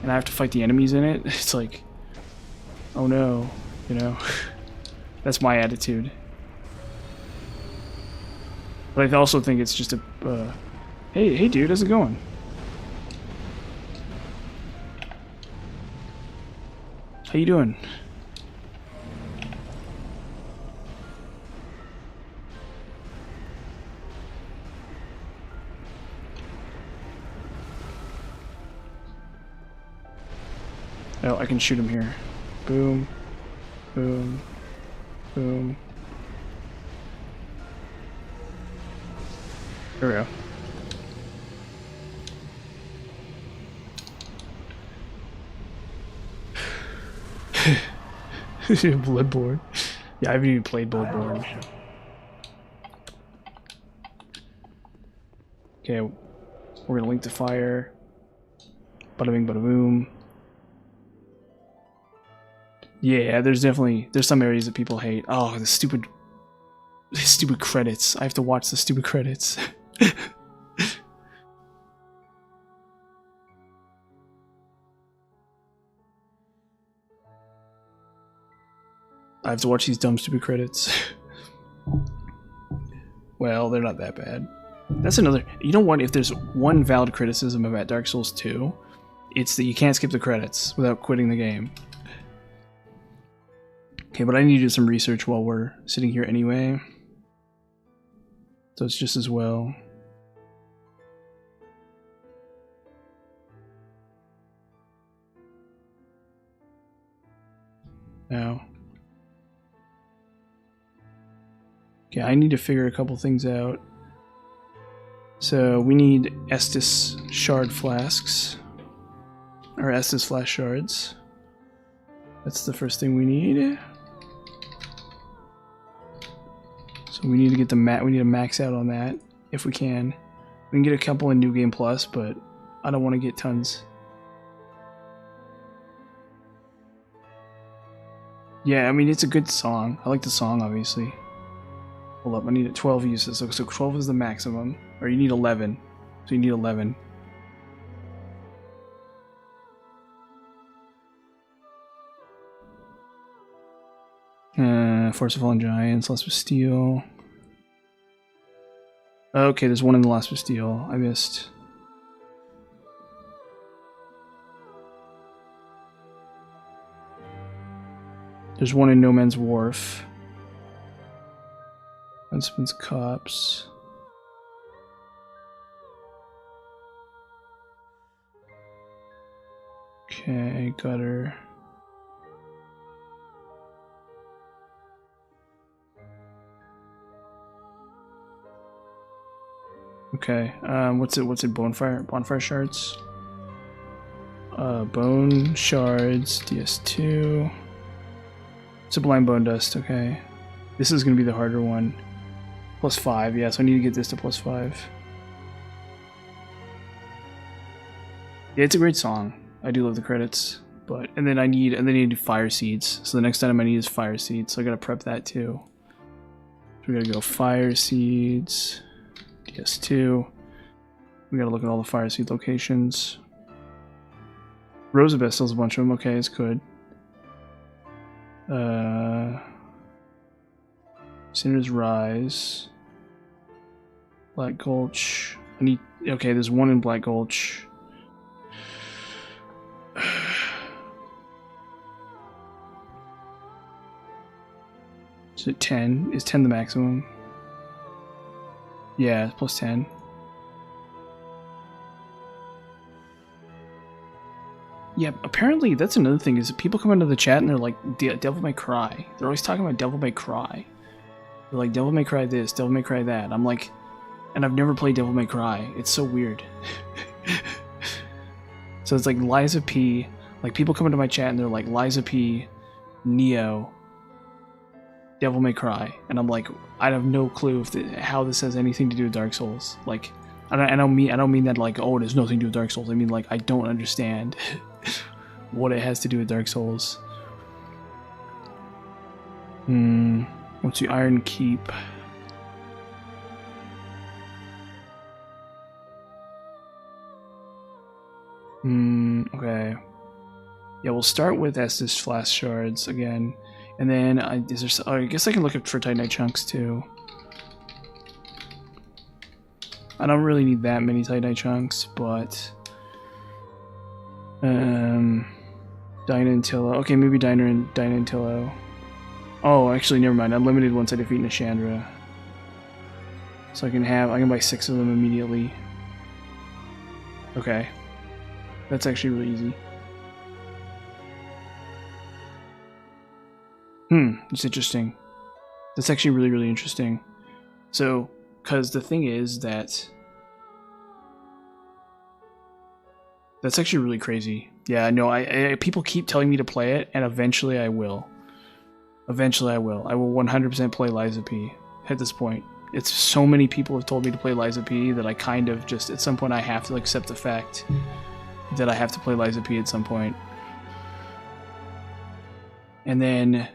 and I have to fight the enemies in it. It's like, oh no, you know. That's my attitude. But I also think it's just Hey, dude, how's it going? How you doing? Oh, I can shoot him here. Boom. Boom. Boom. There we go. Bloodborne. Yeah, I haven't even played Bloodborne. Okay, we're gonna link to fire. Bada bing, bada boom. Yeah, there's some areas that people hate. Oh, the stupid credits. I have to watch the stupid credits. I have to watch these dumb stupid credits. Well, they're not that bad. That's another... You know what? If there's one valid criticism about Dark Souls 2, it's that you can't skip the credits without quitting the game. Okay, but I need to do some research while we're sitting here anyway. So it's just as well. Now. Okay, I need to figure a couple things out. So we need Estus shard flasks. Or Estus flash shards. That's the first thing we need. So we need to get we need to max out on that if we can. We can get a couple in New Game Plus, but I don't want to get tons. Yeah, I mean it's a good song. I like the song obviously. Hold up, I need 12 uses. So 12 is the maximum. Or you need 11. So you need 11. Force of Fallen Giants, Last Bastille. Okay, there's one in the Last Bastille. I missed. There's one in No Man's Wharf. Huntsman's Copse. Okay, Gutter. Okay, what's it? Bonfire shards? Bone shards, DS2. Sublime Bone Dust, okay. This is gonna be the harder one. +5, yeah, so I need to get this to +5. Yeah, it's a great song. I do love the credits. But and then I need fire seeds. So the next item I need is fire seeds. So I gotta prep that too. So we gotta go fire seeds. DS2. We gotta look at all the fire seed locations. Rosabeth still has a bunch of them. Okay, it's good. Sinner's Rise. Black Gulch. I need... Okay, there's one in Black Gulch. Is it 10? Is 10 the maximum? Yeah, +10. Yeah, apparently that's another thing, is that people come into the chat and they're like, Devil May Cry. They're always talking about Devil May Cry. They're like, Devil May Cry this, Devil May Cry that. I'm like, and I've never played Devil May Cry. It's so weird. So it's like Liza P. Like, people come into my chat and they're like, Liza P, Neo, Devil May Cry. And I'm like, I have no clue if how this has anything to do with Dark Souls. Like, I don't mean that like, oh, it has nothing to do with Dark Souls. I mean, like, I don't understand what it has to do with Dark Souls. What's the Iron Keep? Okay. Yeah, we'll start with Estus Flask Shards again. And then, I guess I can look for Titanite Chunks too. I don't really need that many tie-dye chunks, but Dinah and Tillo. Okay, maybe Dinah and Tillo. Oh, actually, never mind. Unlimited once I defeat Nishandra. So I can buy 6 of them immediately. Okay. That's actually really easy. It's interesting. That's actually really, really interesting. So, because the thing is that... That's actually really crazy. Yeah, no, I people keep telling me to play it, and eventually I will. Eventually I will. I will 100% play Liza P. At this point. It's so many people have told me to play Liza P that I kind of just, at some point I have to accept the fact that I have to play Liza P at some point. And then...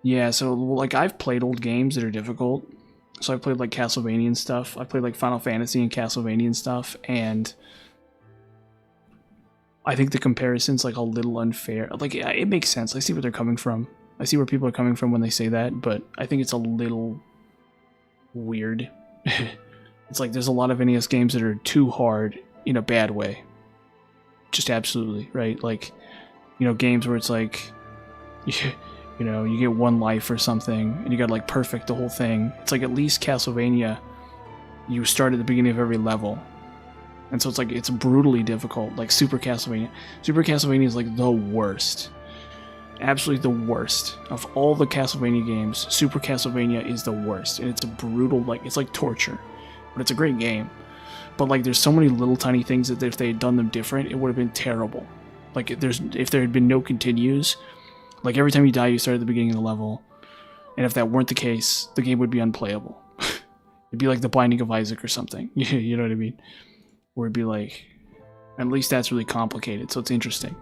Yeah, so, like, I've played old games that are difficult. So I've played, like, Castlevania and stuff. I've played, like, Final Fantasy and Castlevania and stuff, and... I think the comparison's, like, a little unfair. Like, it makes sense. I see where they're coming from. I see where people are coming from when they say that, but I think it's a little... weird. It's like, there's a lot of NES games that are too hard in a bad way. Just absolutely, right? Like, you know, games where it's like... You know, you get 1 life or something, and you got like perfect the whole thing. It's like at least Castlevania, you start at the beginning of every level. And so it's like, it's brutally difficult, like Super Castlevania. Super Castlevania is like the worst. Absolutely the worst. Of all the Castlevania games, Super Castlevania is the worst. And it's a brutal, like, it's like torture. But it's a great game. But like, there's so many little tiny things that if they had done them different, it would have been terrible. Like, if there had been no continues... Like, every time you die, you start at the beginning of the level. And if that weren't the case, the game would be unplayable. It'd be like The Binding of Isaac or something. You know what I mean? Where it'd be like... At least that's really complicated, so it's interesting.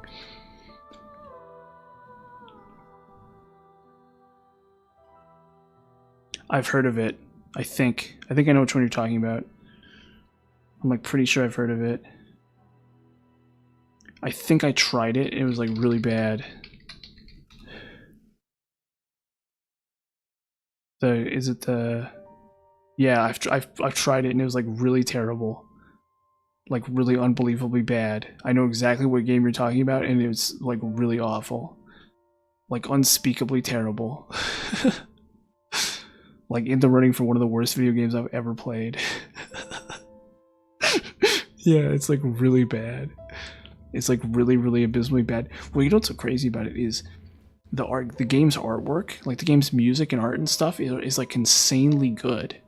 I've heard of it. I think I know which one you're talking about. I'm, like, pretty sure I've heard of it. I think I tried it. It was, like, really bad. Yeah, I've tried it and it was like really terrible, like really unbelievably bad. I know exactly what game you're talking about, and it was like really awful, like unspeakably terrible. Like in the running for one of the worst video games I've ever played. Yeah, it's like really bad. It's like really, really abysmally bad. Well, you know what's so crazy about it is the game's artwork, like the game's music and art and stuff, is like insanely good.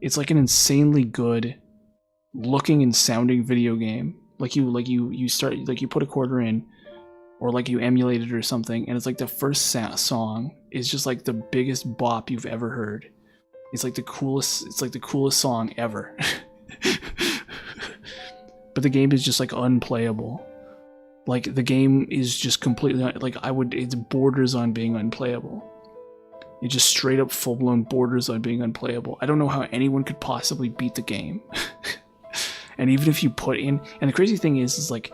It's like an insanely good looking and sounding video game. Like you start, like you put a quarter in, or like you emulate it or something, and it's like the first song is just like the biggest bop you've ever heard. It's like the coolest song ever. But the game is just like unplayable. Like, the game is just completely, like, it borders on being unplayable. It just straight up full-blown borders on being unplayable. I don't know how anyone could possibly beat the game. And even if you put in, and the crazy thing is like,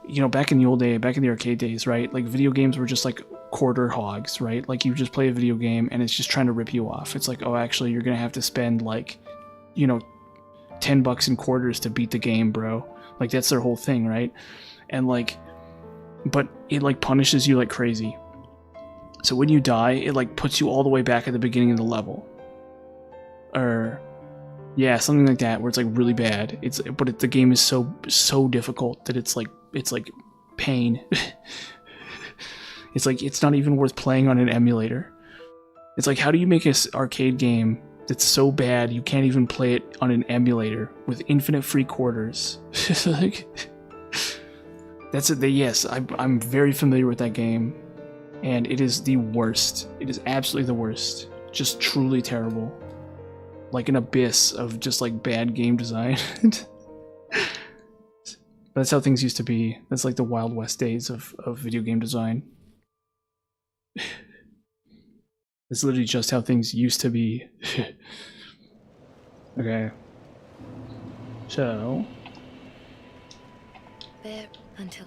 you know, back in the arcade days, right? Like, video games were just like quarter hogs, right? Like, you just play a video game and it's just trying to rip you off. It's like, oh, actually, you're gonna have to spend like, you know, $10 in quarters to beat the game, bro. Like, that's their whole thing, right? And like, but it like punishes you like crazy. So when you die, it like puts you all the way back at the beginning of the level. Or, yeah, something like that, where it's like really bad. The game is so difficult that it's like pain. It's like, it's not even worth playing on an emulator. It's like, how do you make an arcade game that's so bad you can't even play it on an emulator with infinite free quarters? Like, that's it. Yes, I'm very familiar with that game, and it is the worst. It is absolutely the worst. Just truly terrible. Like an abyss of just like bad game design. That's how things used to be. That's like the Wild West days of video game design. It's literally just how things used to be. Okay. So... There until...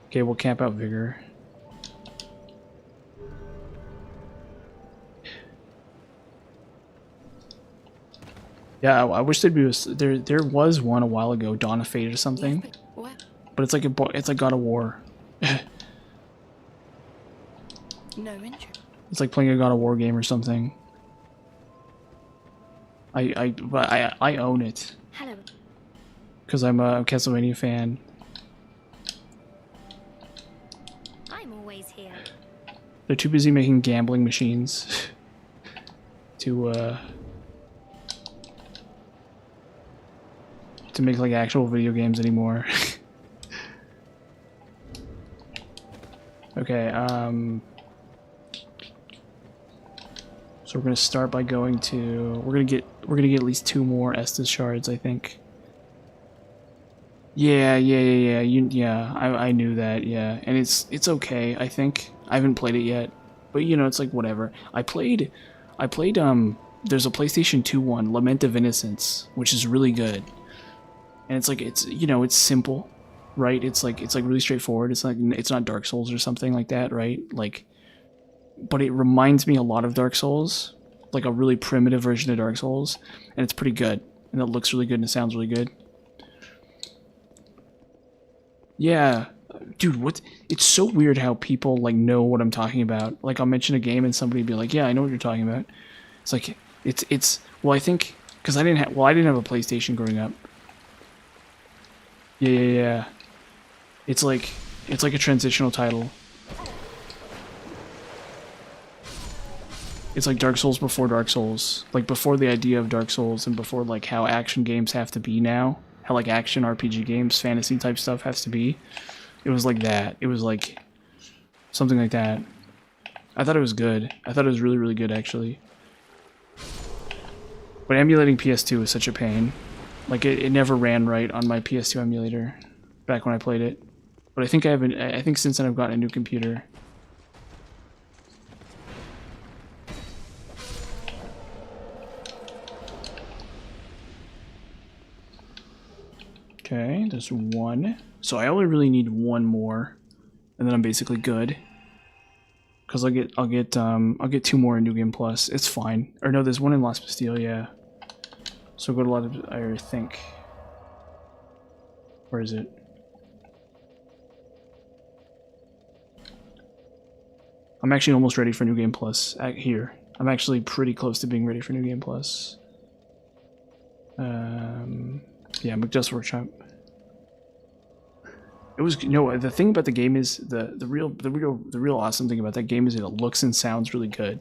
Okay, we'll camp out Vigor. Yeah, I wish there'd be there was one a while ago, Dawn of Fate or Yes, something, but well, but it's like it's like God of War. no interest. It's like playing a God of War game or something. I own it Hello. because I'm a Castlevania fan. I'm always here. They're too busy making gambling machines to make like actual video games anymore. Okay, so we're gonna start by going to we're gonna get at least 2 more Estus shards, I think. Yeah, I knew that, yeah. And it's okay, I think. I haven't played it yet. But you know, it's like whatever. I played there's a PlayStation 2 one, Lament of Innocence, which is really good. And it's like you know, it's simple, right? It's like really straightforward. It's not Dark Souls or something like that, right? Like, but it reminds me a lot of Dark Souls, like a really primitive version of Dark Souls, and it's pretty good. And it looks really good and it sounds really good. Yeah, dude, what? It's so weird how people like know what I'm talking about. Like I'll mention a game and somebody be like, "Yeah, I know what you're talking about." It's like it's well, I think because I didn't have a PlayStation growing up. Yeah. It's like a transitional title. It's like Dark Souls before Dark Souls, like before the idea of Dark Souls and before like how action games have to be now. How like action RPG games, fantasy type stuff has to be. It was like that. It was like something like that. I thought it was good. I thought it was really, really good actually. But emulating PS2 is such a pain. Like it never ran right on my PS2 emulator back when I played it. But I think I think since then I've gotten a new computer. Okay, there's one. So I only really need one more, and then I'm basically good. Cause I'll get 2 more in New Game Plus. It's fine. Or no, there's one in Lost Bastille, yeah. So go to a lot of I think. Where is it? I'm actually almost ready for New Game Plus here. I'm actually pretty close to being ready for New Game Plus. Yeah, McDust Workshop. It was the thing about the game is the real awesome thing about that game is it looks and sounds really good.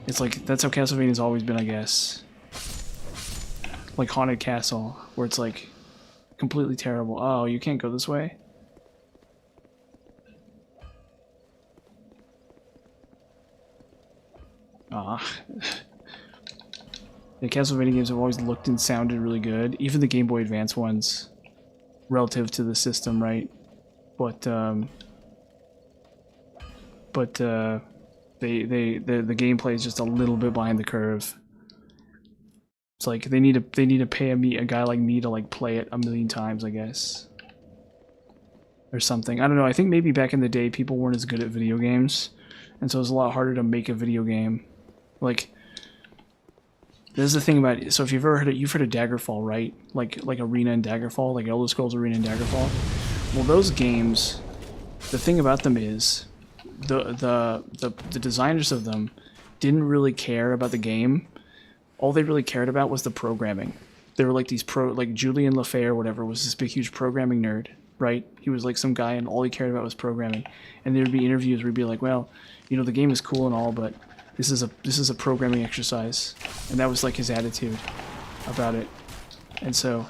It's like that's how Castlevania's always been, I guess. Like Haunted Castle, where it's like completely terrible. Oh, you can't go this way? Ah. The Castlevania games have always looked and sounded really good. Even the Game Boy Advance ones, relative to the system, right? But the gameplay is just a little bit behind the curve. It's like they need to pay a guy like me to like play it a million times, I guess, or something. I don't know. I think maybe back in the day people weren't as good at video games, and so it's a lot harder to make a video game. Like, this is the thing about it. So if you've ever heard of, you've heard of Daggerfall, right? Like Arena and Daggerfall, like Elder Scrolls Arena and Daggerfall. Well, those games, the thing about them is the designers of them didn't really care about the game. All they really cared about was the programming. They were like these like Julian Lefay or whatever was this big huge programming nerd, right? He was like some guy and all he cared about was programming. And there would be interviews where he'd be like, well, you know, the game is cool and all, but this is a programming exercise. And that was like his attitude about it. And so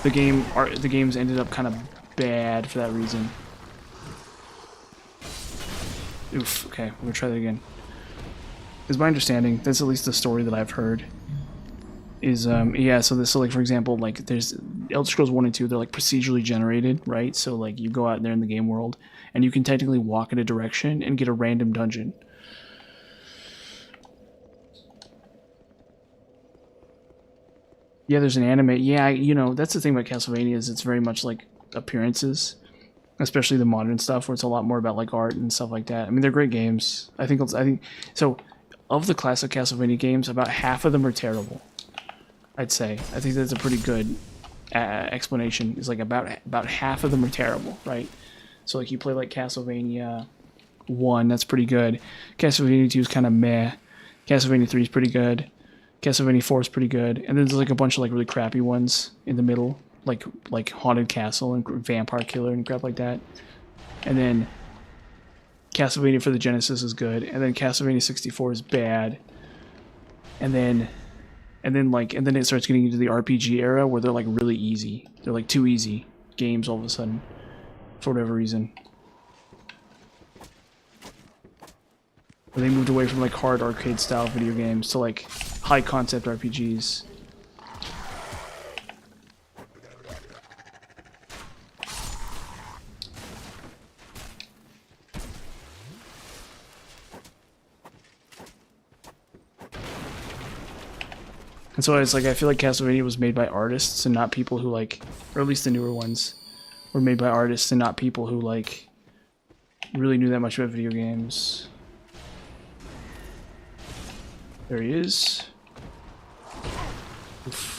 the games ended up kind of bad for that reason. Oof, okay, we're gonna try that again. Because my understanding, that's at least the story that I've heard, is, yeah, so like, for example, like, there's Elder Scrolls 1 and 2, they're, like, procedurally generated, right? So, like, you go out there in the game world, and you can technically walk in a direction and get a random dungeon. Yeah, there's an anime. Yeah, you know, that's the thing about Castlevania is it's very much, like, appearances. especially the modern stuff where it's a lot more about like art and stuff like that. I mean, they're great games. I think so. Of the classic Castlevania games, about half of them are terrible. I'd say. I think that's a pretty good explanation. Is like about half of them are terrible, right? So like you play like Castlevania 1, that's pretty good. Castlevania 2 is kind of meh. Castlevania 3 is pretty good. Castlevania 4 is pretty good. And then there's like a bunch of like really crappy ones in the middle, like Haunted Castle and Vampire Killer and crap like that. And then Castlevania for the Genesis is good, and then Castlevania 64 is bad. And then it starts getting into the RPG era where they're like really easy. They're like too easy games all of a sudden for whatever reason. Where they moved away from like hard arcade style video games to like high concept RPGs. And so it's like, I feel like Castlevania was made by artists and not people who like, or at least the newer ones, were made by artists and not people who like really knew that much about video games. There he is. Oof.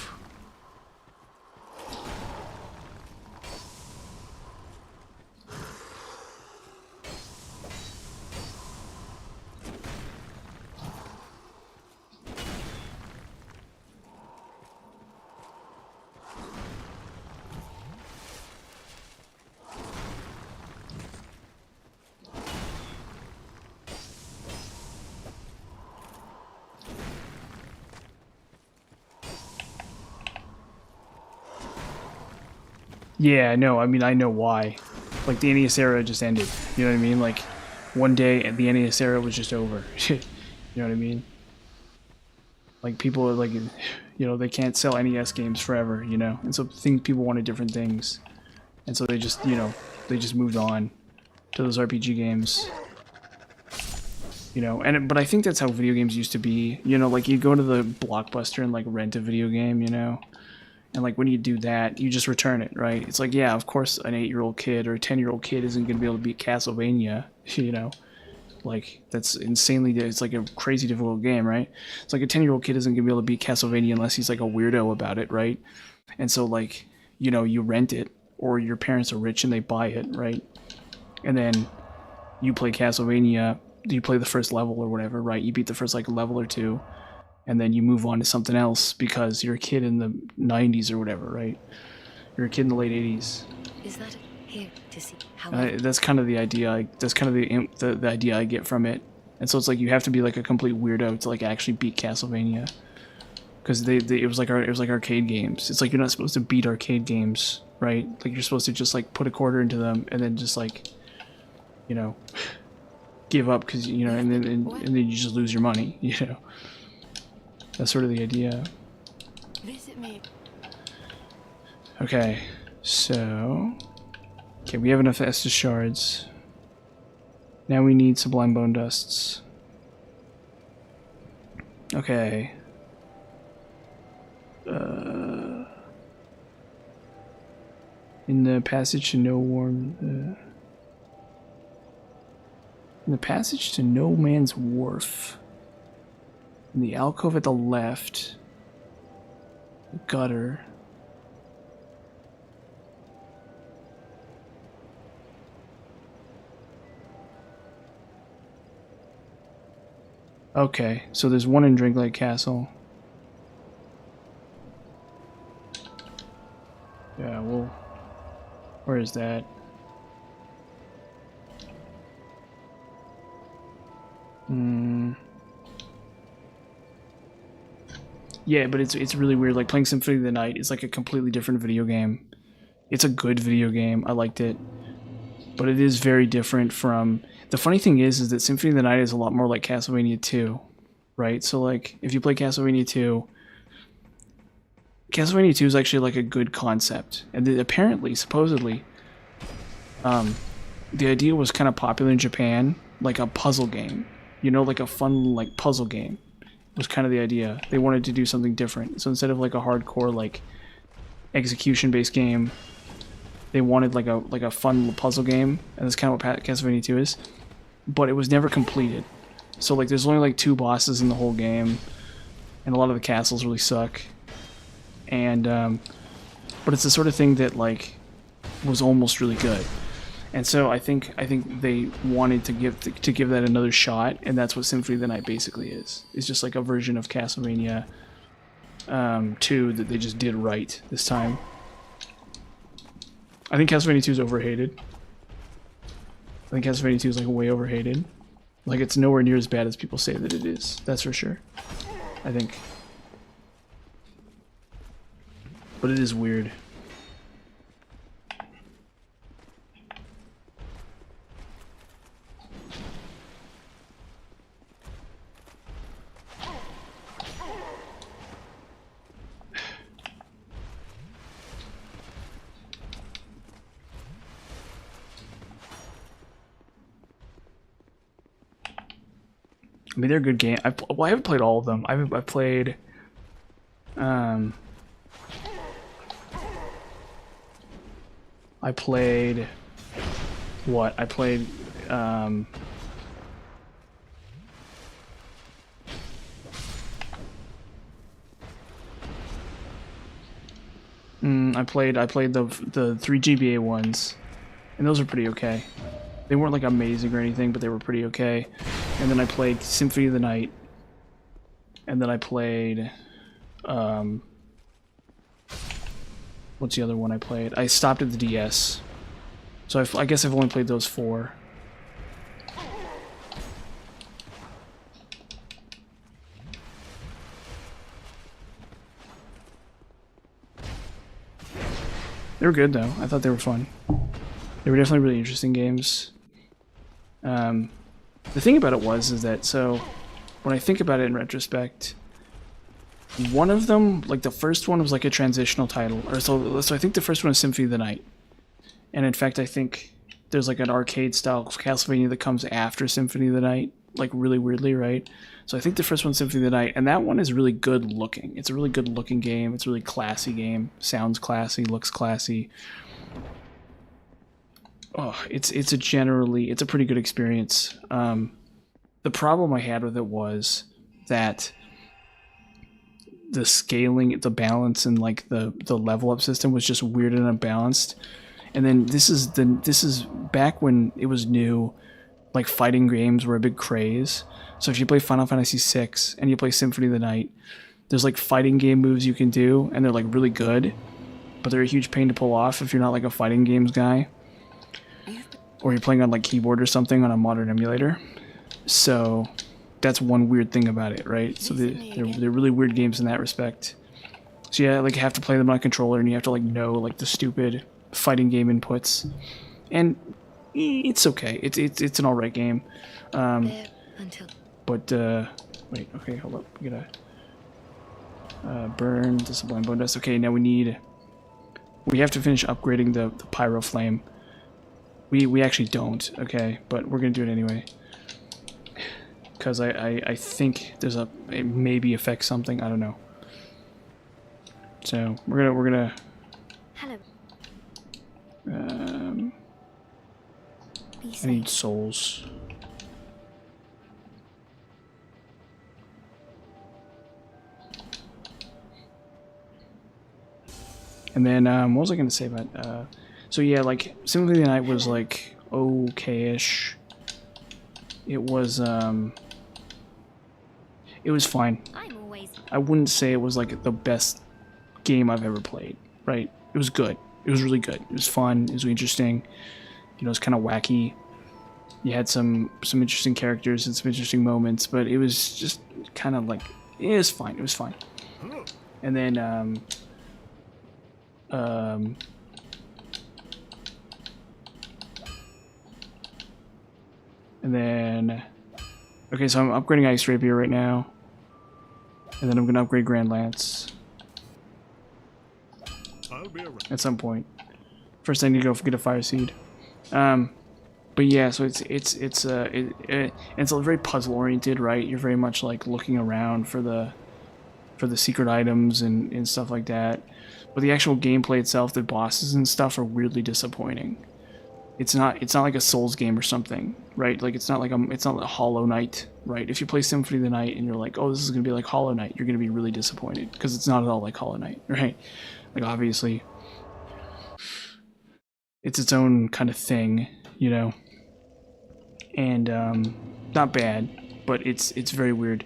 Yeah, no, I mean, I know why. Like, the NES era just ended. You know what I mean? Like, one day, the NES era was just over. You know what I mean? Like, people are like, you know, they can't sell NES games forever, you know? And so people wanted different things. And so they just, you know, they just moved on to those RPG games. You know, but I think that's how video games used to be. You know, like, you go to the Blockbuster and, like, rent a video game, you know? And, like, when you do that, you just return it, right? It's like, yeah, of course an 8-year-old kid or a 10-year-old kid isn't going to be able to beat Castlevania, you know? Like, that's insanely... It's, like, a crazy difficult game, right? It's like a 10-year-old kid isn't going to be able to beat Castlevania unless he's, like, a weirdo about it, right? And so, like, you know, you rent it, or your parents are rich and they buy it, right? And then you play Castlevania, you play the first level or whatever, right? You beat the first, like, level or two, and then you move on to something else because you're a kid in the 90s or whatever, right? You're a kid in the late 80s. Is that here to see how? That's kind of the idea. That's kind of the idea I get from it. And so it's like you have to be like a complete weirdo to like actually beat Castlevania, because it was like arcade games. It's like you're not supposed to beat arcade games, right? Like you're supposed to just like put a quarter into them and then just like, you know, give up because you know, and then you just lose your money, you know. That's sort of the idea. Visit me. Okay, so... Okay, we have enough Estus shards. Now we need Sublime Bone Dusts. Okay. In the passage to No Warm... in the passage to No Man's Wharf... In the alcove at the left, the gutter. Okay, so there's one in Drinklake Castle. Yeah, well, where is that? Yeah, but it's really weird. Like playing Symphony of the Night is like a completely different video game. It's a good video game. I liked it, but it is very different from. The funny thing is that Symphony of the Night is a lot more like Castlevania 2, right? So like if you play Castlevania 2, Castlevania 2 is actually like a good concept, and apparently, supposedly, the idea was kind of popular in Japan, like a puzzle game. You know, like a fun like puzzle game. Was kind of the idea. They wanted to do something different. So instead of like a hardcore like execution based game, They wanted like a fun puzzle game, and that's kind of what Castlevania 2 is. But it was never completed. So like there's only like 2 bosses in the whole game, and a lot of the castles really suck. And but it's the sort of thing that like was almost really good. And so I think they wanted to give that another shot, and that's what Symphony of the Night basically is. It's just like a version of Castlevania 2 that they just did right this time. I think Castlevania 2 is overhated. I think Castlevania 2 is like way overhated. Like it's nowhere near as bad as people say that it is. That's for sure. I think. But it is weird. I mean, they're good games. Well, I haven't played all of them. I've played, I played, what? I played, I played the 3 GBA ones, and those are pretty okay. They weren't like amazing or anything, but they were pretty okay. And then I played Symphony of the Night, and then I played, what's the other one I played? I stopped at the DS, so I guess I've only played those 4. They were good though. I thought they were fun. They were definitely really interesting games. The thing about it is that, so when I think about it in retrospect, one of them, like the first one was like a transitional title, or so I think the first one was Symphony of the Night. And in fact, I think there's like an arcade style Castlevania that comes after Symphony of the Night, like really weirdly, right? So I think the first one's Symphony of the Night, and that one is really good looking. It's a really good looking game. It's a really classy game. Sounds classy, looks classy. Oh, it's a pretty good experience. The problem I had with it was that the scaling, the balance, and like the level up system was just weird and unbalanced. And then this is back when it was new, like fighting games were a big craze. So if you play Final Fantasy VI and you play Symphony of the Night, there's like fighting game moves you can do, and they're like really good, but they're a huge pain to pull off if you're not like a fighting games guy, or you're playing on like keyboard or something on a modern emulator. So that's one weird thing about it, right? So they're really weird games in that respect. So yeah, like you have to play them on a controller, and you have to like know like the stupid fighting game inputs, and it's okay. It's an alright game. But wait, okay, hold up. We gotta burn the Sublime Bone Dust. Okay, now we have to finish upgrading the Pyro Flame. We actually don't, okay, but we're gonna do it anyway. Because I think it maybe affects something, I don't know. So we're gonna Hello. I need souls. And then what was I gonna say about so yeah, like Symphony of the Night was like okay-ish. It was fine. I wouldn't say it was like the best game I've ever played, right? It was good. It was really good. It was fun. It was interesting. You know, it was kind of wacky. You had some interesting characters and some interesting moments, but it was just kind of like, it was fine. It was fine. And then okay, so I'm upgrading Ice Rapier right now. And then I'm going to upgrade Grand Lance I'll be around. at some point. First I need to go get a Fire Seed. But yeah, so it's very puzzle oriented, right? You're very much like looking around for the secret items and stuff like that. But the actual gameplay itself, the bosses and stuff, are weirdly disappointing. It's not like a Souls game or something, right? Like it's not like a Hollow Knight, right? If you play Symphony of the Night and you're like, oh, this is gonna be like Hollow Knight, you're gonna be really disappointed because it's not at all like Hollow Knight, right? Like obviously, it's its own kind of thing, you know, and not bad, but it's very weird,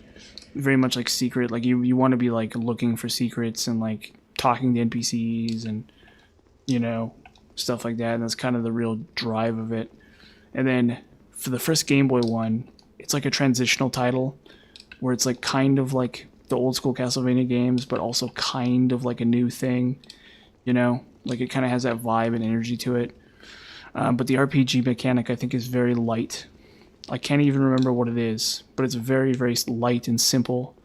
very much like Secret. Like you want to be like looking for secrets and like talking to NPCs and, you know, stuff like that, and that's kind of the real drive of it. And then for the first Game Boy one, it's like a transitional title where it's like kind of like the old school Castlevania games, but also kind of like a new thing, you know, like it kind of has that vibe and energy to it. But the RPG mechanic I think is very light. I can't even remember what it is, but it's very, very light and simple.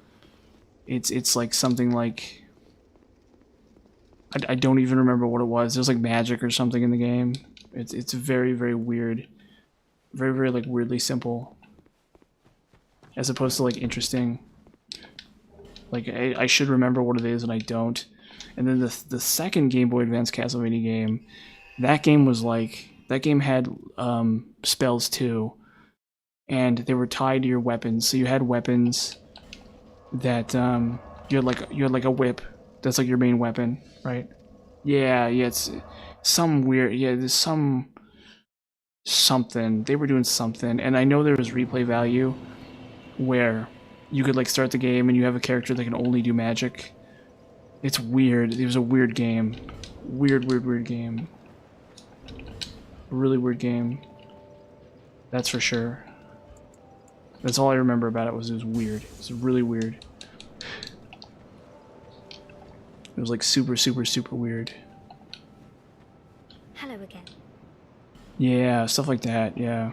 It's like something like, I don't even remember what it was. There's like magic or something in the game. It's very, very weird. Very, very like weirdly simple. As opposed to like interesting. Like I should remember what it is and I don't. And then the second Game Boy Advance Castlevania game, that game was like, that game had spells too. And they were tied to your weapons. So you had weapons that you had like a whip. That's like your main weapon, right? Yeah, it's some weird, there's something. They were doing something. And I know there was replay value where you could like start the game and you have a character that can only do magic. It's weird. It was a weird game. Weird game. Really weird game. That's for sure. That's all I remember about it was weird. It was really weird. It was like super, super, super weird. Hello again. Yeah, stuff like that, yeah.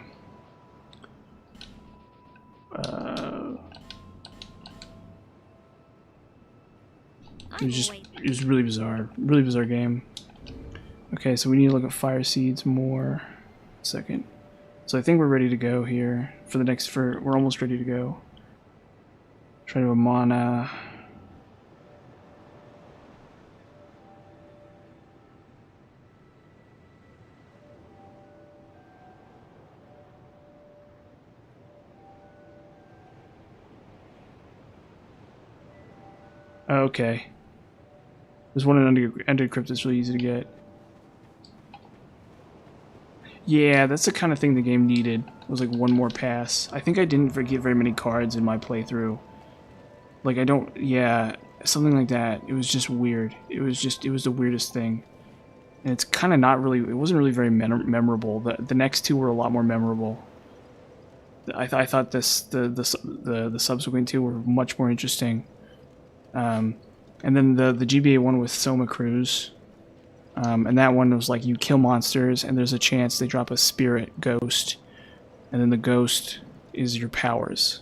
It was really bizarre. Really bizarre game. Okay, so we need to look at Fire Seeds more. Second. So I think we're ready to go here for the next, we're almost ready to go. Try to do a mana. Okay. There's one in Undead Crypt that's really easy to get. Yeah, that's the kind of thing the game needed. It was like one more pass. I think I didn't get very many cards in my playthrough. Like yeah, something like that. It was just weird. It was the weirdest thing. And it's kind of not really, it wasn't really very memorable. The next two were a lot more memorable. I thought the subsequent two were much more interesting. And then the GBA one with Soma Cruz. And that one was like you kill monsters and there's a chance they drop a spirit ghost. And then the ghost is your powers.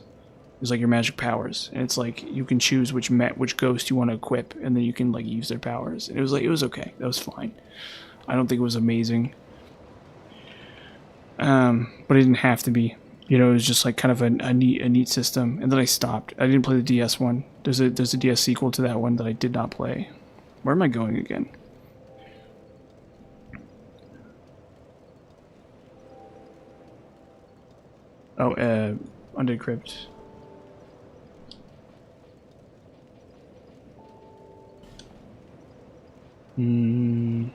It's like your magic powers. And it's like you can choose which ghost you want to equip and then you can like use their powers. And it was okay. That was fine. I don't think it was amazing. But it didn't have to be. You know, it was just like kind of a neat system. And then I stopped. I didn't play the DS one. There's a DS sequel to that one that I did not play. Where am I going again? Oh, Undead Crypt. So I'm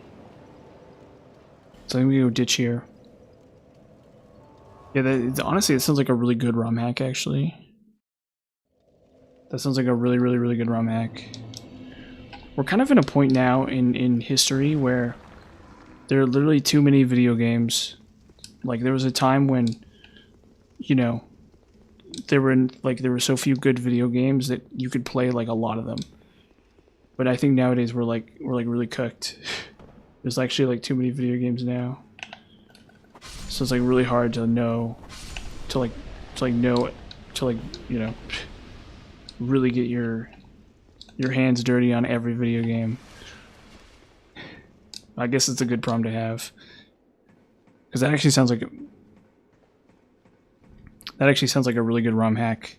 gonna go ditch here. Yeah, honestly, it sounds like a really good ROM hack, actually. That sounds like a really, really, really good ROM hack. We're kind of in a point now in history where there are literally too many video games. Like, there was a time when, you know, there were so few good video games that you could play like a lot of them. But I think nowadays we're like really cooked. There's actually like too many video games now. So it's like really hard to know, you know, really get your hands dirty on every video game. I guess it's a good problem to have. Because that actually sounds like a really good ROM hack.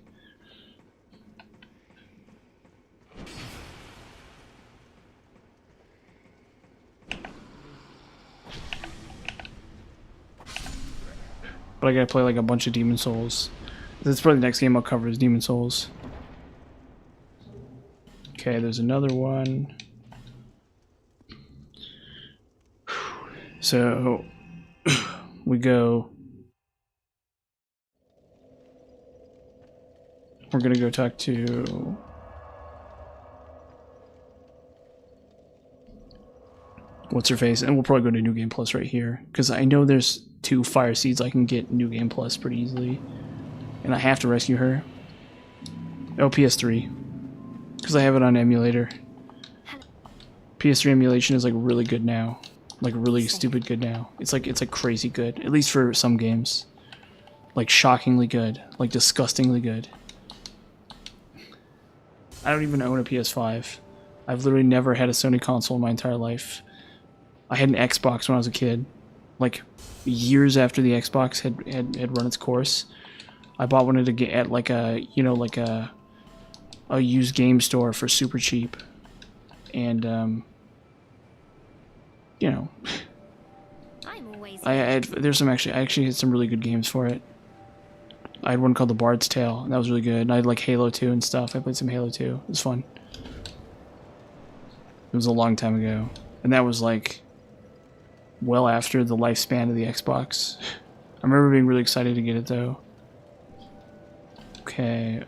but I gotta play like a bunch of Demon Souls. That's probably the next game I'll cover is Demon Souls. Okay, there's another one. So we go. We're gonna go talk to. What's her face? And we'll probably go to New Game Plus right here because I know there's 2 Fire Seeds I can get New Game Plus pretty easily, and I have to rescue her. Oh, PS3, because I have it on emulator. PS3 emulation is like really good now, like really stupid good now. It's like crazy good, at least for some games. Like shockingly good, like disgustingly good. I don't even own a PS5. I've literally never had a Sony console in my entire life. I had an Xbox when I was a kid, like years after the Xbox had run its course. I bought one at like a a used game store for super cheap, and you know, I'm always I actually had some really good games for it. I had one called The Bard's Tale, and that was really good. And I had like Halo 2 and stuff. I played some Halo 2. It was fun. It was a long time ago, and that was like well after the lifespan of the Xbox. I remember being really excited to get it though. Okay,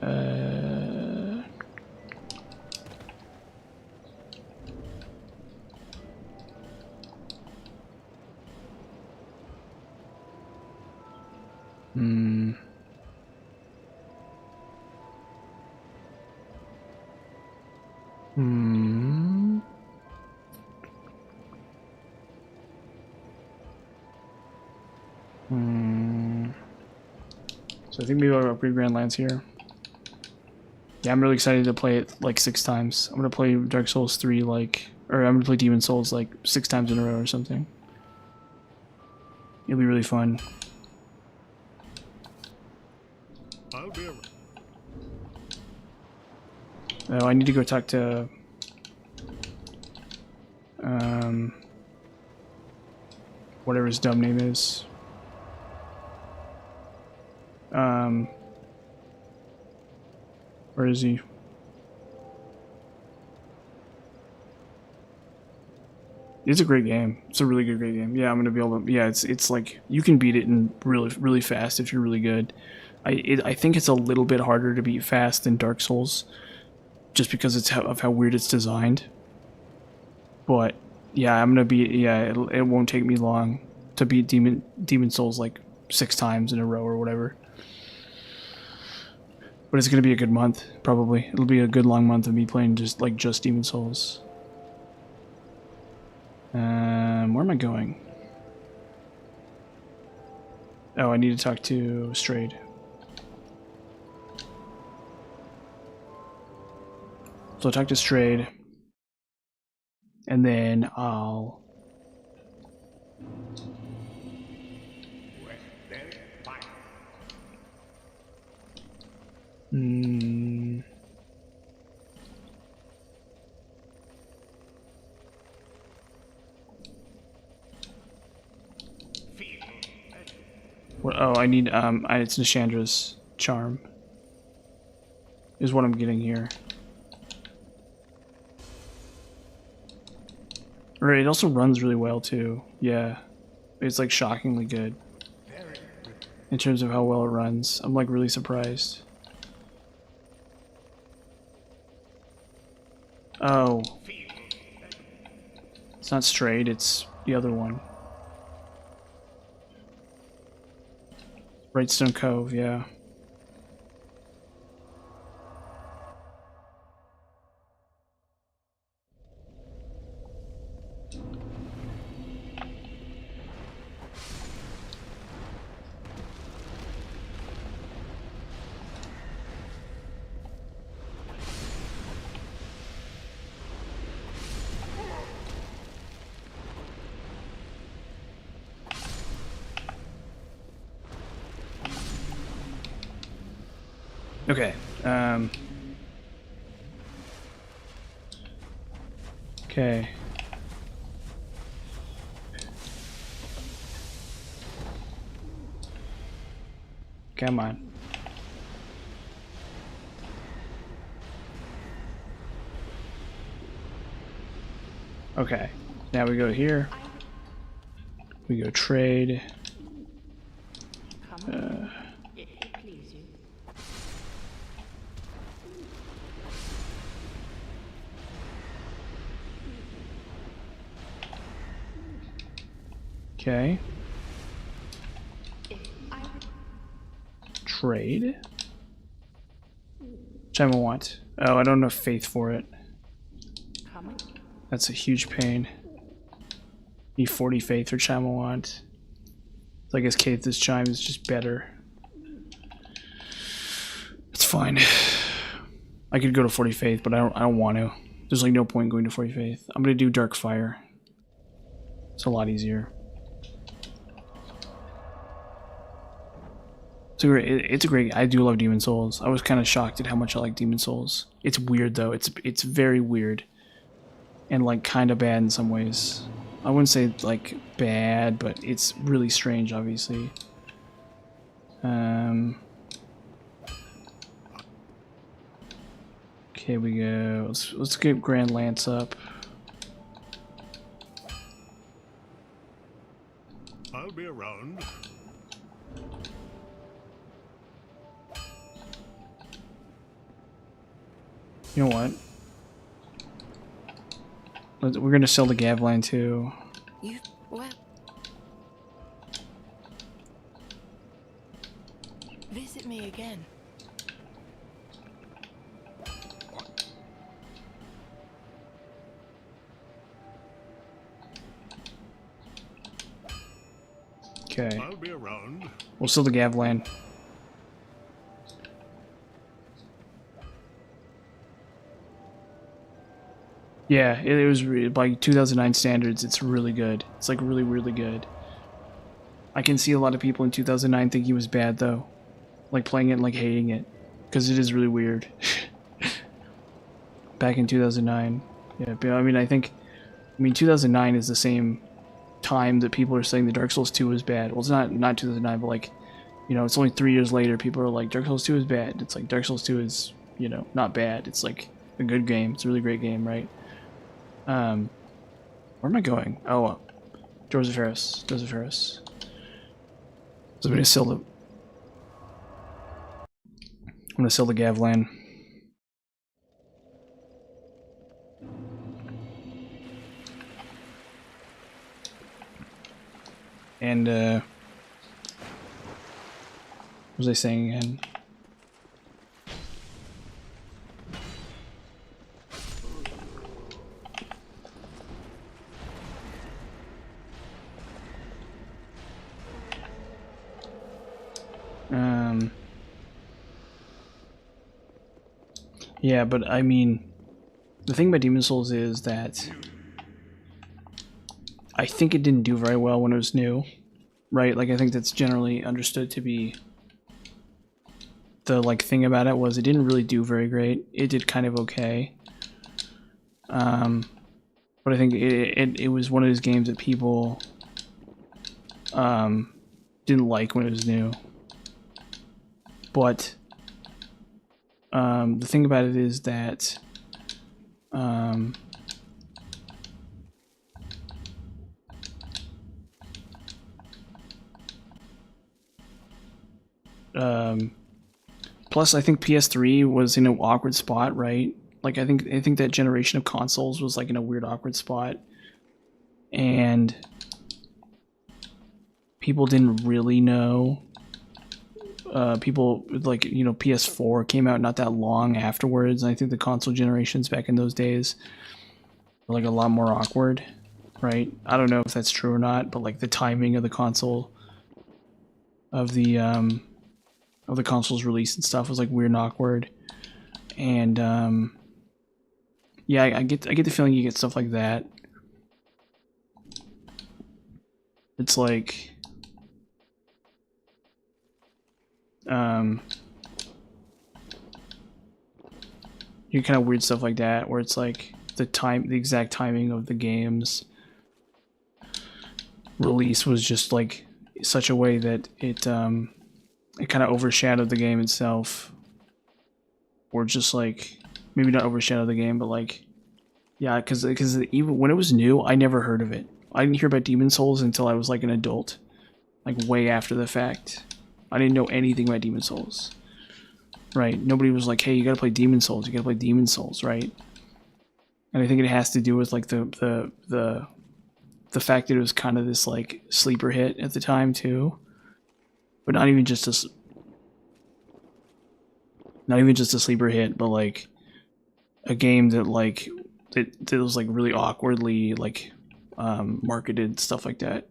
So I think maybe I'll upgrade Grand Lance here. Yeah, I'm really excited to play it like 6 times. I'm gonna play Dark Souls 3 like, or I'm gonna play Demon Souls like 6 times in a row or something. It'll be really fun. I'll be around. Oh, I need to go talk to whatever his dumb name is. Where is he? It's a great game. It's a really great game. Yeah, I'm gonna be able to. Yeah, it's like you can beat it in really fast if you're really good. I think it's a little bit harder to beat fast than Dark Souls, just because of how weird it's designed. But yeah, I'm gonna beat. Yeah, it won't take me long to beat Demon Souls like 6 times in a row or whatever. But it's gonna be a good month, probably. It'll be a good long month of me playing just Demon Souls. Where am I going? Oh, I need to talk to Strayed. So I'll talk to Strayed, and then I'll... What, oh, I need, it's Nishandra's charm. Is what I'm getting here. Right, it also runs really well too. Yeah. It's like shockingly good. In terms of how well it runs. I'm like really surprised. Oh. It's not Strayed, it's the other one. Brightstone Cove, yeah. Okay, okay. Come on. Okay, now we go here. We go trade. Okay. Trade. Which I want. Oh, I don't have faith for it. That's a huge pain. Need 40 faith for Chime I want. So I guess Kaith's Chime is just better. It's fine. I could go to 40 faith, but I don't want to. There's like no point in going to 40 faith. I'm gonna do Dark Fire. It's a lot easier. It's a great. I do love Demon Souls. I was kind of shocked at how much I like Demon Souls. It's weird though. It's very weird, and like kind of bad in some ways. I wouldn't say like bad, but it's really strange. Obviously. Okay, we go. Let's get Grand Lance up. I'll be around. You know what? We're gonna sell the Gavline too. You well. Visit me again. Okay. I'll be around. We'll sell the Gavline. Yeah, it was by 2009 standards. It's really good. It's like really, really good. I can see a lot of people in 2009 thinking it was bad though, like playing it and like hating it, because it is really weird. Back in 2009, yeah. But I mean 2009 is the same time that people are saying that Dark Souls 2 was bad. Well, it's not 2009, but like, you know, it's only 3 years later. People are like, Dark Souls 2 is bad. It's like Dark Souls 2 is, you know, not bad. It's like a good game. It's a really great game, right? Where am I going? Oh, Doors of Ferris. Doors of Ferris. So I'm gonna sell the. I'm gonna sell the Gavlan. And what was I saying again? Yeah, but I mean, the thing about Demon Souls is that I think it didn't do very well when it was new, right? Like, I think that's generally understood to be the, like, thing about it was it didn't really do very great. It did kind of okay. But I think it was one of those games that people didn't like when it was new. But the thing about it is that plus I think PS3 was in an awkward spot, right? Like I think that generation of consoles was like in a weird awkward spot, and people didn't really know. People like, you know, PS4 came out not that long afterwards, and I think the console generations back in those days were like a lot more awkward, right? I don't know if that's true or not, but like the timing of the console of the console's release and stuff was like weird and awkward, and yeah, I get the feeling you get stuff like that. It's like you kind of weird stuff like that where it's like the exact timing of the game's release was just like such a way that it it kind of overshadowed the game itself. Or just like, maybe not overshadow the game, but like, yeah, because even when it was new, I never heard of it. I didn't hear about Demon Souls until I was like an adult, like way after the fact. I didn't know anything about Demon Souls, right? Nobody was like, hey, you gotta play Demon Souls, you gotta play Demon Souls, right? And I think it has to do with like the fact that it was kind of this like sleeper hit at the time too, but not even just a sleeper hit, but like a game that like that was like really awkwardly like marketed, stuff like that,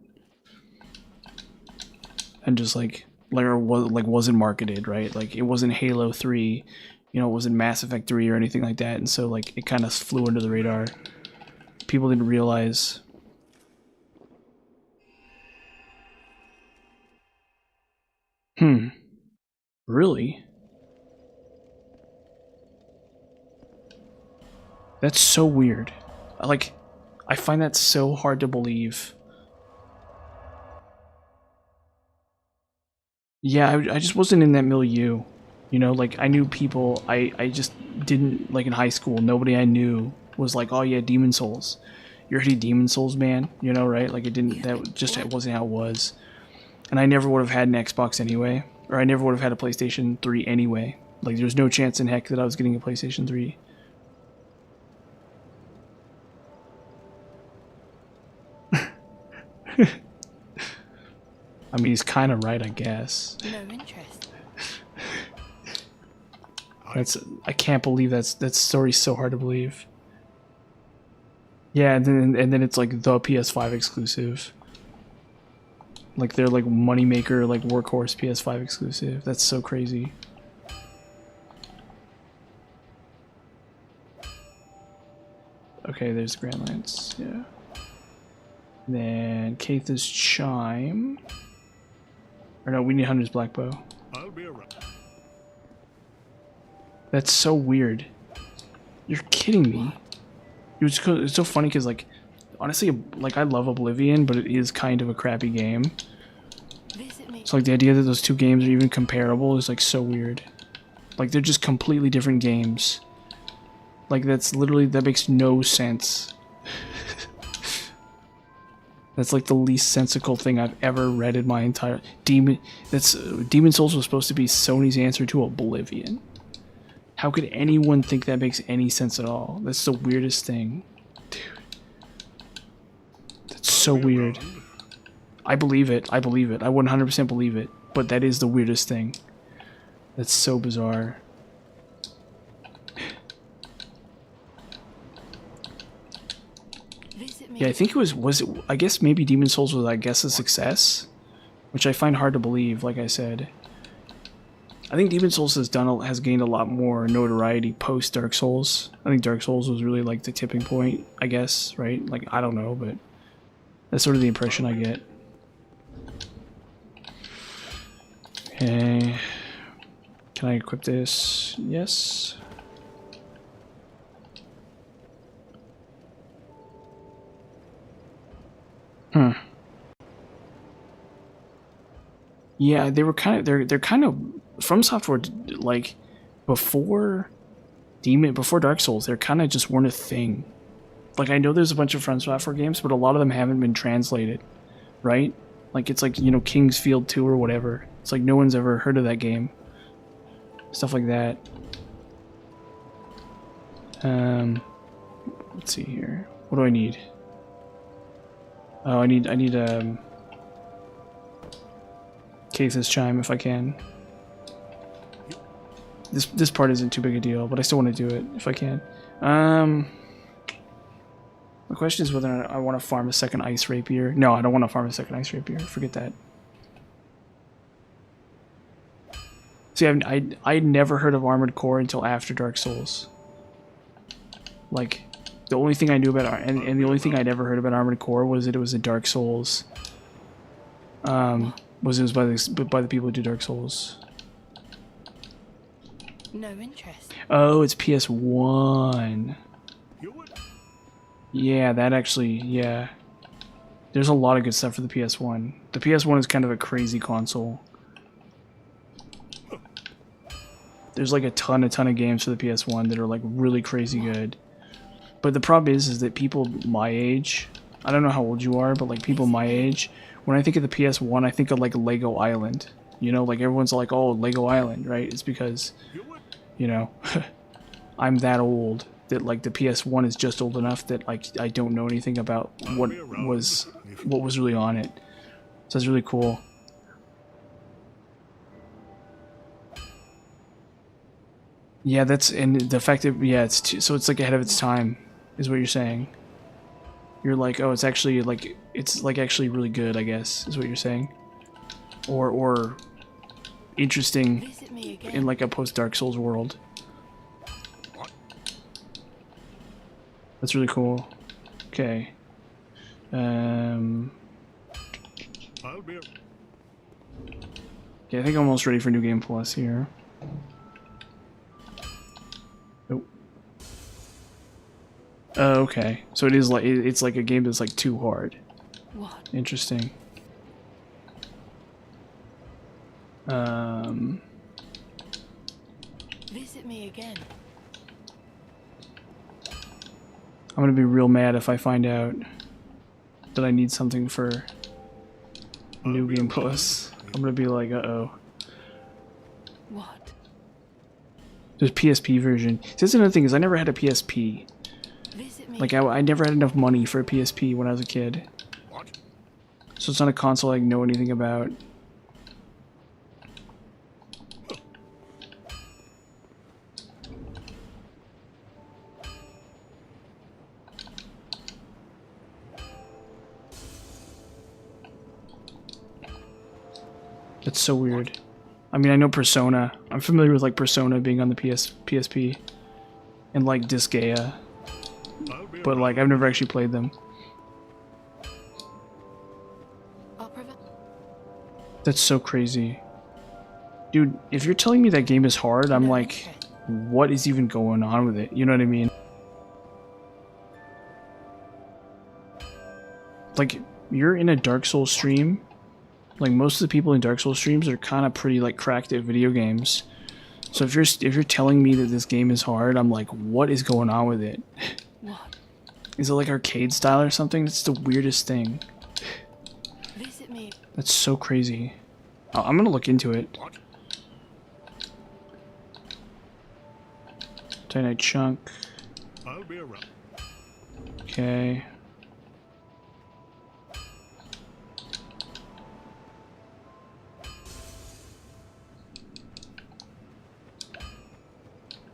and just like wasn't marketed right. Like it wasn't Halo 3, you know, it wasn't Mass Effect 3 or anything like that, and so like it kind of flew under the radar. People didn't realize. Really? That's so weird. Like, I find that so hard to believe. Yeah, I just wasn't in that milieu. You know, like, I knew people, I just didn't, like, in high school, nobody I knew was like, oh yeah, Demon Souls. You're already Demon Souls, man. You know, right? Like, it wasn't how it was. And I never would have had an Xbox anyway. Or I never would have had a PlayStation 3 anyway. Like, there's no chance in heck that I was getting a PlayStation 3. I mean, he's kind of right, I guess. No interest. I can't believe that story's so hard to believe. Yeah, and then it's like the PS5 exclusive. Like they're like moneymaker, like workhorse PS5 exclusive. That's so crazy. Okay, there's Grand Lance, yeah. Then Kaitha's Chime. Or no, we need Hunter's Black Bow. I'll be around. That's so weird. You're kidding me. It's so funny because, like, honestly, like, I love Oblivion, but it is kind of a crappy game. Visit me. So, like, the idea that those two games are even comparable is, like, so weird. Like, they're just completely different games. Like, that makes no sense. That's like the least sensical thing I've ever read in my entire Demon Souls was supposed to be Sony's answer to Oblivion. How could anyone think that makes any sense at all? That's the weirdest thing. Dude. That's so weird. I believe it. I 100% believe it. But that is the weirdest thing. That's so bizarre. Yeah, I think it was it, I guess maybe Demon Souls was, I guess, a success, which I find hard to believe, like I said. I think Demon Souls has gained a lot more notoriety post Dark Souls. I think Dark Souls was really like the tipping point, I guess, right? Like, I don't know, but that's sort of the impression I get. Okay. Can I equip this? Yes. Yeah, they were kind of they're kind of From Software, like before Dark Souls, they kind of just weren't a thing. Like, I know there's a bunch of From Software games, but a lot of them haven't been translated, right? Like, it's like, you know, King's Field 2 or whatever. It's like no one's ever heard of that game. Stuff like that. Let's see here. What do I need? Oh, I need Kaitha's Chime if I can. This part isn't too big a deal, but I still want to do it if I can. My question is whether or not I want to farm a second Ice Rapier. No, I don't want to farm a second Ice Rapier. Forget that. See, I'd never heard of Armored Core until after Dark Souls. Like, the only thing I knew about and the only thing I'd ever heard about Armored Core was that it was a Dark Souls. Was by the people who do Dark Souls. No interest. Oh, it's PS1. Yeah, that actually, yeah. There's a lot of good stuff for the PS1. The PS1 is kind of a crazy console. There's like a ton of games for the PS1 that are like really crazy good. But the problem is that people my age, I don't know how old you are, but like people my age, when I think of the PS1, I think of like Lego Island. You know, like everyone's like, oh, Lego Island, right? It's because, you know, I'm that old that like the PS1 is just old enough that like I don't know anything about what was really on it. So it's really cool. Yeah, that's, and the fact that, yeah, so it's like ahead of its time, is what you're saying. You're like, oh, it's actually like, it's like actually really good, I guess, is what you're saying. Or interesting Visit me again. in like a post-Dark Souls world. That's really cool. Okay. I'll be. Okay, I think I'm almost ready for New Game Plus here. Nope. Oh, okay. So it is like, it's like a game that's like too hard. What? Interesting. Visit me again. I'm gonna be real mad if I find out that I need something for New Game Plus. I'm gonna be like, uh-oh. What? There's PSP version. See, that's another thing, is I never had a PSP. Visit me. Like, I never had enough money for a PSP when I was a kid. What? So it's not a console I know anything about. That's so weird. I mean, I know Persona. I'm familiar with like Persona being on the PSP and like Disgaea, I'll be but like I've never actually played them. I'll prevent. That's so crazy. Dude, if you're telling me that game is hard, I'm like, what is even going on with it? You know what I mean? Like, you're in a Dark Souls stream. Like, most of the people in Dark Souls streams are kind of pretty like cracked at video games. So if you're telling me that this game is hard, I'm like, what is going on with it? What? Is it like arcade style or something? That's the weirdest thing. Visit me. That's so crazy. I'm gonna look into it. What? Tiny Chunk. I'll be around. Okay.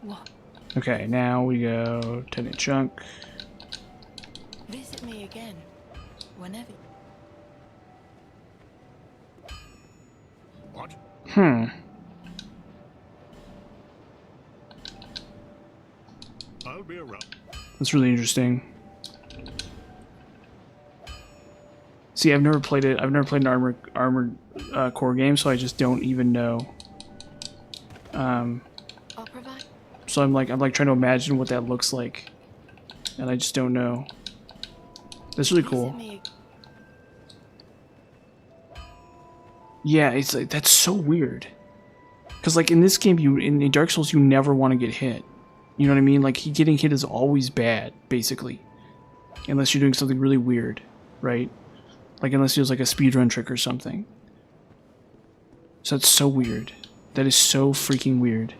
What? Okay, now we go Tiny Chunk. Visit me again. Whenever. What? I'll be around. That's really interesting. See, I've never played it. I've never played an Armored Core game, so I just don't even know. I'll provide. So I'm like trying to imagine what that looks like, and I just don't know. That's really cool. Visit me. Yeah, it's like, that's so weird. Cause like in this game, in Dark Souls, you never want to get hit. You know what I mean? Like getting hit is always bad, basically, unless you're doing something really weird, right? Like unless it was like a speedrun trick or something. So that's so weird. That is so freaking weird.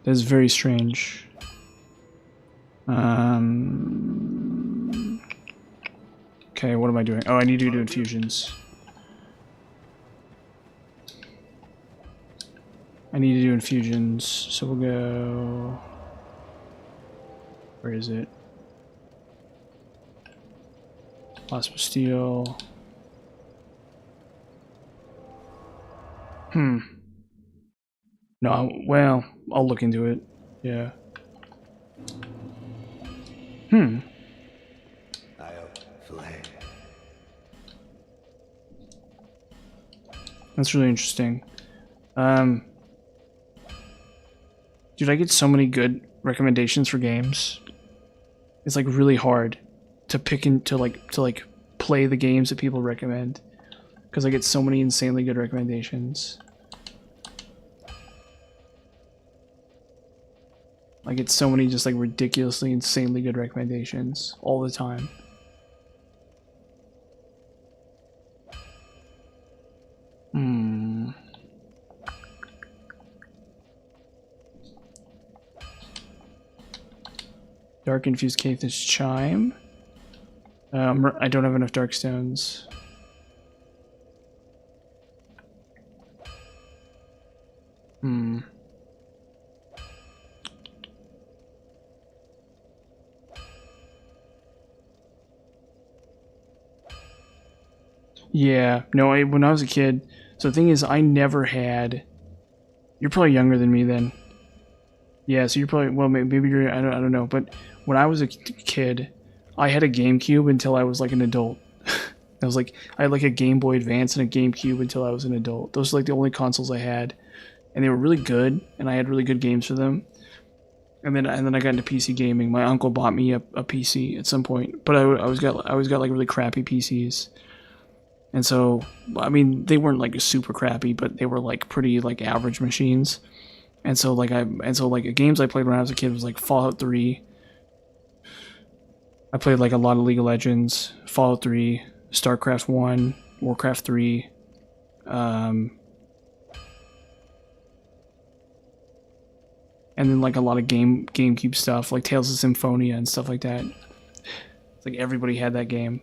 That is very strange. Okay, what am I doing? Oh, I need to do infusions. I need to do infusions, so we'll go... Where is it? Las Bastille. No, well, I'll look into it. Yeah. That's really interesting. Dude, I get so many good recommendations for games. It's like really hard to pick and to like play the games that people recommend, because I get so many insanely good recommendations. I get so many just like ridiculously, insanely good recommendations all the time. Dark Infused Cathis Chime. I don't have enough dark stones. Yeah, no, when I was a kid, so the thing is, I never had... You're probably younger than me then. Yeah, so you're probably, well, maybe you're, I don't know, but when I was a kid, I had a GameCube until I was like an adult. I had like a Game Boy Advance and a GameCube until I was an adult. Those are like the only consoles I had, and they were really good, and I had really good games for them. And then I got into PC gaming. My uncle bought me a PC at some point, but I always got like really crappy PCs. And so, I mean, they weren't like super crappy, but they were like pretty like average machines. And so games I played when I was a kid was like Fallout 3. I played like a lot of League of Legends, Fallout 3, StarCraft 1, Warcraft 3, and then like a lot of GameCube stuff, like Tales of Symphonia and stuff like that. It's like everybody had that game.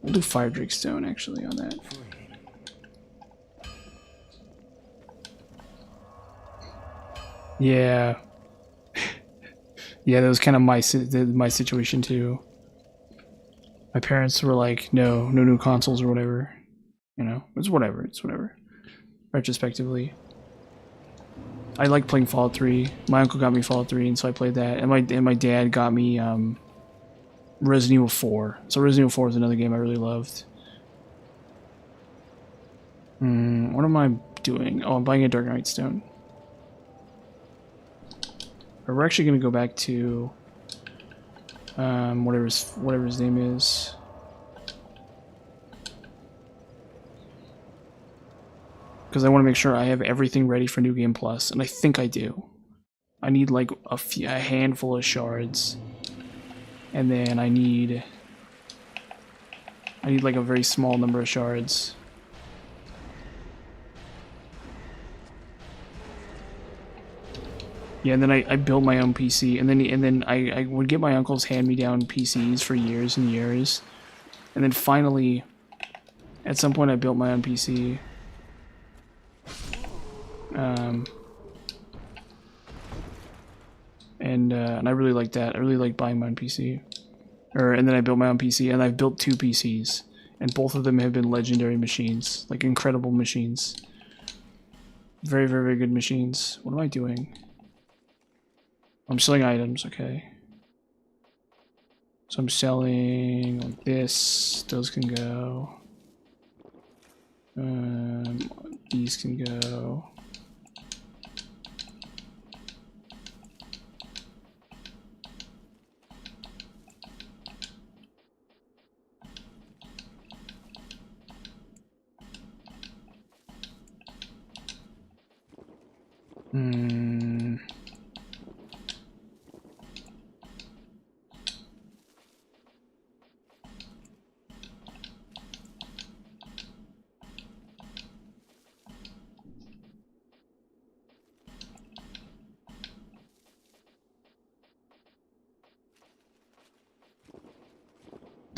We'll do Fire Drake Stone actually on that. Yeah. Yeah, that was kind of my situation too. My parents were like, no new consoles or whatever. You know, it's whatever. Retrospectively, I like playing Fallout 3. My uncle got me Fallout 3, and so I played that. And my dad got me Resident Evil 4. So Resident Evil 4 is another game I really loved. What am I doing? Oh, I'm buying a Dark Knight Stone. We're actually going to go back to whatever his name is. Because I want to make sure I have everything ready for New Game Plus, and I think I do. I need like a handful of shards, and then I need like a very small number of shards. Yeah, and then I built my own PC, and then I would get my uncle's hand-me-down PCs for years and years, and then finally, at some point, I built my own PC. And I really like that. I really like buying my own PC. And then I built my own PC, and I've built 2 PCs, and both of them have been legendary machines, like incredible machines. Very, very, very good machines. What am I doing? I'm selling items, okay. So I'm selling like this. Those can go. These can go.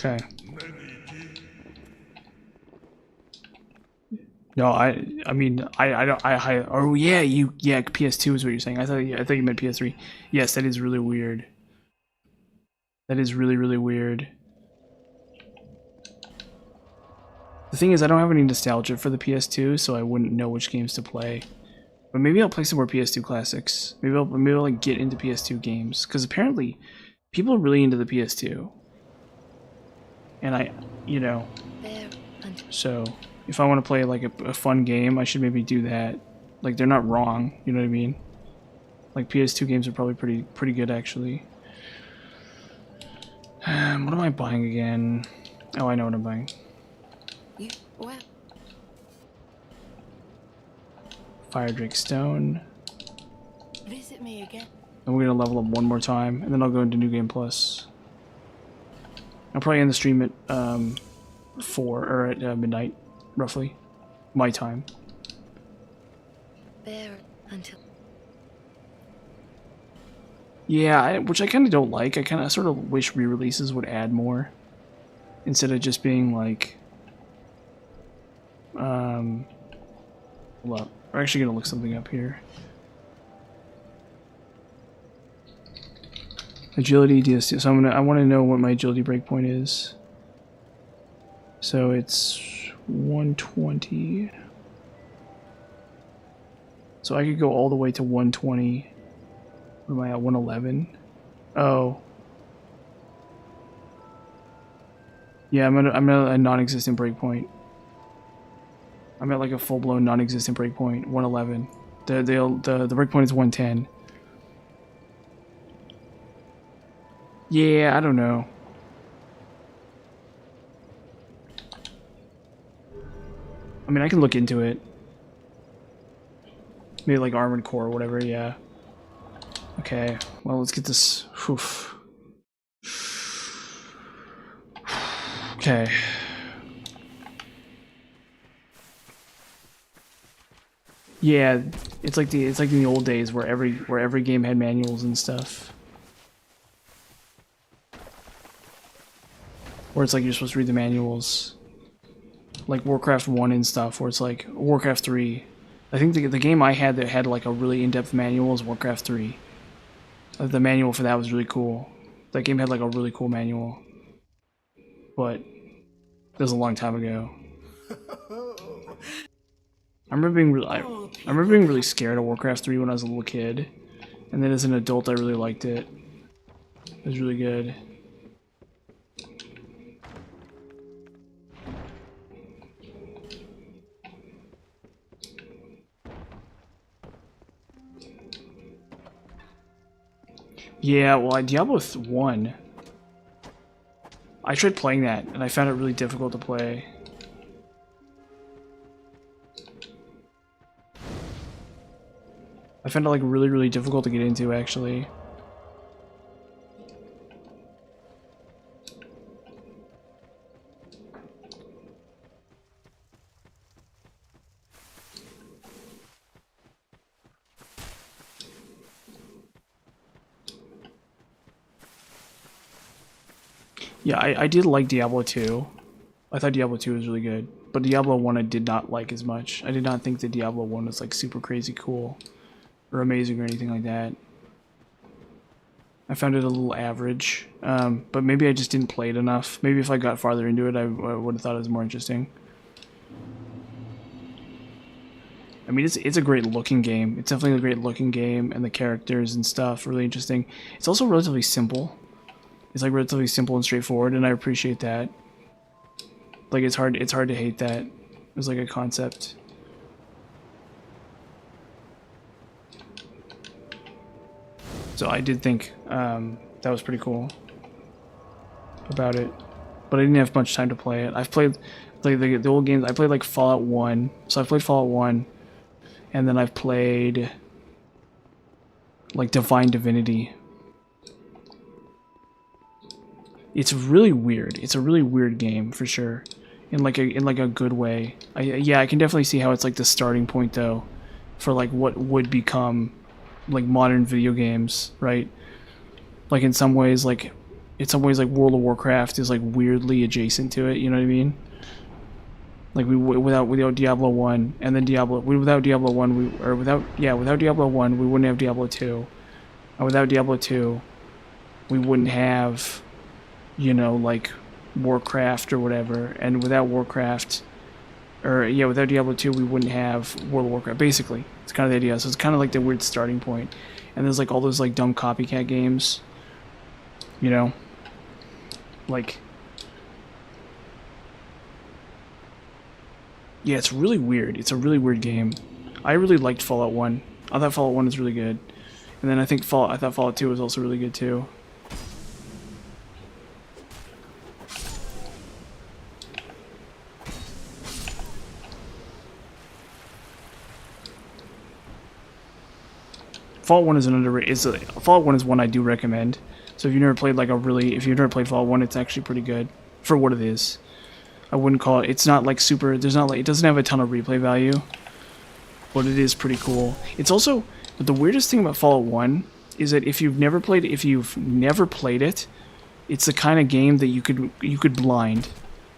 Okay. No, I mean, oh yeah, yeah, PS2 is what you're saying. I thought you meant PS3. Yes, that is really weird. That is really, really weird. The thing is, I don't have any nostalgia for the PS2, so I wouldn't know which games to play. But maybe I'll play some more PS2 classics. Maybe I'll like get into PS2 games, because apparently people are really into the PS2. And you know, so if I want to play like a fun game, I should maybe do that. Like, they're not wrong, you know what I mean? Like PS2 games are probably pretty good actually. What am I buying again? Oh, I know what I'm buying. You, well, Fire Drake Stone. visit me again. And we're gonna level up one more time, and then I'll go into New Game Plus. I'll probably end the stream at 4 or at midnight, roughly, my time. There until Yeah, which I kind of don't like. I kind of sort of wish re-releases would add more, instead of just being like, hold up. We're actually gonna look something up here. Agility DST. So I want to know what my agility breakpoint is. So it's 120. So I could go all the way to 120. What am I at? 111. Oh. Yeah, I'm at a non-existent breakpoint. I'm at like a full-blown non-existent breakpoint. 111. The breakpoint is 110. Yeah, I don't know. I mean, I can look into it. Maybe like Armored Core or whatever, yeah. Okay, well, let's get this. Oof. Okay. Yeah, it's like in the old days where every game had manuals and stuff. Where it's like you're supposed to read the manuals. Like Warcraft 1 and stuff, where it's like Warcraft 3. I think the game I had that had like a really in-depth manual is Warcraft 3. The manual for that was really cool. That game had like a really cool manual. But it was a long time ago. I remember being really scared of Warcraft 3 when I was a little kid. And then as an adult I really liked it. It was really good. Yeah, well, Diablo 1. I tried playing that, and I found it really difficult to play. I found it like really difficult to get into, actually. Yeah, I did like Diablo 2. I thought Diablo 2 was really good. But Diablo 1 I did not like as much. I did not think that Diablo 1 was like super crazy cool. Or amazing or anything like that. I found it a little average. But maybe I just didn't play it enough. Maybe if I got farther into it I would have thought it was more interesting. I mean, it's a great looking game. It's definitely a great looking game. And the characters and stuff, really interesting. It's also relatively simple. It's like relatively simple and straightforward, and I appreciate that. Like it's hard to hate that. It's like a concept. So I did think that was pretty cool about it, but I didn't have much time to play it. I've played like the old games. I played like Fallout 1, so I played Fallout 1, and then I've played like Divine Divinity. It's really weird. It's a really weird game for sure, in like a good way. Yeah, I can definitely see how it's like the starting point though, for like what would become like modern video games, right? Like in some ways like World of Warcraft is like weirdly adjacent to it. You know what I mean? Like without Diablo 1 and then without Diablo 1 without Diablo 1 we wouldn't have Diablo 2, and without Diablo 2 we wouldn't have, you know, like Warcraft or whatever, and without Warcraft, or yeah, without Diablo 2 we wouldn't have World of Warcraft. Basically, it's kind of the idea. So it's kind of like the weird starting point. And there's like all those like dumb copycat games, you know, like, yeah, it's really weird. It's a really weird game. I really liked Fallout 1. I thought Fallout 1 was really good. And then I thought Fallout 2 was also really good too. Fallout 1 is an underrated. Fallout 1 is one I do recommend. So if you've never played if you've never played Fallout 1, it's actually pretty good for what it is. I wouldn't call it. It's not like super. There's not like it doesn't have a ton of replay value, but it is pretty cool. It's also, but the weirdest thing about Fallout 1 is that if you've never played it, it's the kind of game that you could blind.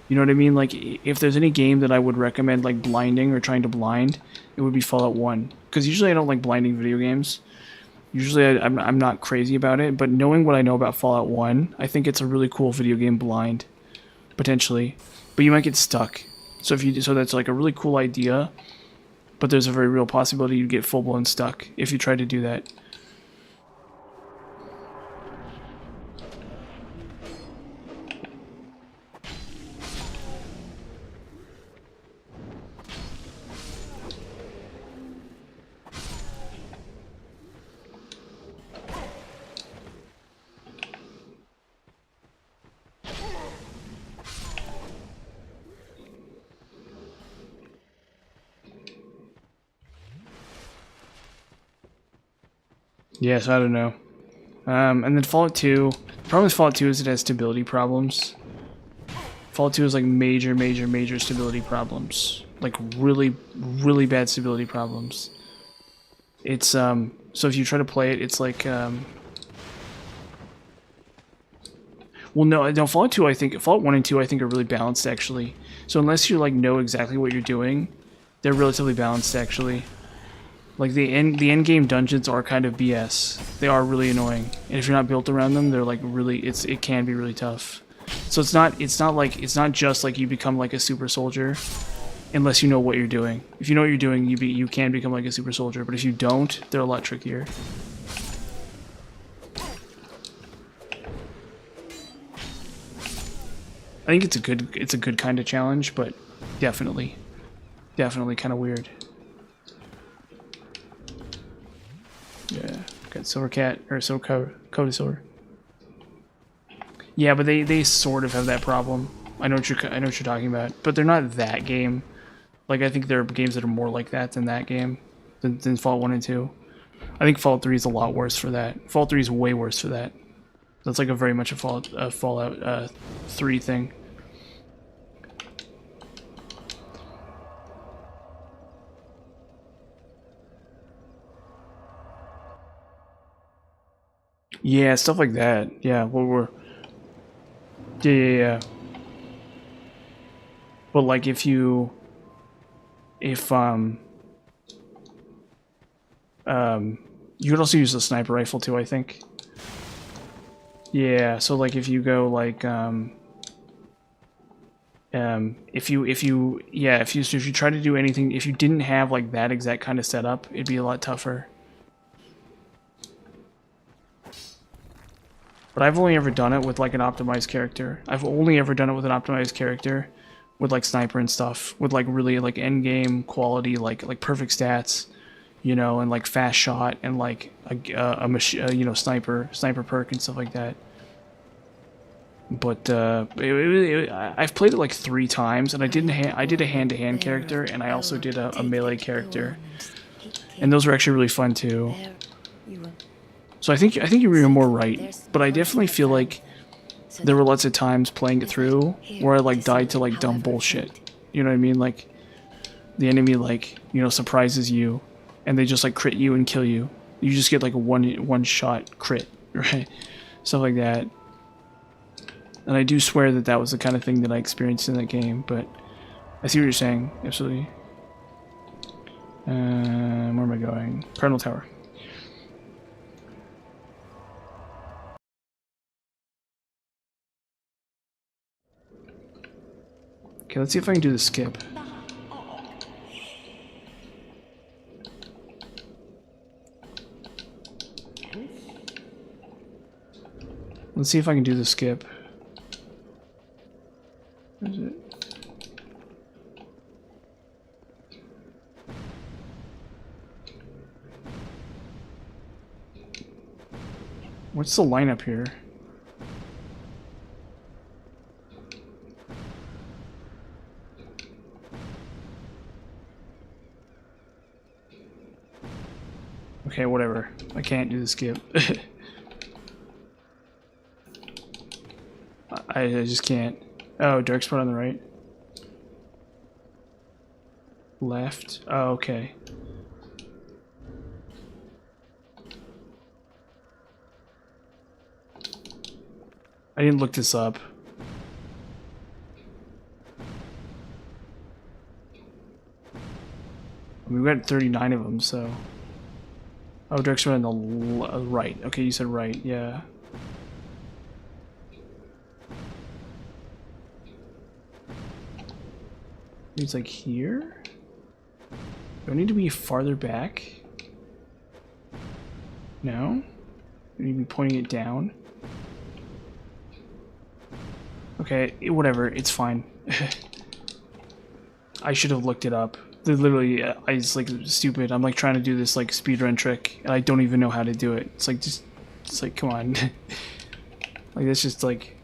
You know what I mean? Like if there's any game that I would recommend like blinding or trying to blind, it would be Fallout 1. Because usually I don't like blinding video games. Usually I'm not crazy about it, but knowing what I know about Fallout 1, I think it's a really cool video game blind, potentially. But you might get stuck. So that's like a really cool idea, but there's a very real possibility you'd get full-blown stuck if you try to do that. Yes, I don't know. And then Fallout 2. The problem with Fallout 2 is it has stability problems. Fallout 2 is like major stability problems. Like really bad stability problems. It's so if you try to play it, it's like well, no, Fallout 2 I think Fallout 1 and 2 I think are really balanced actually. So unless you like know exactly what you're doing, they're relatively balanced actually. Like the end game dungeons are kind of BS. They are really annoying, and if you're not built around them, they're like really it can be really tough. So it's not just like you become like a super soldier, unless you know what you're doing. If you know what you're doing, you can become like a super soldier. But if you don't, they're a lot trickier. I think it's a good kind of challenge, but definitely kind of weird. Yeah, got Silver Cat or Code of Silver. Yeah, but they sort of have that problem. I know what you're talking about, but they're not that game. Like I think there are games that are more like that than than Fallout 1 and 2. I think Fallout 3 is a lot worse for that. Fallout 3 is way worse for that. That's like a very much a Fallout 3 thing. Yeah, stuff like that. Yeah, yeah. But like if you could also use the sniper rifle too, I think. Yeah, so like if you go like if you try to do anything, if you didn't have like that exact kind of setup, it'd be a lot tougher. But I've only ever done it with like an optimized character. I've only ever done it with an optimized character, with like sniper and stuff, with like really like end game quality, like perfect stats, you know, and like fast shot and like a sniper perk and stuff like that. But I've played it like 3 times, and I did a hand-to-hand character, and I also did a melee character, and those were actually really fun too. So I think you were more right, but I definitely feel like there were lots of times playing it through where I like died to like dumb bullshit. You know what I mean? Like the enemy like, you know, surprises you and they just like crit you and kill you. You just get like a one shot crit, right? Stuff like that. And I do swear that that was the kind of thing that I experienced in that game, but I see what you're saying, absolutely. Where am I going? Cardinal Tower. Okay, let's see if I can do the skip. Let's see if I can do the skip. Where is it? What's the lineup here? Okay, whatever. I can't do the skip. I just can't. Oh, dark spot on the right. Left. Oh, okay. I didn't look this up. I mean, we got 39 of them, so. Oh, dark spot on the right. Okay, you said right. Yeah. It's like here? Do I need to be farther back? No? Do I need to be pointing it down? Okay, whatever, it's fine. I should have looked it up. Literally, I was like stupid. I'm like trying to do this like speedrun trick, and I don't even know how to do it. It's like it's like, come on. Like, that's just like,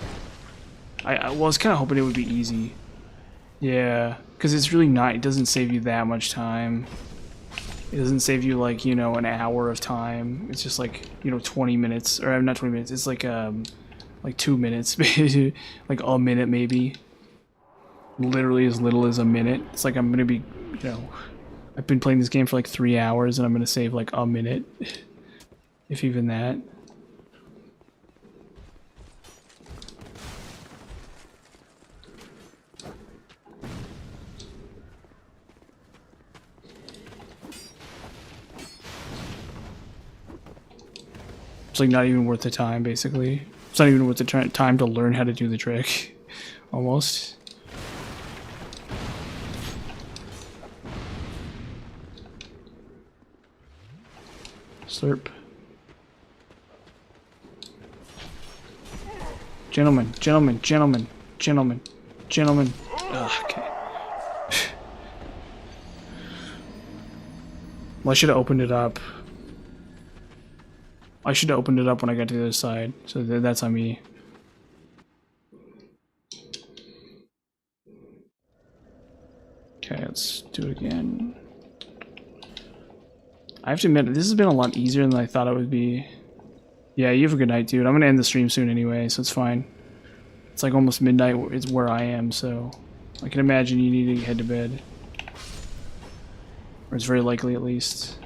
I was kind of hoping it would be easy. Yeah, because it's really not, it doesn't save you that much time. It doesn't save you like, you know, an hour of time. It's just like, you know, 20 minutes, or not 20 minutes, it's like 2 minutes, like a minute maybe. Literally as little as a minute. It's like I'm gonna be, you know, I've been playing this game for like 3 hours and I'm gonna save like a minute. If even that. It's like not even worth the time, basically. It's not even worth the time to learn how to do the trick. Almost. Slurp. Gentlemen, gentlemen, gentlemen, gentlemen, gentlemen. Ugh, okay. Well, I should have opened it up. I should have opened it up when I got to the other side, so that's on me. Okay, let's do it again. I have to admit, this has been a lot easier than I thought it would be. Yeah, you have a good night, dude. I'm gonna end the stream soon anyway, so it's fine. It's like almost midnight, it's where I am, so I can imagine you need to head to bed. Or it's very likely, at least.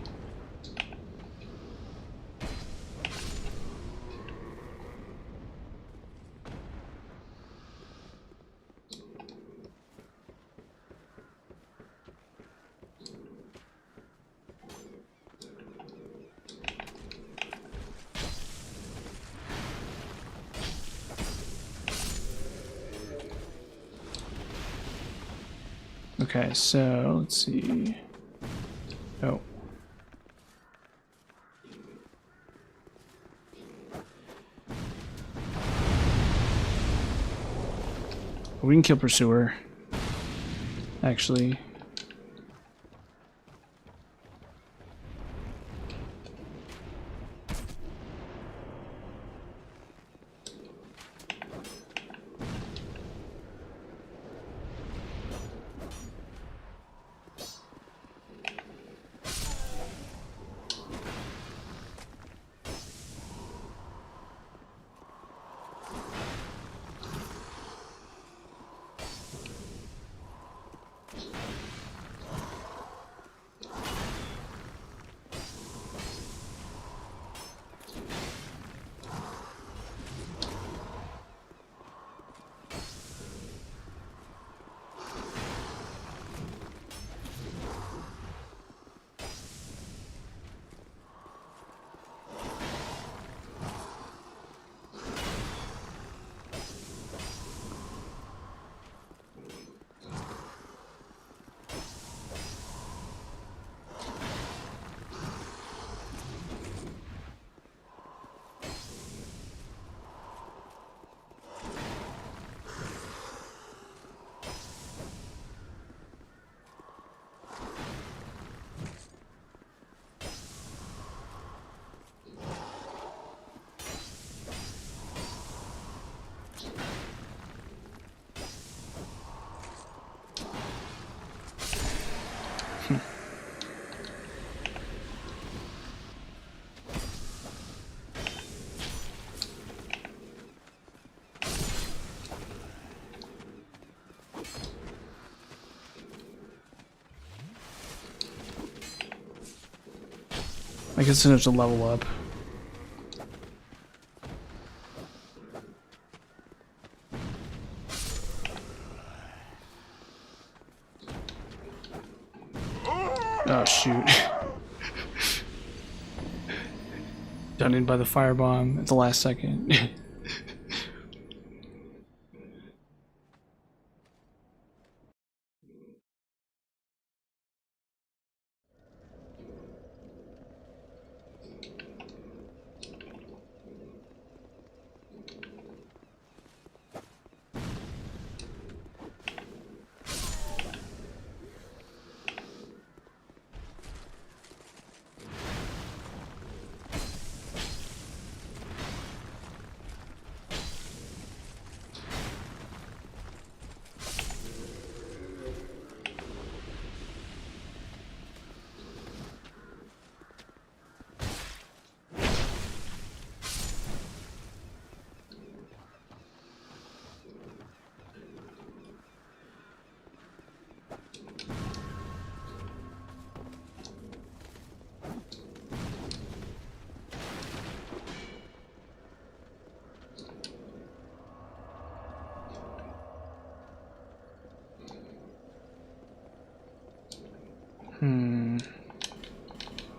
Okay, so let's see. Oh. We can kill Pursuer. Actually. I guess I have to level up. Oh shoot. Done in by the firebomb at the last second.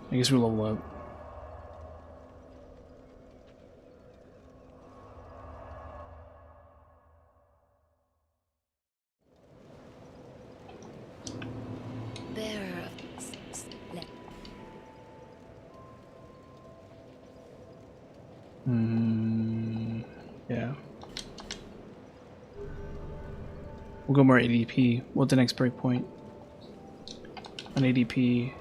I guess we'll level up. Bearer of Yeah. We'll go more ADP. What's the next breakpoint? An ADP.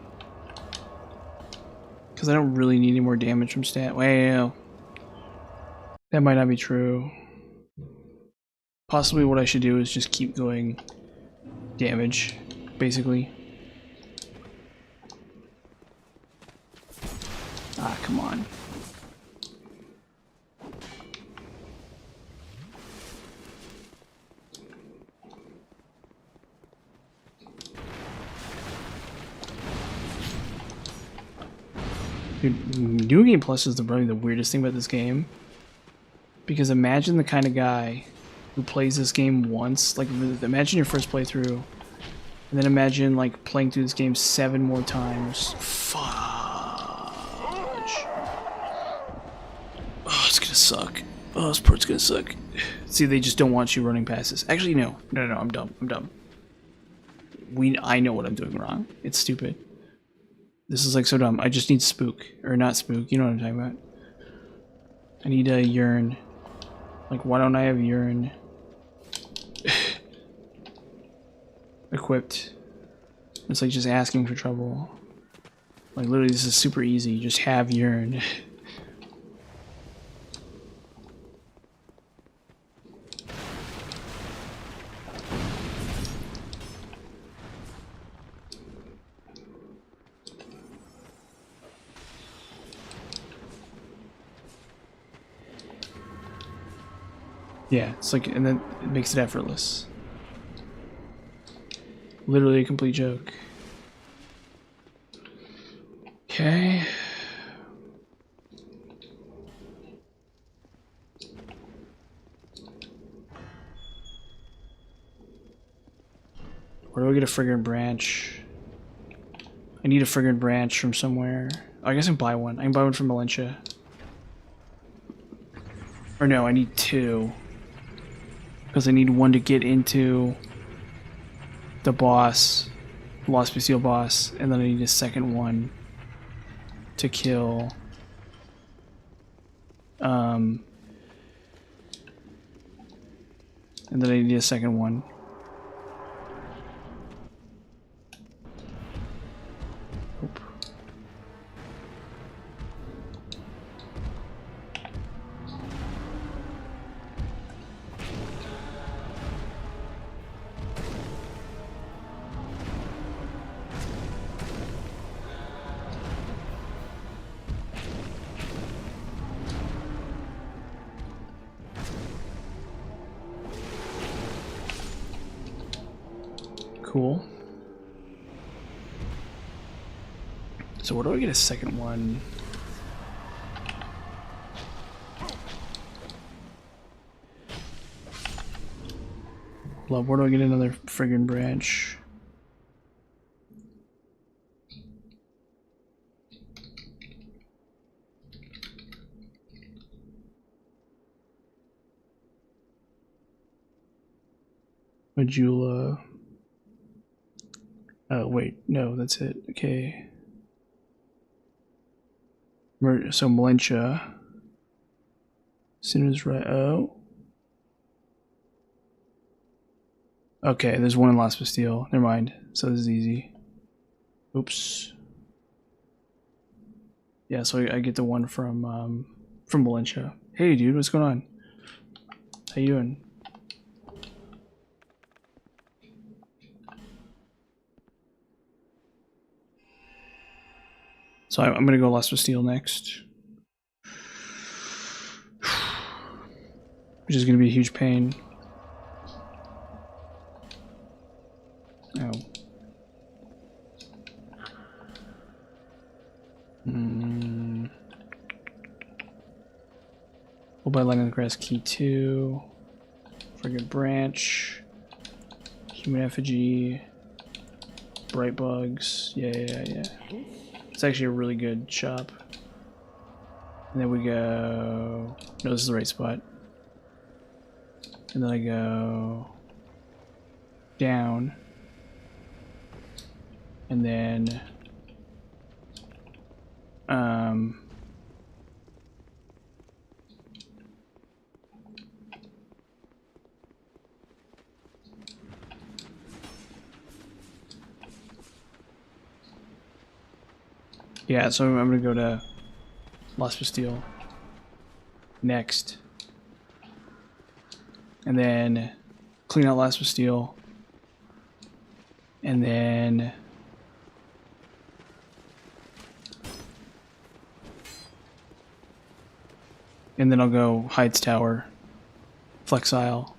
Because I don't really need any more damage from stat. Well, that might not be true. Possibly what I should do is just keep going damage, basically. Ah, come on. Dude, New Game Plus is probably the weirdest thing about this game. Because imagine the kind of guy who plays this game once. Like, imagine your first playthrough. And then imagine, like, playing through this game 7 more times. Fudge. Oh, it's gonna suck. Oh, this part's gonna suck. See, they just don't want you running past this. Actually, no. No, I'm dumb. I'm dumb. I know what I'm doing wrong. It's stupid. This is like so dumb. I just need spook. Or not spook, you know what I'm talking about. I need a yearn. Like, why don't I have yearn equipped? It's like just asking for trouble. Like, literally, this is super easy. You just have yearn. Yeah, it's like, and then it makes it effortless. Literally a complete joke. Okay. Where do I get a friggin' branch? I need a friggin' branch from somewhere. Oh, I guess I can buy one. I can buy one from Valencia. Or no, I need 2. Because I need one to get into the boss, Lost Bastille boss, and then I need a second one to kill and then I need a second one. Oop. Cool. So where do I get a second one? Love, where do I get another friggin' branch? Majula. Oh, wait. No, that's it. Okay. So Malentia. Sinner's right. Oh. Okay, there's one in Las Bastille. Never mind. So this is easy. Oops. Yeah, so I get the one from Valencia. Hey, dude, what's going on? How you doing? So I'm gonna go Las Bastille next, which is gonna be a huge pain. Oh. We'll buy Light on the Grass Key 2. Friggin' Branch. Human Effigy. Bright Bugs. Yeah. It's actually a really good shop. And then we go... No, this is the right spot. And then I go... down. And then... yeah, so I'm gonna go to Las Bastille next. And then clean out Las Bastille. And then I'll go Heights Tower, Flex Isle,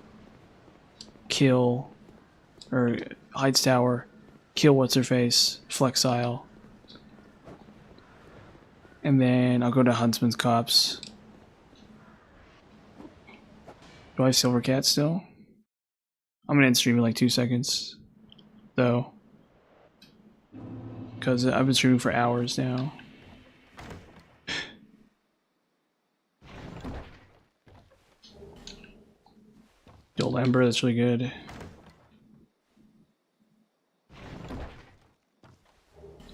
kill, or Heights Tower, kill What's Her Face, Flex Isle. And then I'll go to Huntsman's Copse. Do I have Silver Cat still? I'm gonna end stream in like 2 seconds, though, because I've been streaming for hours now. The old Ember, that's really good.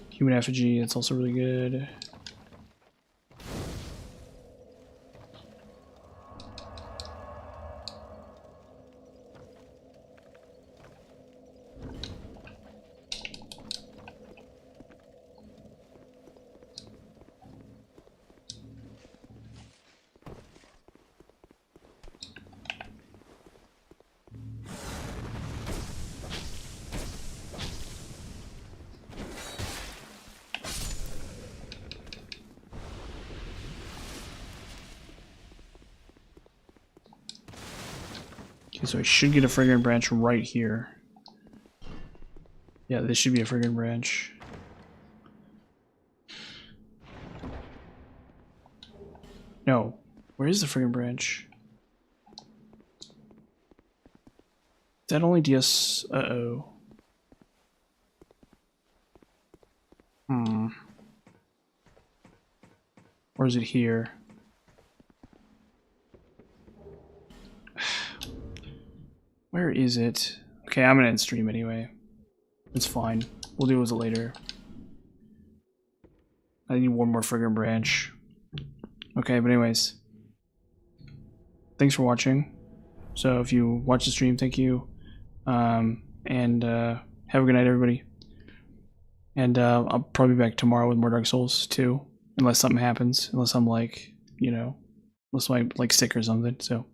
Human Effigy, that's also really good. Okay, so I should get a Fragrant Branch right here. Yeah, this should be a Fragrant Branch. No. Where is the Fragrant Branch? Is that only DS? Uh-oh. Or is it here? Where is it? Okay, I'm gonna end stream anyway. It's fine. We'll deal with it later. I need one more Fragrant Branch. Okay, but anyways. Thanks for watching. So if you watch the stream, thank you. Have a good night, everybody. And I'll probably be back tomorrow with more Dark Souls 2. Unless something happens. Unless I'm like, you know, unless I'm like sick or something. So